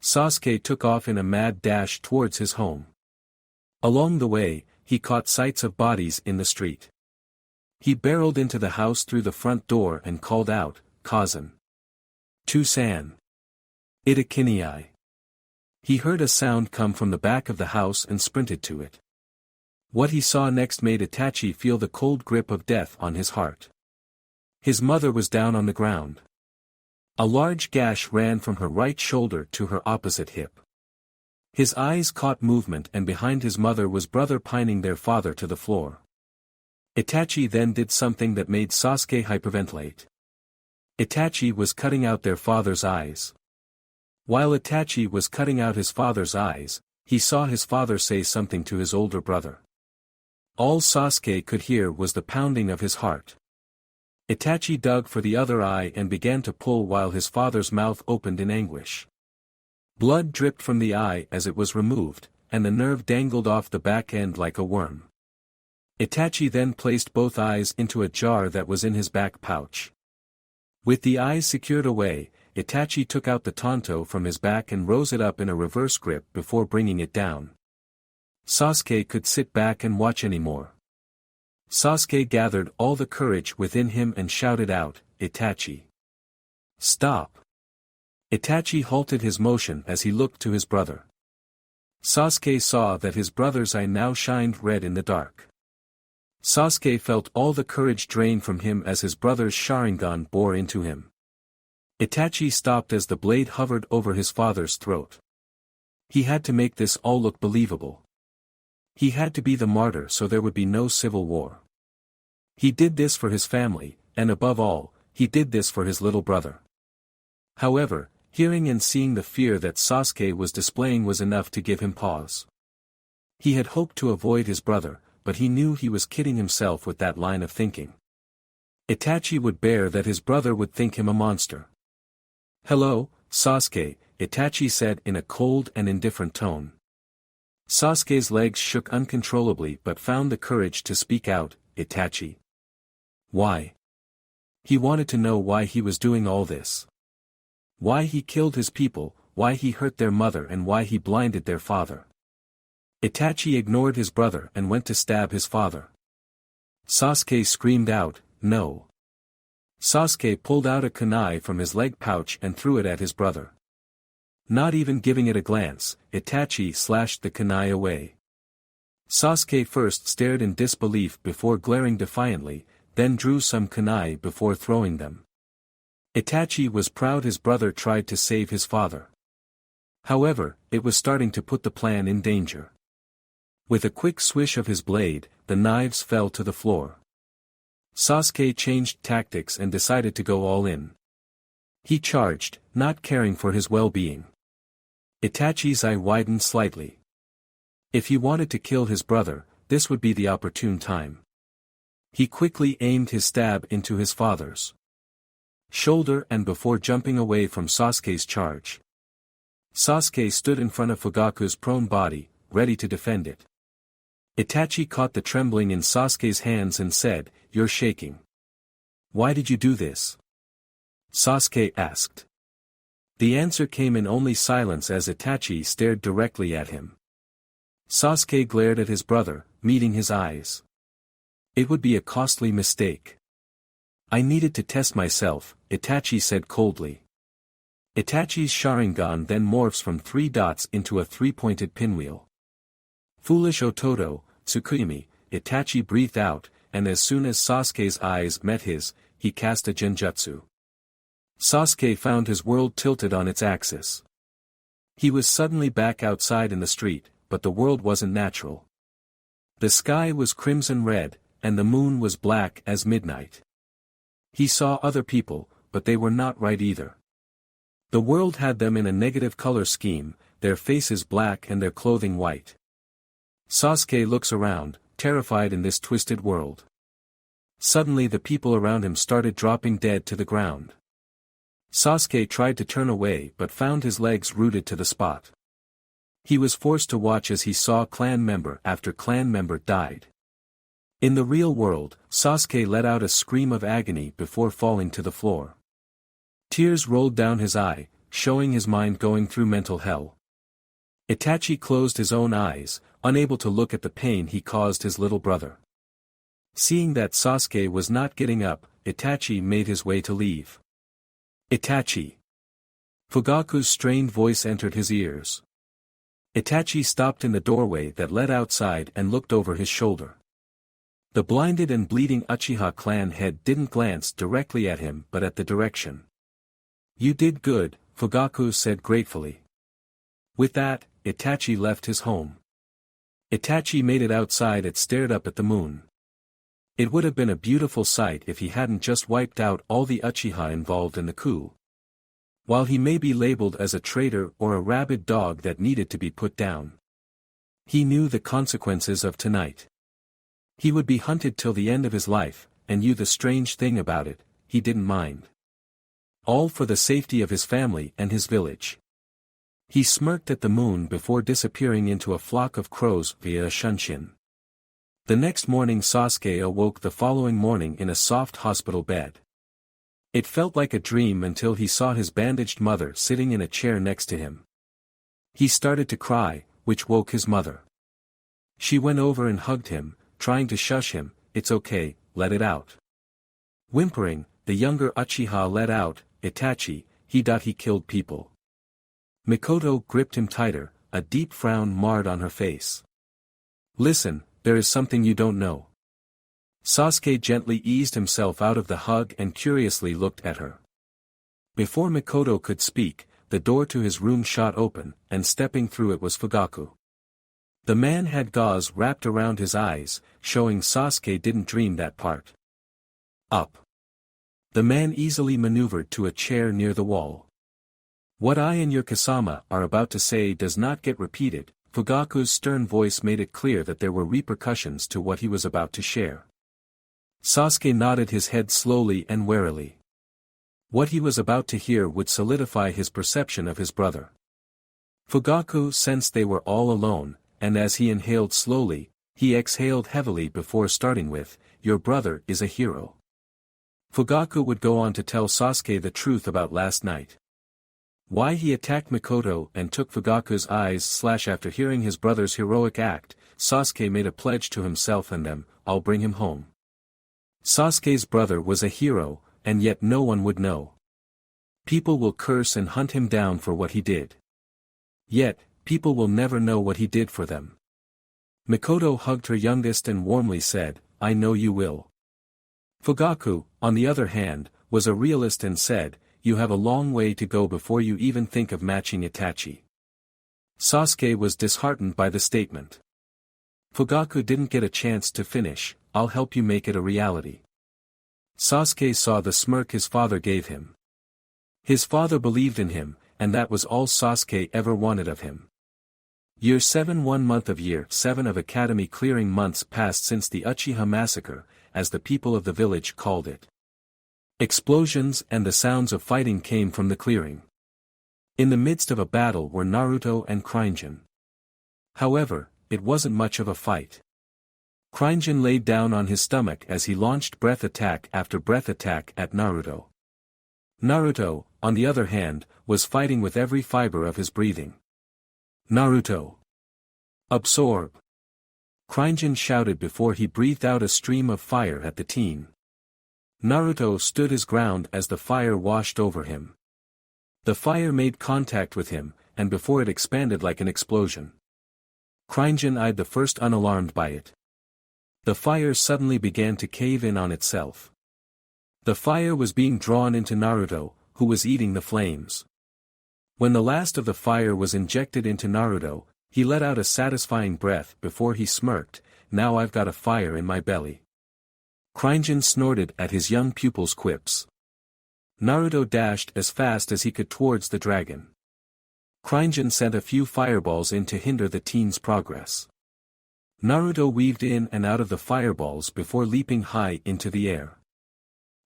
Sasuke took off in a mad dash towards his home. Along the way, he caught sights of bodies in the street. He barreled into the house through the front door and called out, Kazan. Tusan. Itakinii. He heard a sound come from the back of the house and sprinted to it. What he saw next made Itachi feel the cold grip of death on his heart. His mother was down on the ground. A large gash ran from her right shoulder to her opposite hip. His eyes caught movement and behind his mother was brother pining their father to the floor. Itachi then did something that made Sasuke hyperventilate. Itachi was cutting out their father's eyes. While Itachi was cutting out his father's eyes, he saw his father say something to his older brother. All Sasuke could hear was the pounding of his heart. Itachi dug for the other eye and began to pull while his father's mouth opened in anguish. Blood dripped from the eye as it was removed, and the nerve dangled off the back end like a worm. Itachi then placed both eyes into a jar that was in his back pouch. With the eyes secured away, Itachi took out the tanto from his back and rose it up in a reverse grip before bringing it down. Sasuke could sit back and watch anymore. Sasuke gathered all the courage within him and shouted out, Itachi. Stop! Itachi halted his motion as he looked to his brother. Sasuke saw that his brother's eye now shined red in the dark. Sasuke felt all the courage drain from him as his brother's Sharingan bore into him. Itachi stopped as the blade hovered over his father's throat. He had to make this all look believable. He had to be the martyr so there would be no civil war. He did this for his family, and above all, he did this for his little brother. However, hearing and seeing the fear that Sasuke was displaying was enough to give him pause. He had hoped to avoid his brother, but he knew he was kidding himself with that line of thinking. Itachi would bear that his brother would think him a monster. Hello, Sasuke, Itachi said in a cold and indifferent tone. Sasuke's legs shook uncontrollably but found the courage to speak out, Itachi. Why? He wanted to know why he was doing all this. Why he killed his people, why he hurt their mother and why he blinded their father. Itachi ignored his brother and went to stab his father. Sasuke screamed out, "No!" Sasuke pulled out a kunai from his leg pouch and threw it at his brother. Not even giving it a glance, Itachi slashed the kunai away. Sasuke first stared in disbelief before glaring defiantly, then drew some kunai before throwing them. Itachi was proud his brother tried to save his father. However, it was starting to put the plan in danger. With a quick swish of his blade, the knives fell to the floor. Sasuke changed tactics and decided to go all in. He charged, not caring for his well-being. Itachi's eye widened slightly. If he wanted to kill his brother, this would be the opportune time. He quickly aimed his stab into his father's shoulder and before jumping away from Sasuke's charge. Sasuke stood in front of Fugaku's prone body, ready to defend it. Itachi caught the trembling in Sasuke's hands and said, "You're shaking. Why did you do this?" Sasuke asked. The answer came in only silence as Itachi stared directly at him. Sasuke glared at his brother, meeting his eyes. It would be a costly mistake. I needed to test myself, Itachi said coldly. Itachi's Sharingan then morphs from 3 dots into a 3-pointed pinwheel. Foolish Ototo, Tsukuyomi, Itachi breathed out, and as soon as Sasuke's eyes met his, he cast a genjutsu. Sasuke found his world tilted on its axis. He was suddenly back outside in the street, but the world wasn't natural. The sky was crimson red, and the moon was black as midnight. He saw other people, but they were not right either. The world had them in a negative color scheme, their faces black and their clothing white. Sasuke looks around, terrified in this twisted world. Suddenly the people around him started dropping dead to the ground. Sasuke tried to turn away but found his legs rooted to the spot. He was forced to watch as he saw clan member after clan member died. In the real world, Sasuke let out a scream of agony before falling to the floor. Tears rolled down his eye, showing his mind going through mental hell. Itachi closed his own eyes, unable to look at the pain he caused his little brother. Seeing that Sasuke was not getting up, Itachi made his way to leave. Itachi! Fugaku's strained voice entered his ears. Itachi stopped in the doorway that led outside and looked over his shoulder. The blinded and bleeding Uchiha clan head didn't glance directly at him but at the direction. You did good, Fugaku said gratefully. With that, Itachi left his home. Itachi made it outside and stared up at the moon. It would have been a beautiful sight if he hadn't just wiped out all the Uchiha involved in the coup. While he may be labeled as a traitor or a rabid dog that needed to be put down, he knew the consequences of tonight. He would be hunted till the end of his life, and the strange thing about it, he didn't mind. All for the safety of his family and his village. He smirked at the moon before disappearing into a flock of crows via a shunshin. The next morning Sasuke awoke the following morning in a soft hospital bed. It felt like a dream until he saw his bandaged mother sitting in a chair next to him. He started to cry, which woke his mother. She went over and hugged him, trying to shush him. It's okay, let it out. Whimpering, the younger Uchiha let out, Itachi, he killed people. Mikoto gripped him tighter, a deep frown marred on her face. Listen, there is something you don't know. Sasuke gently eased himself out of the hug and curiously looked at her. Before Mikoto could speak, the door to his room shot open, and stepping through it was Fugaku. The man had gauze wrapped around his eyes, showing Sasuke didn't dream that part. Up. The man easily maneuvered to a chair near the wall. What I and your Kasama are about to say does not get repeated. Fugaku's stern voice made it clear that there were repercussions to what he was about to share. Sasuke nodded his head slowly and warily. What he was about to hear would solidify his perception of his brother. Fugaku sensed they were all alone, and as he inhaled slowly, he exhaled heavily before starting with, "Your brother is a hero." Fugaku would go on to tell Sasuke the truth about last night. Why he attacked Mikoto and took Fugaku's eyes. After hearing his brother's heroic act, Sasuke made a pledge to himself and them, I'll bring him home. Sasuke's brother was a hero, and yet no one would know. People will curse and hunt him down for what he did. Yet, people will never know what he did for them. Mikoto hugged her youngest and warmly said, I know you will. Fugaku, on the other hand, was a realist and said, you have a long way to go before you even think of matching Itachi. Sasuke was disheartened by the statement. Fugaku didn't get a chance to finish, I'll help you make it a reality. Sasuke saw the smirk his father gave him. His father believed in him, and that was all Sasuke ever wanted of him. Year 7 1 month of Year 7 of Academy clearing months passed since the Uchiha massacre, as the people of the village called it. Explosions and the sounds of fighting came from the clearing. In the midst of a battle were Naruto and Krinjan. However, it wasn't much of a fight. Krinjan laid down on his stomach as he launched breath attack after breath attack at Naruto. Naruto, on the other hand, was fighting with every fiber of his breathing. Naruto! Absorb! Krinjan shouted before he breathed out a stream of fire at the teen. Naruto stood his ground as the fire washed over him. The fire made contact with him, and before it expanded like an explosion. Krinjan eyed the first unalarmed by it. The fire suddenly began to cave in on itself. The fire was being drawn into Naruto, who was eating the flames. When the last of the fire was injected into Naruto, he let out a satisfying breath before he smirked, now I've got a fire in my belly. Krinjan snorted at his young pupil's quips. Naruto dashed as fast as he could towards the dragon. Krinjan sent a few fireballs in to hinder the teen's progress. Naruto weaved in and out of the fireballs before leaping high into the air.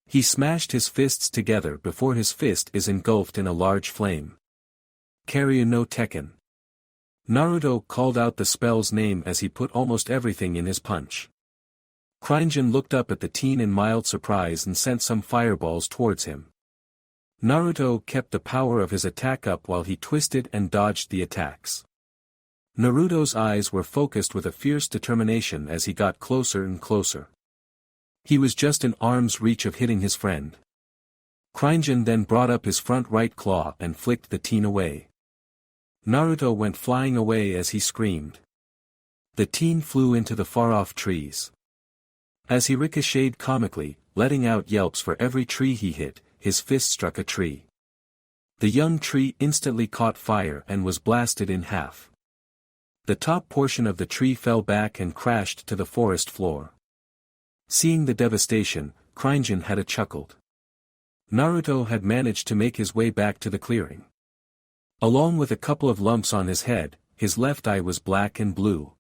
He smashed his fists together before his fist is engulfed in a large flame. Karyu no Tekken. Naruto called out the spell's name as he put almost everything in his punch. Krinjan looked up at the teen in mild surprise and sent some fireballs towards him. Naruto kept the power of his attack up while he twisted and dodged the attacks. Naruto's eyes were focused with a fierce determination as he got closer and closer. He was just an arm's reach of hitting his friend. Krinjan then brought up his front right claw and flicked the teen away. Naruto went flying away as he screamed. The teen flew into the far-off trees. As he ricocheted comically, letting out yelps for every tree he hit, his fist struck a tree. The young tree instantly caught fire and was blasted in half. The top portion of the tree fell back and crashed to the forest floor. Seeing the devastation, Krinjan had chuckled. Naruto had managed to make his way back to the clearing. Along with a couple of lumps on his head, his left eye was black and blue.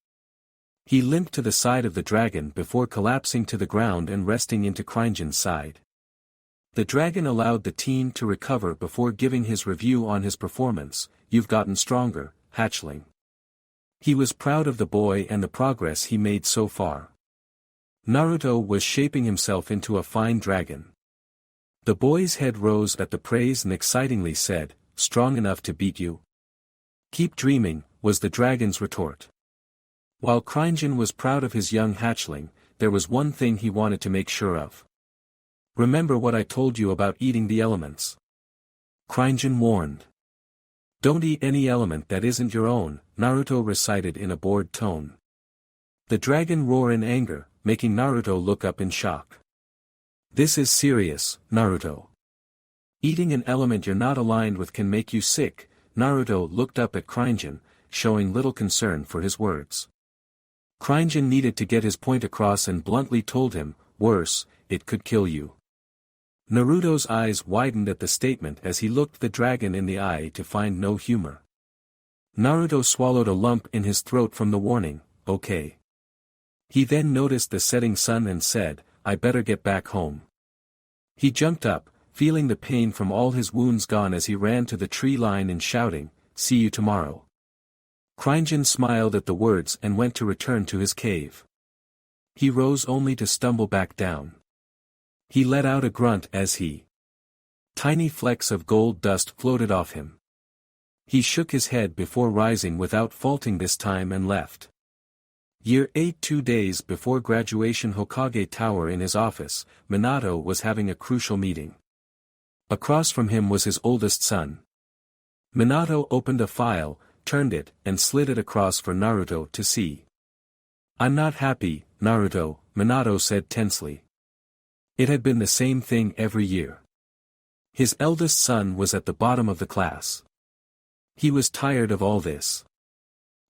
He limped to the side of the dragon before collapsing to the ground and resting into Krinjan's side. The dragon allowed the teen to recover before giving his review on his performance. You've gotten stronger, hatchling. He was proud of the boy and the progress he made so far. Naruto was shaping himself into a fine dragon. The boy's head rose at the praise and excitingly said, strong enough to beat you? Keep dreaming, was the dragon's retort. While Krinjan was proud of his young hatchling, there was one thing he wanted to make sure of. Remember what I told you about eating the elements? Krinjan warned. Don't eat any element that isn't your own, Naruto recited in a bored tone. The dragon roared in anger, making Naruto look up in shock. This is serious, Naruto. Eating an element you're not aligned with can make you sick. Naruto looked up at Krinjan, showing little concern for his words. Krinjan needed to get his point across and bluntly told him, worse, it could kill you. Naruto's eyes widened at the statement as he looked the dragon in the eye to find no humor. Naruto swallowed a lump in his throat from the warning, okay. He then noticed the setting sun and said, I better get back home. He jumped up, feeling the pain from all his wounds gone as he ran to the tree line and shouting, see you tomorrow. Krinjan smiled at the words and went to return to his cave. He rose only to stumble back down. He let out a grunt as tiny flecks of gold dust floated off him. He shook his head before rising without faulting this time and left. Year 8. 2 days before graduation, Hokage Tower. In his office, Minato was having a crucial meeting. Across from him was his oldest son. Minato opened a file, turned it, and slid it across for Naruto to see. "I'm not happy, Naruto," Minato said tensely. It had been the same thing every year. His eldest son was at the bottom of the class. He was tired of all this.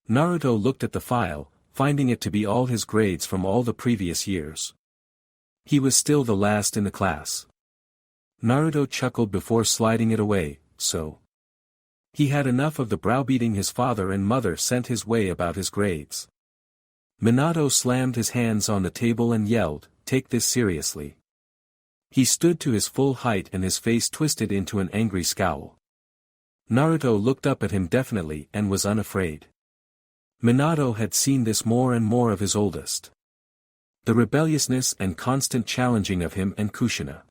Naruto looked at the file, finding it to be all his grades from all the previous years. He was still the last in the class. Naruto chuckled before sliding it away, so. He had enough of the browbeating his father and mother sent his way about his grades. Minato slammed his hands on the table and yelled, "Take this seriously." He stood to his full height and his face twisted into an angry scowl. Naruto looked up at him definitely and was unafraid. Minato had seen this more and more of his oldest. The rebelliousness and constant challenging of him and Kushina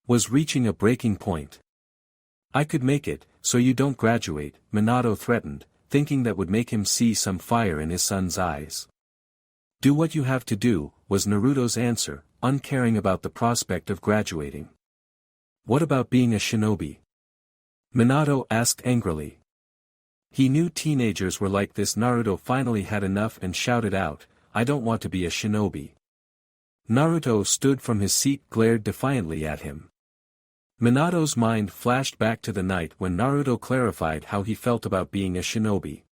was reaching a breaking point. "I could make it, so you don't graduate," Minato threatened, thinking that would make him see some fire in his son's eyes. "Do what you have to do," was Naruto's answer, uncaring about the prospect of graduating. "What about being a shinobi?" Minato asked angrily. He knew teenagers were like this. Naruto finally had enough and shouted out, "I don't want to be a shinobi." Naruto stood from his seat, glared defiantly at him. Minato's mind flashed back to the night when Naruto clarified how he felt about being a shinobi.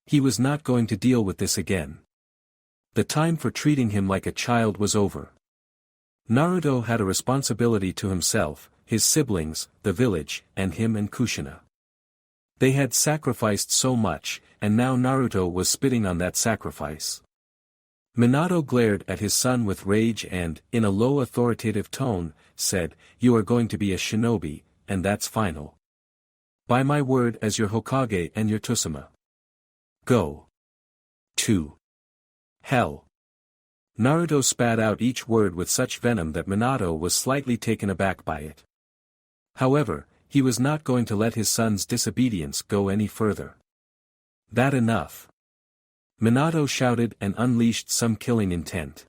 He was not going to deal with this again. The time for treating him like a child was over. Naruto had a responsibility to himself, his siblings, the village, and him and Kushina. They had sacrificed so much, and now Naruto was spitting on that sacrifice. Minato glared at his son with rage and, in a low authoritative tone, said, "You are going to be a shinobi, and that's final. By my word as your Hokage and your Tsushima. Go to hell." Naruto spat out each word with such venom that Minato was slightly taken aback by it. However, he was not going to let his son's disobedience go any further. "That enough?" Minato shouted and unleashed some killing intent.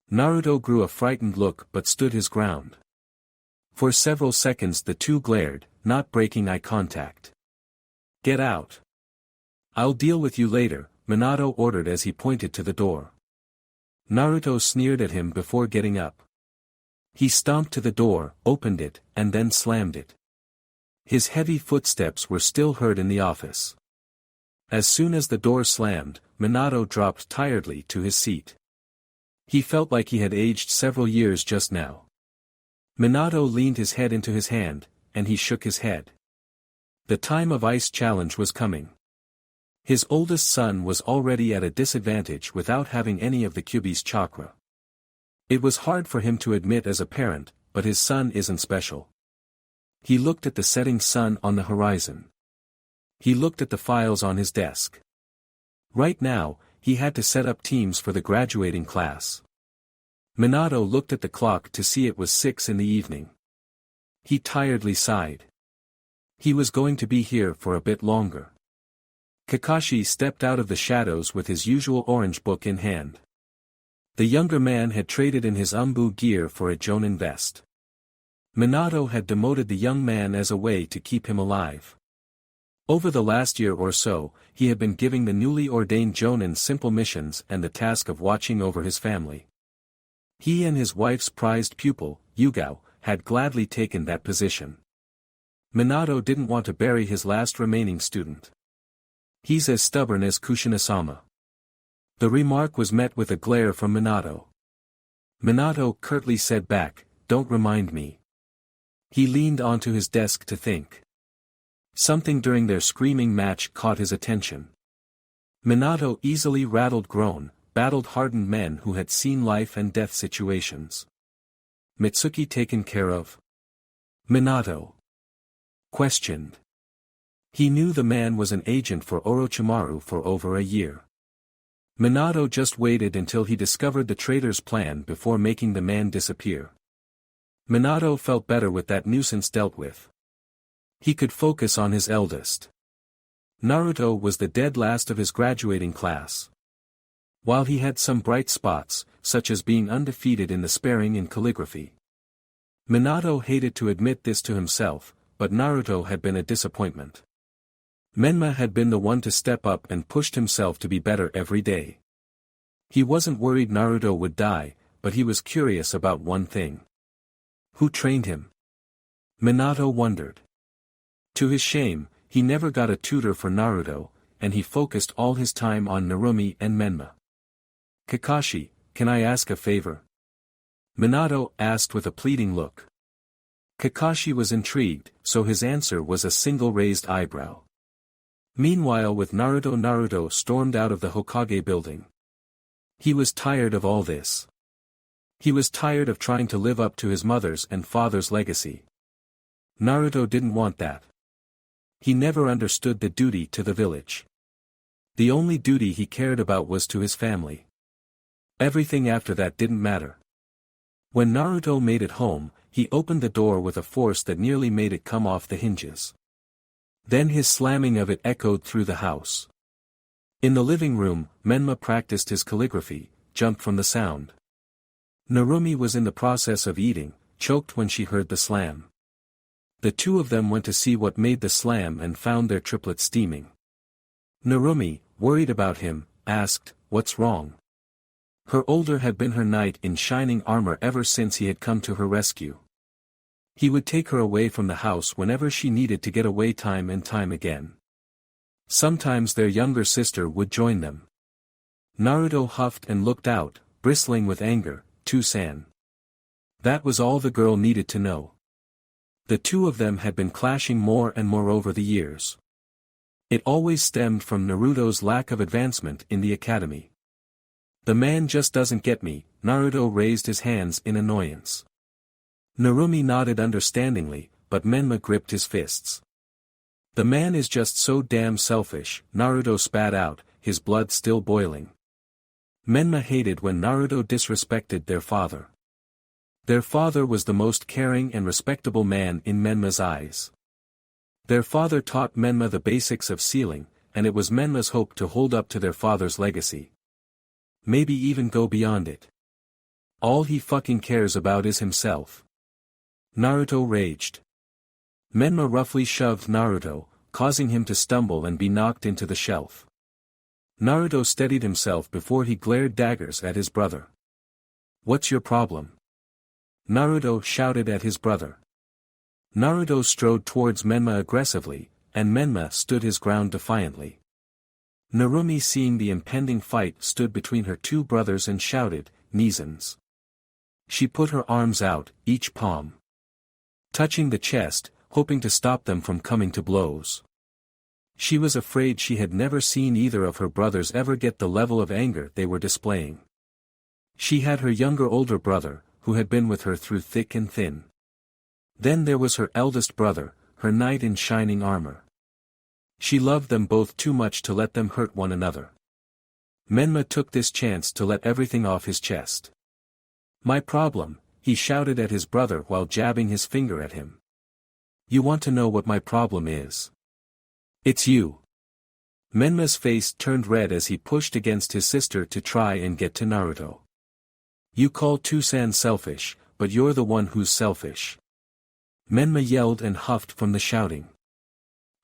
Naruto grew a frightened look but stood his ground. For several seconds the two glared, not breaking eye contact. "Get out. I'll deal with you later," Minato ordered as he pointed to the door. Naruto sneered at him before getting up. He stomped to the door, opened it, and then slammed it. His heavy footsteps were still heard in the office. As soon as the door slammed, Minato dropped tiredly to his seat. He felt like he had aged several years just now. Minato leaned his head into his hand, and he shook his head. The time of ice challenge was coming. His oldest son was already at a disadvantage without having any of the Kyuubi's chakra. It was hard for him to admit as a parent, but his son isn't special. He looked at the setting sun on the horizon. He looked at the files on his desk. Right now, he had to set up teams for the graduating class. Minato looked at the clock to see it was 6 in the evening. He tiredly sighed. He was going to be here for a bit longer. Kakashi stepped out of the shadows with his usual orange book in hand. The younger man had traded in his umbu gear for a jonin vest. Minato had demoted the young man as a way to keep him alive. Over the last year or so, he had been giving the newly ordained jonin simple missions and the task of watching over his family. He and his wife's prized pupil, Yugao, had gladly taken that position. Minato didn't want to bury his last remaining student. "He's as stubborn as Kushina-sama." The remark was met with a glare from Minato. Minato curtly said back, "Don't remind me." He leaned onto his desk to think. Something during their screaming match caught his attention. Minato easily rattled grown, battle-hardened men who had seen life and death situations. Mitsuki taken care of? Minato questioned. He knew the man was an agent for Orochimaru for over a year. Minato just waited until he discovered the traitor's plan before making the man disappear. Minato felt better with that nuisance dealt with. He could focus on his eldest. Naruto was the dead last of his graduating class. While he had some bright spots, such as being undefeated in the sparring and calligraphy. Minato hated to admit this to himself, but Naruto had been a disappointment. Menma had been the one to step up and pushed himself to be better every day. He wasn't worried Naruto would die, but he was curious about one thing. Who trained him? Minato wondered. To his shame, he never got a tutor for Naruto, and he focused all his time on Narumi and Menma. Kakashi, can I ask a favor? Minato asked with a pleading look. Kakashi was intrigued, so his answer was a single raised eyebrow. Meanwhile Naruto stormed out of the Hokage building. He was tired of all this. He was tired of trying to live up to his mother's and father's legacy. Naruto didn't want that. He never understood the duty to the village. The only duty he cared about was to his family. Everything after that didn't matter. When Naruto made it home, he opened the door with a force that nearly made it come off the hinges. Then his slamming of it echoed through the house. In the living room, Menma practiced his calligraphy, jumped from the sound. Narumi was in the process of eating, choked when she heard the slam. The two of them went to see what made the slam and found their triplet steaming. Narumi, worried about him, asked, "What's wrong?" Her older had been her knight in shining armor ever since he had come to her rescue. He would take her away from the house whenever she needed to get away time and time again. Sometimes their younger sister would join them. Naruto huffed and looked out, bristling with anger. "Two-san." That was all the girl needed to know. The two of them had been clashing more and more over the years. It always stemmed from Naruto's lack of advancement in the academy. "The man just doesn't get me," Naruto raised his hands in annoyance. Narumi nodded understandingly, but Menma gripped his fists. "The man is just so damn selfish," Naruto spat out, his blood still boiling. Menma hated when Naruto disrespected their father. Their father was the most caring and respectable man in Menma's eyes. Their father taught Menma the basics of sealing, and it was Menma's hope to hold up to their father's legacy. Maybe even go beyond it. All he fucking cares about is himself. Naruto raged. Menma roughly shoved Naruto, causing him to stumble and be knocked into the shelf. Naruto steadied himself before he glared daggers at his brother. "What's your problem?" Naruto shouted at his brother. Naruto strode towards Menma aggressively, and Menma stood his ground defiantly. Narumi, seeing the impending fight, stood between her two brothers and shouted, "Neesons." She put her arms out, each palm touching the chest, hoping to stop them from coming to blows. She was afraid she had never seen either of her brothers ever get the level of anger they were displaying. She had her younger older brother, who had been with her through thick and thin. Then there was her eldest brother, her knight in shining armor. She loved them both too much to let them hurt one another. Menma took this chance to let everything off his chest. "My problem," he shouted at his brother while jabbing his finger at him. "You want to know what my problem is? It's you." Menma's face turned red as he pushed against his sister to try and get to Naruto. "You call Two-san selfish, but you're the one who's selfish." Menma yelled and huffed from the shouting.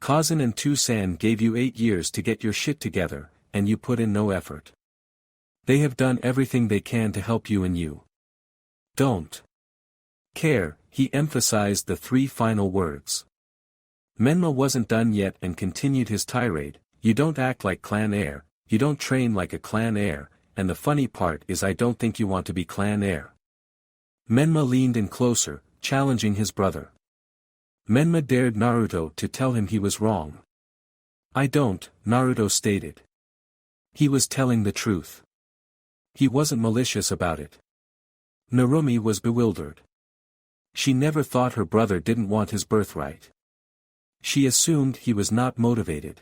"Kazan and Two-san gave you 8 years to get your shit together, and you put in no effort. They have done everything they can to help you, and you don't care," he emphasized the 3 final words. Menma wasn't done yet and continued his tirade. "You don't act like clan heir, you don't train like a clan heir, and the funny part is I don't think you want to be clan heir." Menma leaned in closer, challenging his brother. Menma dared Naruto to tell him he was wrong. "I don't," Naruto stated. He was telling the truth. He wasn't malicious about it. Narumi was bewildered. She never thought her brother didn't want his birthright. She assumed he was not motivated.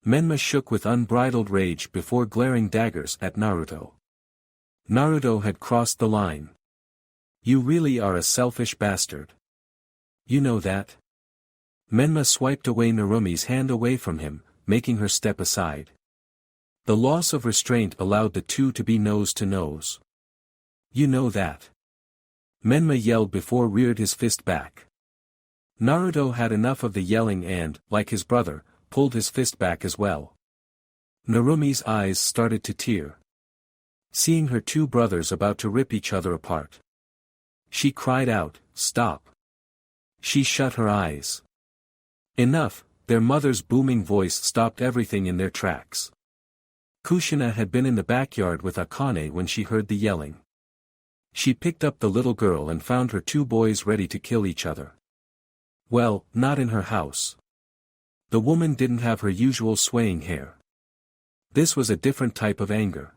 Menma shook with unbridled rage before glaring daggers at Naruto. Naruto had crossed the line. "You really are a selfish bastard. You know that?" Menma swiped away Narumi's hand away from him, making her step aside. The loss of restraint allowed the two to be nose to nose. You know that. Menma yelled before reared his fist back. Naruto had enough of the yelling and, like his brother, pulled his fist back as well. Narumi's eyes started to tear. Seeing her two brothers about to rip each other apart. She cried out, "Stop!" She shut her eyes. Enough, their mother's booming voice stopped everything in their tracks. Kushina had been in the backyard with Akane when she heard the yelling. She picked up the little girl and found her two boys ready to kill each other. Well, not in her house. The woman didn't have her usual swaying hair. This was a different type of anger.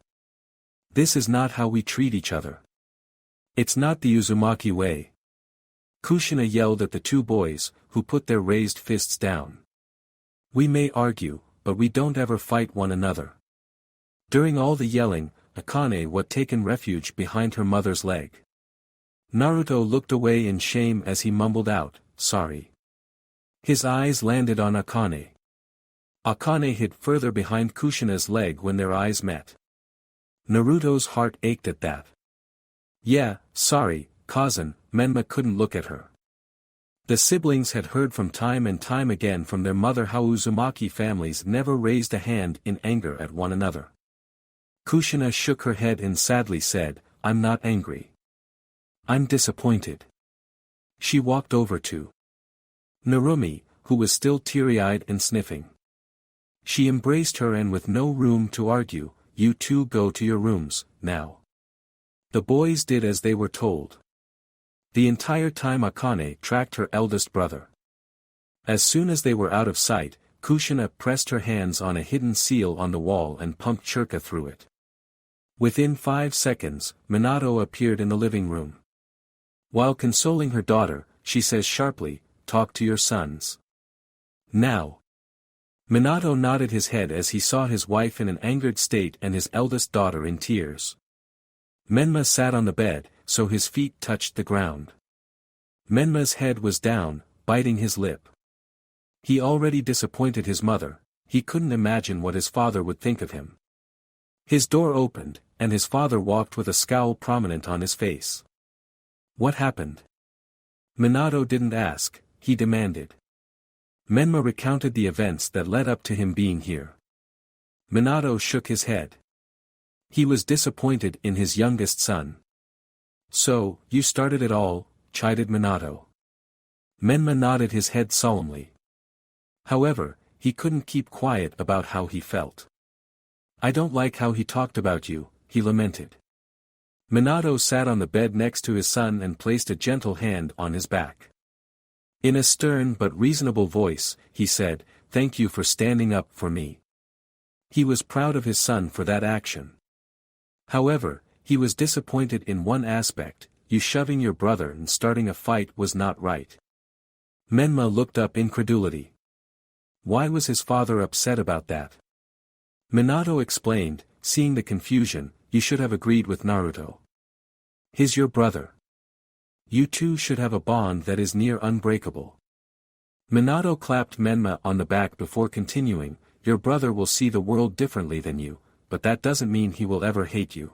This is not how we treat each other. It's not the Uzumaki way. Kushina yelled at the two boys, who put their raised fists down. We may argue, but we don't ever fight one another. During all the yelling, Akane had taken refuge behind her mother's leg. Naruto looked away in shame as he mumbled out, "Sorry." His eyes landed on Akane. Akane hid further behind Kushina's leg when their eyes met. Naruto's heart ached at that. Yeah, sorry, cousin, Menma couldn't look at her. The siblings had heard from time and time again from their mother how Uzumaki families never raised a hand in anger at one another. Kushina shook her head and sadly said, "I'm not angry. I'm disappointed." She walked over to Narumi, who was still teary-eyed and sniffing. She embraced her and with no room to argue, "You two go to your rooms, now." The boys did as they were told. The entire time Akane tracked her eldest brother. As soon as they were out of sight, Kushina pressed her hands on a hidden seal on the wall and pumped Chirka through it. Within 5 seconds, Minato appeared in the living room. While consoling her daughter, she says sharply, "Talk to your sons. Now." Minato nodded his head as he saw his wife in an angered state and his eldest daughter in tears. Menma sat on the bed, so his feet touched the ground. Menma's head was down, biting his lip. He already disappointed his mother, he couldn't imagine what his father would think of him. His door opened, and his father walked with a scowl prominent on his face. What happened? Minato didn't ask, he demanded. Menma recounted the events that led up to him being here. Minato shook his head. He was disappointed in his youngest son. "So, you started it all," chided Minato. Menma nodded his head solemnly. However, he couldn't keep quiet about how he felt. "I don't like how he talked about you," he lamented. Minato sat on the bed next to his son and placed a gentle hand on his back. In a stern but reasonable voice, he said, "Thank you for standing up for me." He was proud of his son for that action. However, he was disappointed in one aspect: you shoving your brother and starting a fight was not right. Menma looked up incredulity. Why was his father upset about that? Minato explained, seeing the confusion, "You should have agreed with Naruto. He's your brother. You two should have a bond that is near unbreakable." Minato clapped Menma on the back before continuing, "Your brother will see the world differently than you, but that doesn't mean he will ever hate you."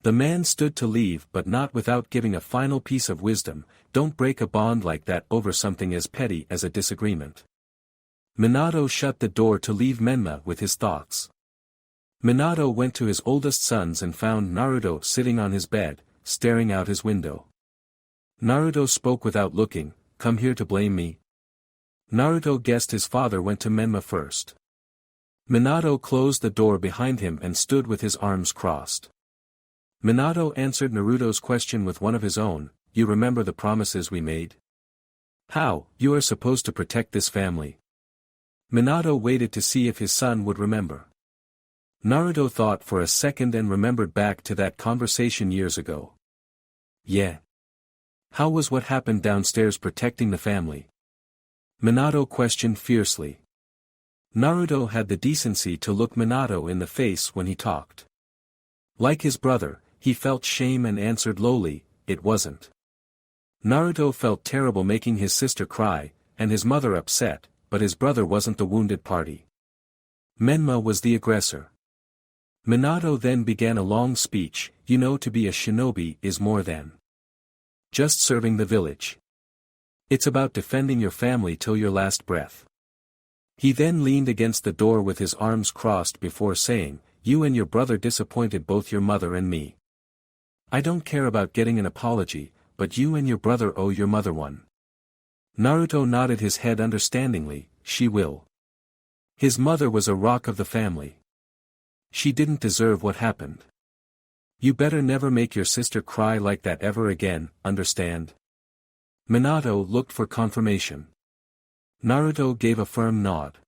The man stood to leave but not without giving a final piece of wisdom: don't break a bond like that over something as petty as a disagreement. Minato shut the door to leave Menma with his thoughts. Minato went to his oldest sons and found Naruto sitting on his bed, staring out his window. Naruto spoke without looking, "Come here to blame me?" Naruto guessed his father went to Menma first. Minato closed the door behind him and stood with his arms crossed. Minato answered Naruto's question with one of his own, "You remember the promises we made? How, you are supposed to protect this family?" Minato waited to see if his son would remember. Naruto thought for a second and remembered back to that conversation years ago. Yeah. How was what happened downstairs protecting the family? Minato questioned fiercely. Naruto had the decency to look Minato in the face when he talked. Like his brother, he felt shame and answered lowly, "It wasn't." Naruto felt terrible making his sister cry, and his mother upset, but his brother wasn't the wounded party. Menma was the aggressor. Minato then began a long speech. You know, to be a shinobi is more than just serving the village. It's about defending your family till your last breath. He then leaned against the door with his arms crossed before saying, you and your brother disappointed both your mother and me. I don't care about getting an apology, but you and your brother owe your mother one. Naruto nodded his head understandingly. She will. His mother was a rock of the family. She didn't deserve what happened. You better never make your sister cry like that ever again, understand? Minato looked for confirmation. Naruto gave a firm nod.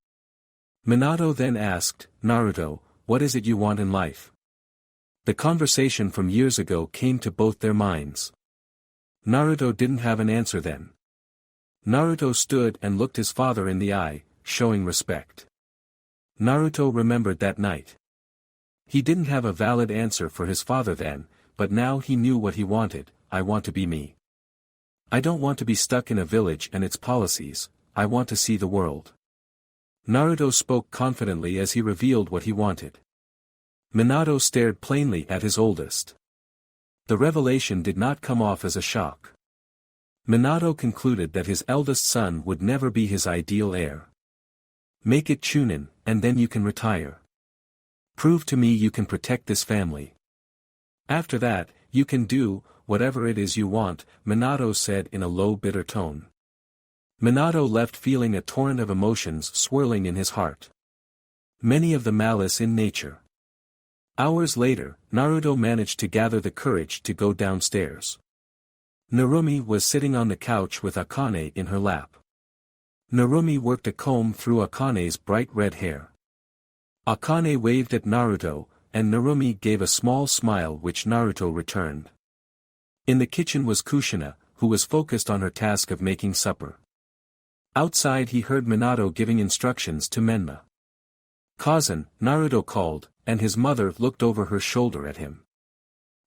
Minato then asked, Naruto, what is it you want in life? The conversation from years ago came to both their minds. Naruto didn't have an answer then. Naruto stood and looked his father in the eye, showing respect. Naruto remembered that night. He didn't have a valid answer for his father then, but now he knew what he wanted. I want to be me. I don't want to be stuck in a village and its policies, I want to see the world. Naruto spoke confidently as he revealed what he wanted. Minato stared plainly at his oldest. The revelation did not come off as a shock. Minato concluded that his eldest son would never be his ideal heir. Make it Chunin, and then you can retire. Prove to me you can protect this family. After that, you can do whatever it is you want, Minato said in a low bitter tone. Minato left feeling a torrent of emotions swirling in his heart. Many of the malice in nature. Hours later, Naruto managed to gather the courage to go downstairs. Narumi was sitting on the couch with Akane in her lap. Narumi worked a comb through Akane's bright red hair. Akane waved at Naruto, and Narumi gave a small smile which Naruto returned. In the kitchen was Kushina, who was focused on her task of making supper. Outside he heard Minato giving instructions to Menma. Kazan, Naruto called, and his mother looked over her shoulder at him.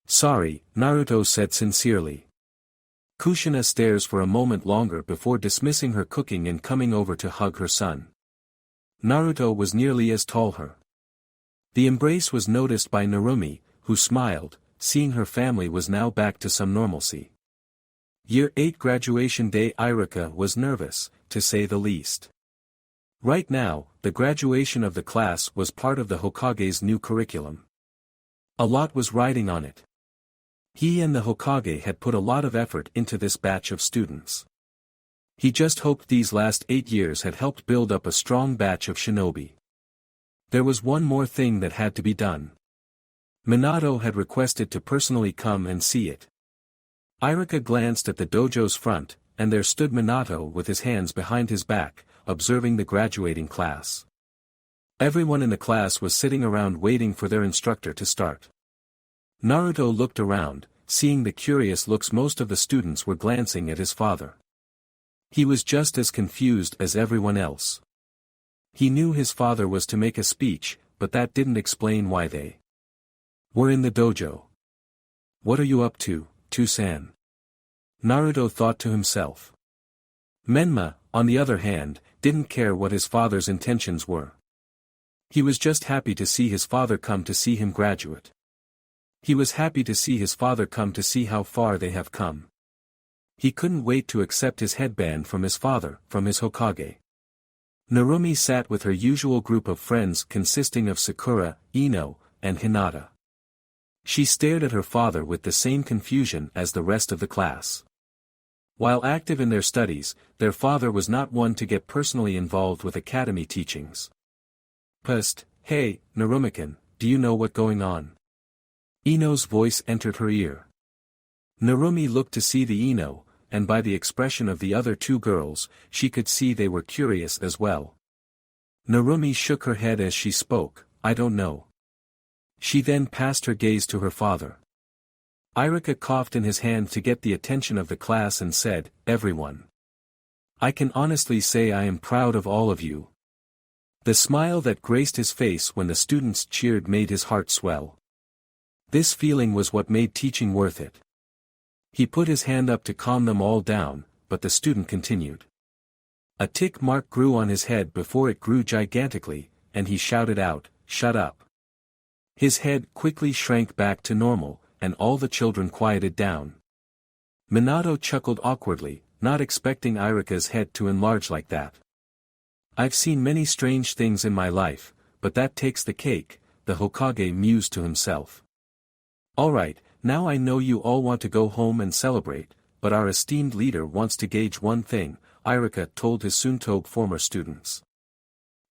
Sorry, Naruto said sincerely. Kushina stares for a moment longer before dismissing her cooking and coming over to hug her son. Naruto was nearly as tall her. The embrace was noticed by Narumi, who smiled, seeing her family was now back to some normalcy. Year 8 graduation day. Irika was nervous, to say the least. Right now, the graduation of the class was part of the Hokage's new curriculum. A lot was riding on it. He and the Hokage had put a lot of effort into this batch of students. He just hoped these last 8 years had helped build up a strong batch of shinobi. There was one more thing that had to be done. Minato had requested to personally come and see it. Irika glanced at the dojo's front, and there stood Minato with his hands behind his back, observing the graduating class. Everyone in the class was sitting around waiting for their instructor to start. Naruto looked around, seeing the curious looks most of the students were glancing at his father. He was just as confused as everyone else. He knew his father was to make a speech, but that didn't explain why they were in the dojo. What are you up to, Tusan? Naruto thought to himself. Menma, on the other hand, didn't care what his father's intentions were. He was just happy to see his father come to see him graduate. He was happy to see his father come to see how far they have come. He couldn't wait to accept his headband from his father, from his Hokage. Narumi sat with her usual group of friends consisting of Sakura, Ino, and Hinata. She stared at her father with the same confusion as the rest of the class. While active in their studies, their father was not one to get personally involved with academy teachings. Psst, hey, Narumikan, do you know what's going on? Ino's voice entered her ear. Narumi looked to see the Ino, and by the expression of the other two girls, she could see they were curious as well. Narumi shook her head as she spoke, I don't know. She then passed her gaze to her father. Irika coughed in his hand to get the attention of the class and said, everyone. I can honestly say I am proud of all of you. The smile that graced his face when the students cheered made his heart swell. This feeling was what made teaching worth it. He put his hand up to calm them all down, but the student continued. A tick mark grew on his head before it grew gigantically, and he shouted out, "Shut up." His head quickly shrank back to normal, and all the children quieted down. Minato chuckled awkwardly, not expecting Irika's head to enlarge like that. "I've seen many strange things in my life, but that takes the cake," the Hokage mused to himself. "Alright, now I know you all want to go home and celebrate, but our esteemed leader wants to gauge one thing," Irika told his Suntoge former students.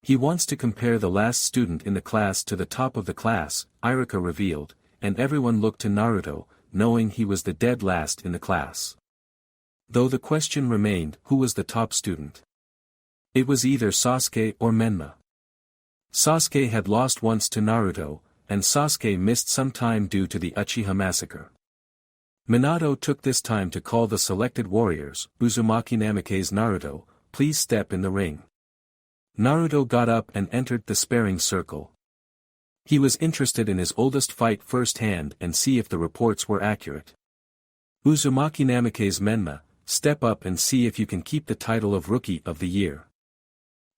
"He wants to compare the last student in the class to the top of the class," Irika revealed, and everyone looked to Naruto, knowing he was the dead last in the class. Though the question remained, who was the top student? It was either Sasuke or Menma. Sasuke had lost once to Naruto, and Sasuke missed some time due to the Uchiha massacre. Minato took this time to call the selected warriors. "Uzumaki Namikaze Naruto, please step in the ring." Naruto got up and entered the sparring circle. He was interested in his oldest fight firsthand and see if the reports were accurate. "Uzumaki Namikaze Menma, step up and see if you can keep the title of Rookie of the Year."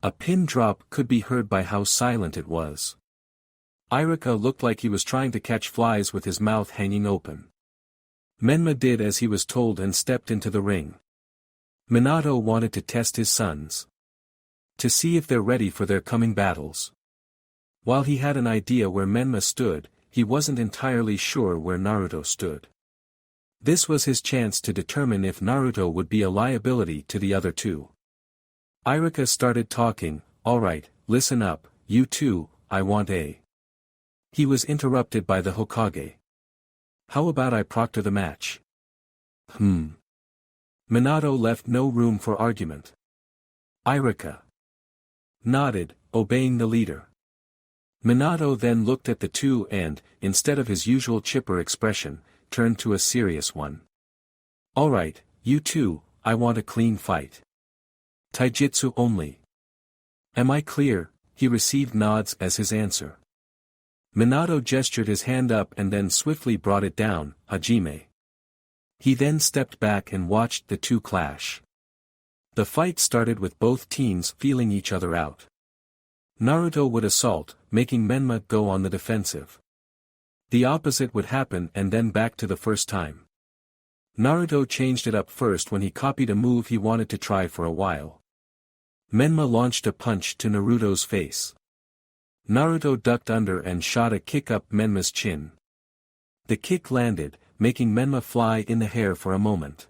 A pin drop could be heard by how silent it was. Irika looked like he was trying to catch flies with his mouth hanging open. Menma did as he was told and stepped into the ring. Minato wanted to test his sons, to see if they're ready for their coming battles. While he had an idea where Menma stood, he wasn't entirely sure where Naruto stood. This was his chance to determine if Naruto would be a liability to the other two. Irika started talking, "Alright, listen up, you two, I want a..." He was interrupted by the Hokage. "How about I proctor the match?" Minato left no room for argument. Irika nodded, obeying the leader. Minato then looked at the two and, instead of his usual chipper expression, turned to a serious one. "Alright, you two, I want a clean fight. Taijutsu only. Am I clear?" He received nods as his answer. Minato gestured his hand up and then swiftly brought it down, "Hajime." He then stepped back and watched the two clash. The fight started with both teams feeling each other out. Naruto would assault, making Menma go on the defensive. The opposite would happen and then back to the first time. Naruto changed it up first when he copied a move he wanted to try for a while. Menma launched a punch to Naruto's face. Naruto ducked under and shot a kick up Menma's chin. The kick landed, making Menma fly in the air for a moment.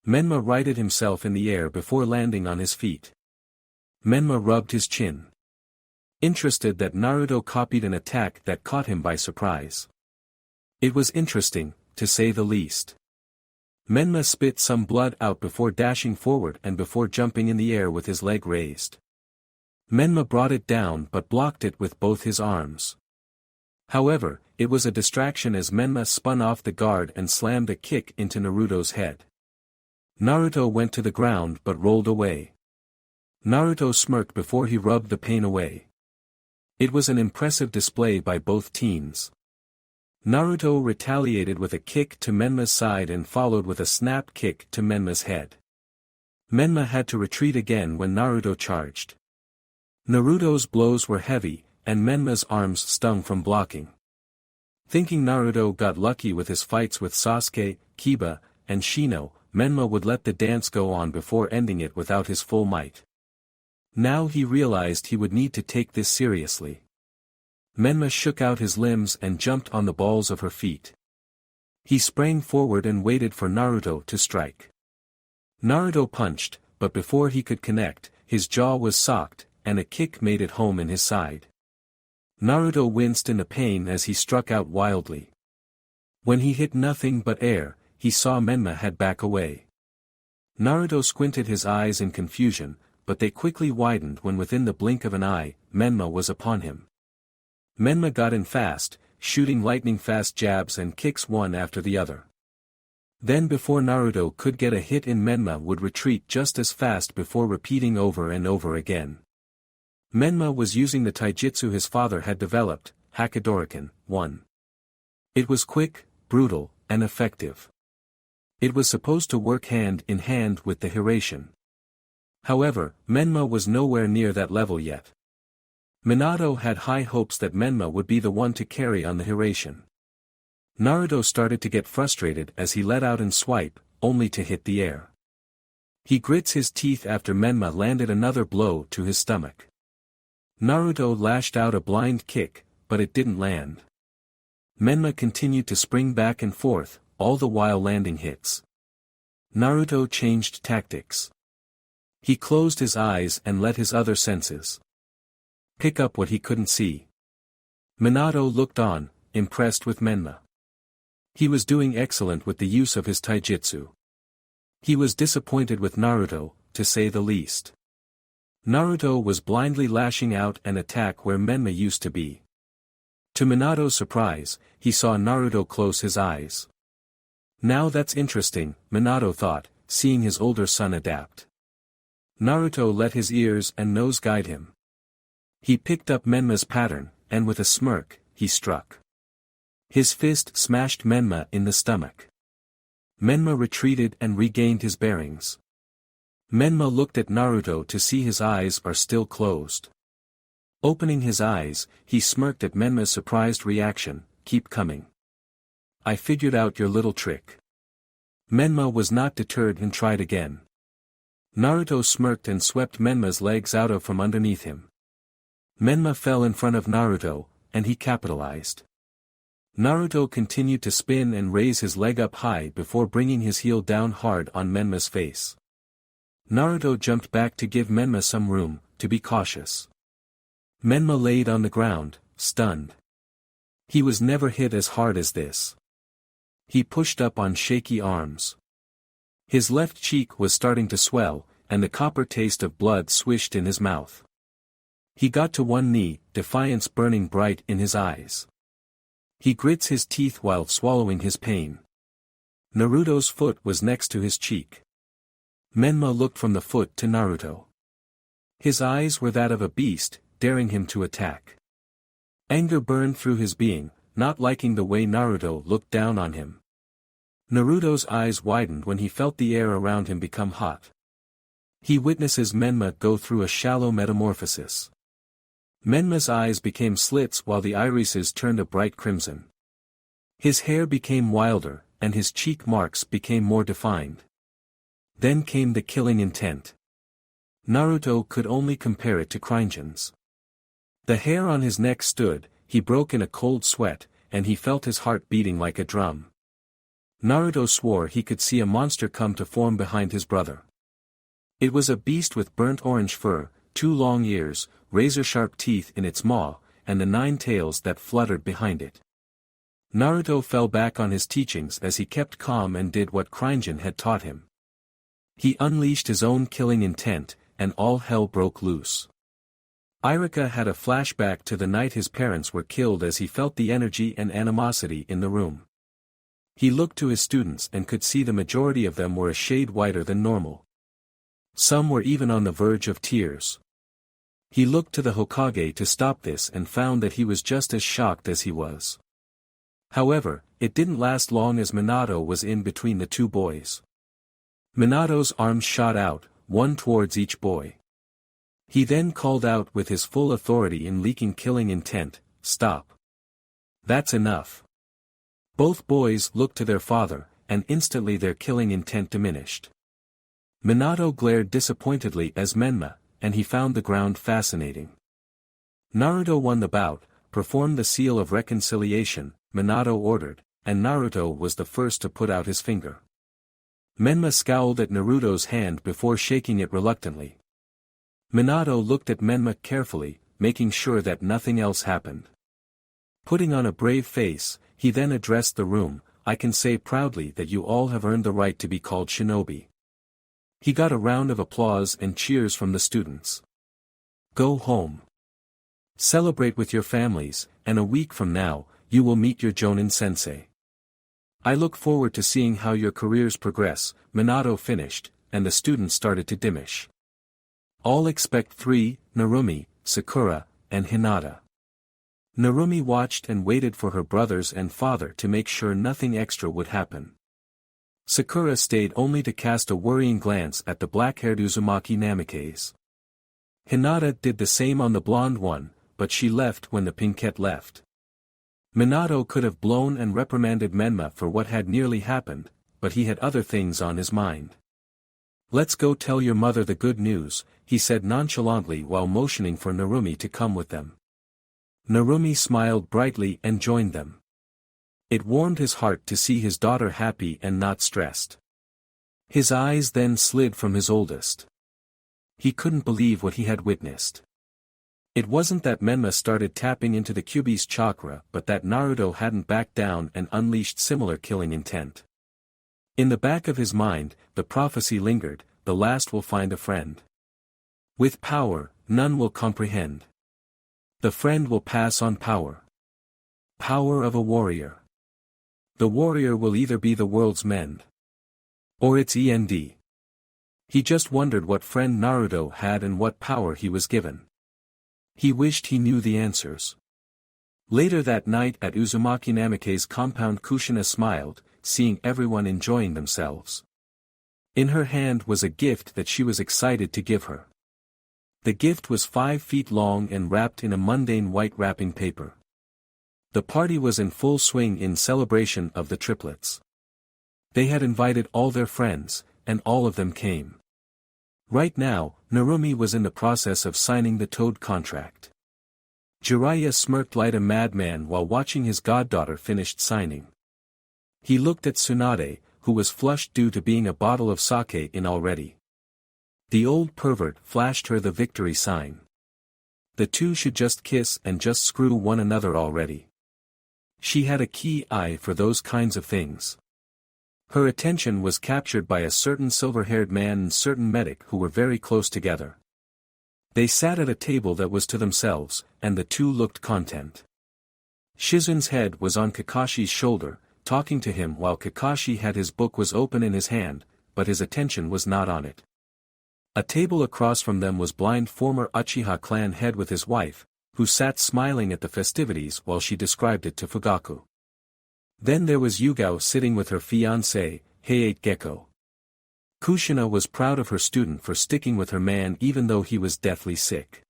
Menma righted himself in the air before landing on his feet. Menma rubbed his chin, interested that Naruto copied an attack that caught him by surprise. It was interesting, to say the least. Menma spit some blood out before dashing forward and before jumping in the air with his leg raised. Menma brought it down but blocked it with both his arms. However, it was a distraction as Menma spun off the guard and slammed a kick into Naruto's head. Naruto went to the ground but rolled away. Naruto smirked before he rubbed the pain away. It was an impressive display by both teams. Naruto retaliated with a kick to Menma's side and followed with a snap kick to Menma's head. Menma had to retreat again when Naruto charged. Naruto's blows were heavy, and Menma's arms stung from blocking. Thinking Naruto got lucky with his fights with Sasuke, Kiba, and Shino, Menma would let the dance go on before ending it without his full might. Now he realized he would need to take this seriously. Menma shook out his limbs and jumped on the balls of her feet. He sprang forward and waited for Naruto to strike. Naruto punched, but before he could connect, his jaw was socked, and a kick made it home in his side. Naruto winced in the pain as he struck out wildly. When he hit nothing but air, he saw Menma head back away. Naruto squinted his eyes in confusion, but they quickly widened when within the blink of an eye, Menma was upon him. Menma got in fast, shooting lightning-fast jabs and kicks one after the other. Then before Naruto could get a hit in, Menma would retreat just as fast before repeating over and over again. Menma was using the taijutsu his father had developed, Hakadoriken 1. It was quick, brutal, and effective. It was supposed to work hand in hand with the Hiraishin. However, Menma was nowhere near that level yet. Minato had high hopes that Menma would be the one to carry on the Hiraishin. Naruto started to get frustrated as he let out and swipe, only to hit the air. He grits his teeth after Menma landed another blow to his stomach. Naruto lashed out a blind kick, but it didn't land. Menma continued to spring back and forth, all the while landing hits. Naruto changed tactics. He closed his eyes and let his other senses pick up what he couldn't see. Minato looked on, impressed with Menma. He was doing excellent with the use of his taijutsu. He was disappointed with Naruto, to say the least. Naruto was blindly lashing out an attack where Menma used to be. To Minato's surprise, he saw Naruto close his eyes. Now that's interesting, Minato thought, seeing his older son adapt. Naruto let his ears and nose guide him. He picked up Menma's pattern, and with a smirk, he struck. His fist smashed Menma in the stomach. Menma retreated and regained his bearings. Menma looked at Naruto to see his eyes are still closed. Opening his eyes, he smirked at Menma's surprised reaction, "Keep coming. I figured out your little trick." Menma was not deterred and tried again. Naruto smirked and swept Menma's legs out of from underneath him. Menma fell in front of Naruto, and he capitalized. Naruto continued to spin and raise his leg up high before bringing his heel down hard on Menma's face. Naruto jumped back to give Menma some room, to be cautious. Menma laid on the ground, stunned. He was never hit as hard as this. He pushed up on shaky arms. His left cheek was starting to swell, and the copper taste of blood swished in his mouth. He got to one knee, defiance burning bright in his eyes. He grits his teeth while swallowing his pain. Naruto's foot was next to his cheek. Menma looked from the foot to Naruto. His eyes were that of a beast, daring him to attack. Anger burned through his being, not liking the way Naruto looked down on him. Naruto's eyes widened when he felt the air around him become hot. He witnesses Menma go through a shallow metamorphosis. Menma's eyes became slits while the irises turned a bright crimson. His hair became wilder, and his cheek marks became more defined. Then came the killing intent. Naruto could only compare it to Cringen's. The hair on his neck stood, he broke in a cold sweat, and he felt his heart beating like a drum. Naruto swore he could see a monster come to form behind his brother. It was a beast with burnt orange fur, 2 long ears, razor-sharp teeth in its maw, and the 9 tails that fluttered behind it. Naruto fell back on his teachings as he kept calm and did what Cringen had taught him. He unleashed his own killing intent, and all hell broke loose. Irika had a flashback to the night his parents were killed as he felt the energy and animosity in the room. He looked to his students and could see the majority of them were a shade whiter than normal. Some were even on the verge of tears. He looked to the Hokage to stop this and found that he was just as shocked as he was. However, it didn't last long as Minato was in between the 2 boys. Minato's arms shot out, one towards each boy. He then called out with his full authority in leaking killing intent, "Stop. That's enough." Both boys looked to their father, and instantly their killing intent diminished. Minato glared disappointedly as Menma, and he found the ground fascinating. Naruto won the bout, performed the seal of reconciliation, Minato ordered, and Naruto was the first to put out his finger. Menma scowled at Naruto's hand before shaking it reluctantly. Minato looked at Menma carefully, making sure that nothing else happened. Putting on a brave face, he then addressed the room, "I can say proudly that you all have earned the right to be called shinobi." He got a round of applause and cheers from the students. "Go home. Celebrate with your families, and a week from now, you will meet your Jonin sensei. I look forward to seeing how your careers progress." Minato finished, and the students started to diminish. All except 3, Narumi, Sakura, and Hinata. Narumi watched and waited for her brothers and father to make sure nothing extra would happen. Sakura stayed only to cast a worrying glance at the black-haired Uzumaki Namikaze. Hinata did the same on the blonde one, but she left when the pinkette left. Minato could have blown and reprimanded Menma for what had nearly happened, but he had other things on his mind. "Let's go tell your mother the good news," he said nonchalantly while motioning for Narumi to come with them. Narumi smiled brightly and joined them. It warmed his heart to see his daughter happy and not stressed. His eyes then slid from his oldest. He couldn't believe what he had witnessed. It wasn't that Menma started tapping into the Kyuubi's chakra but that Naruto hadn't backed down and unleashed similar killing intent. In the back of his mind, the prophecy lingered, the last will find a friend. With power, none will comprehend. The friend will pass on power. Power of a warrior. The warrior will either be the world's mend. Or its end. He just wondered what friend Naruto had and what power he was given. He wished he knew the answers. Later that night at Uzumaki Namikaze's compound, Kushina smiled, seeing everyone enjoying themselves. In her hand was a gift that she was excited to give her. The gift was 5 feet long and wrapped in a mundane white wrapping paper. The party was in full swing in celebration of the triplets. They had invited all their friends, and all of them came. Right now, Narumi was in the process of signing the Toad contract. Jiraiya smirked like a madman while watching his goddaughter finish signing. He looked at Tsunade, who was flushed due to being a bottle of sake in already. The old pervert flashed her the victory sign. The two should just kiss and just screw one another already. She had a key eye for those kinds of things. Her attention was captured by a certain silver-haired man and certain medic who were very close together. They sat at a table that was to themselves, and the two looked content. Shizun's head was on Kakashi's shoulder, talking to him while Kakashi had his book was open in his hand, but his attention was not on it. A table across from them was blind former Uchiha clan head with his wife, who sat smiling at the festivities while she described it to Fugaku. Then there was Yugao sitting with her fiancé, Hayate Gecko. Kushina was proud of her student for sticking with her man even though he was deathly sick.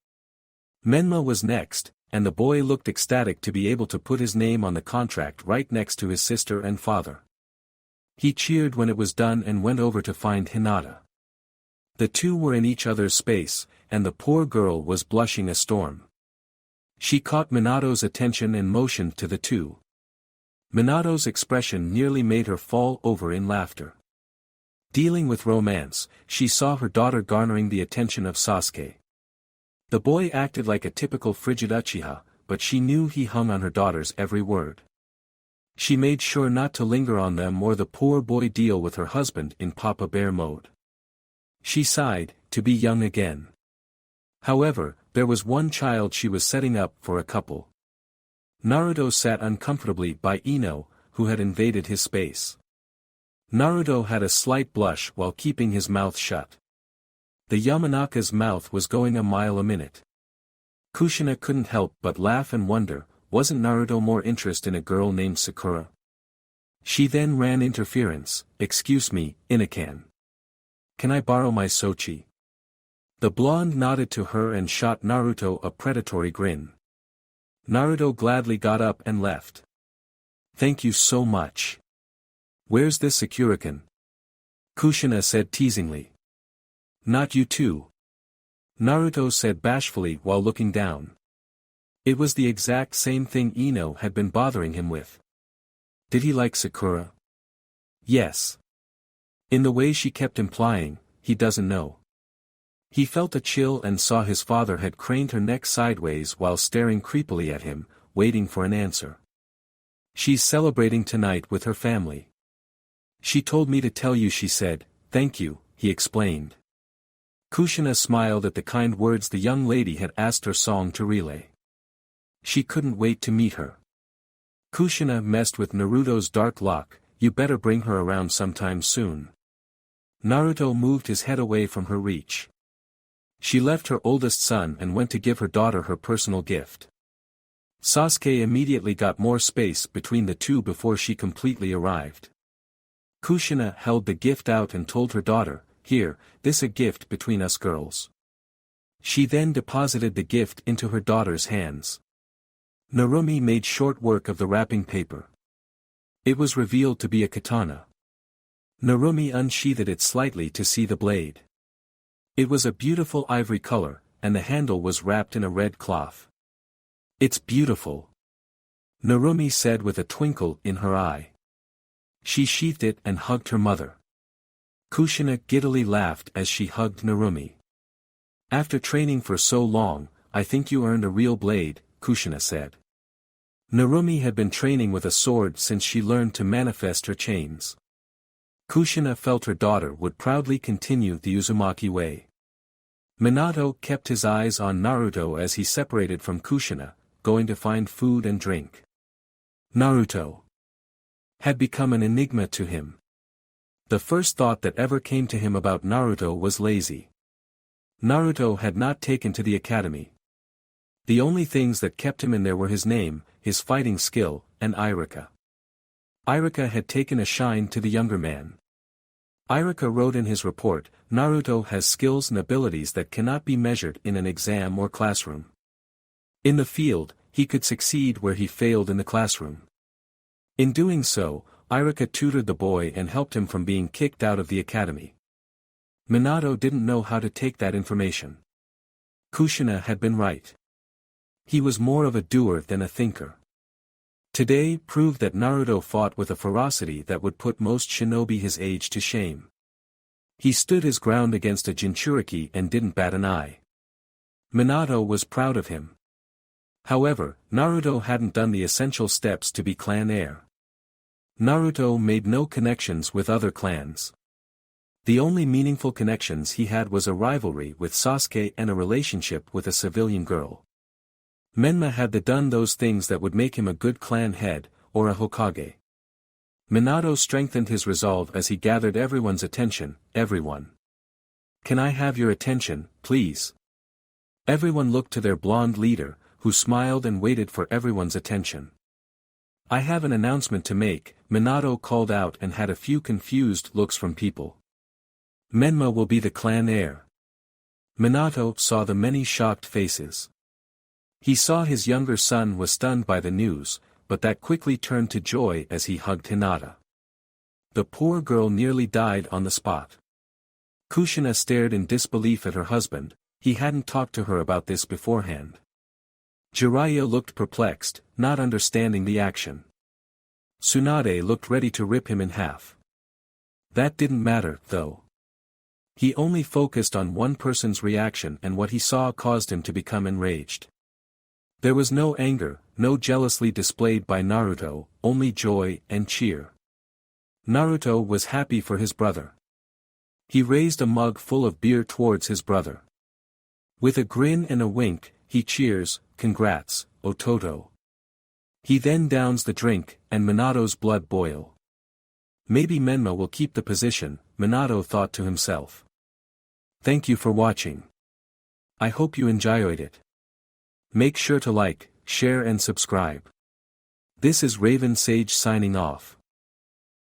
Menma was next, and the boy looked ecstatic to be able to put his name on the contract right next to his sister and father. He cheered when it was done and went over to find Hinata. The two were in each other's space, and the poor girl was blushing a storm. She caught Minato's attention and motioned to the two. Minato's expression nearly made her fall over in laughter. Dealing with romance, she saw her daughter garnering the attention of Sasuke. The boy acted like a typical frigid Uchiha, but she knew he hung on her daughter's every word. She made sure not to linger on them or the poor boy deal with her husband in Papa Bear mode. She sighed, to be young again. However, there was one child she was setting up for a couple. Naruto sat uncomfortably by Ino, who had invaded his space. Naruto had a slight blush while keeping his mouth shut. The Yamanaka's mouth was going a mile a minute. Kushina couldn't help but laugh and wonder, wasn't Naruto more interested in a girl named Sakura? She then ran interference, "Excuse me, Inakan. Can I borrow my Sochi?" The blonde nodded to her and shot Naruto a predatory grin. Naruto gladly got up and left. "Thank you so much. Where's this Sakura-kun?" Kushina said teasingly. "Not you too," Naruto said bashfully while looking down. It was the exact same thing Ino had been bothering him with. Did he like Sakura? Yes. In the way she kept implying, he doesn't know. He felt a chill and saw his father had craned her neck sideways while staring creepily at him, waiting for an answer. "She's celebrating tonight with her family. She told me to tell you," she said. "Thank you," he explained. Kushina smiled at the kind words the young lady had asked her song to relay. She couldn't wait to meet her. Kushina messed with Naruto's dark lock, "You better bring her around sometime soon." Naruto moved his head away from her reach. She left her oldest son and went to give her daughter her personal gift. Sasuke immediately got more space between the two before she completely arrived. Kushina held the gift out and told her daughter, "Here, this a gift between us girls." She then deposited the gift into her daughter's hands. Narumi made short work of the wrapping paper. It was revealed to be a katana. Narumi unsheathed it slightly to see the blade. It was a beautiful ivory color, and the handle was wrapped in a red cloth. "It's beautiful," Narumi said with a twinkle in her eye. She sheathed it and hugged her mother. Kushina giddily laughed as she hugged Narumi. "After training for so long, I think you earned a real blade," Kushina said. Narumi had been training with a sword since she learned to manifest her chains. Kushina felt her daughter would proudly continue the Uzumaki way. Minato kept his eyes on Naruto as he separated from Kushina, going to find food and drink. Naruto had become an enigma to him. The first thought that ever came to him about Naruto was lazy. Naruto had not taken to the academy. The only things that kept him in there were his name, his fighting skill, and Irika. Irika had taken a shine to the younger man. Irika wrote in his report, "Naruto has skills and abilities that cannot be measured in an exam or classroom. In the field, he could succeed where he failed in the classroom." In doing so, Irika tutored the boy and helped him from being kicked out of the academy. Minato didn't know how to take that information. Kushina had been right. He was more of a doer than a thinker. Today proved that Naruto fought with a ferocity that would put most shinobi his age to shame. He stood his ground against a Jinchuriki and didn't bat an eye. Minato was proud of him. However, Naruto hadn't done the essential steps to be clan heir. Naruto made no connections with other clans. The only meaningful connections he had was a rivalry with Sasuke and a relationship with a civilian girl. Menma had done those things that would make him a good clan head, or a Hokage. Minato strengthened his resolve as he gathered everyone's attention. "Everyone. Can I have your attention, please?" Everyone looked to their blonde leader, who smiled and waited for everyone's attention. "I have an announcement to make," Minato called out and had a few confused looks from people. "Menma will be the clan heir." Minato saw the many shocked faces. He saw his younger son was stunned by the news, but that quickly turned to joy as he hugged Hinata. The poor girl nearly died on the spot. Kushina stared in disbelief at her husband. He hadn't talked to her about this beforehand. Jiraiya looked perplexed, not understanding the action. Tsunade looked ready to rip him in half. That didn't matter, though. He only focused on one person's reaction, and what he saw caused him to become enraged. There was no anger, no jealousy displayed by Naruto, only joy and cheer. Naruto was happy for his brother. He raised a mug full of beer towards his brother. With a grin and a wink, he cheers, "Congrats, Ototo." He then downs the drink, and Minato's blood boil. Maybe Menma will keep the position, Minato thought to himself. Thank you for watching. I hope you enjoyed it. Make sure to like, share and subscribe. This is Raven Sage signing off.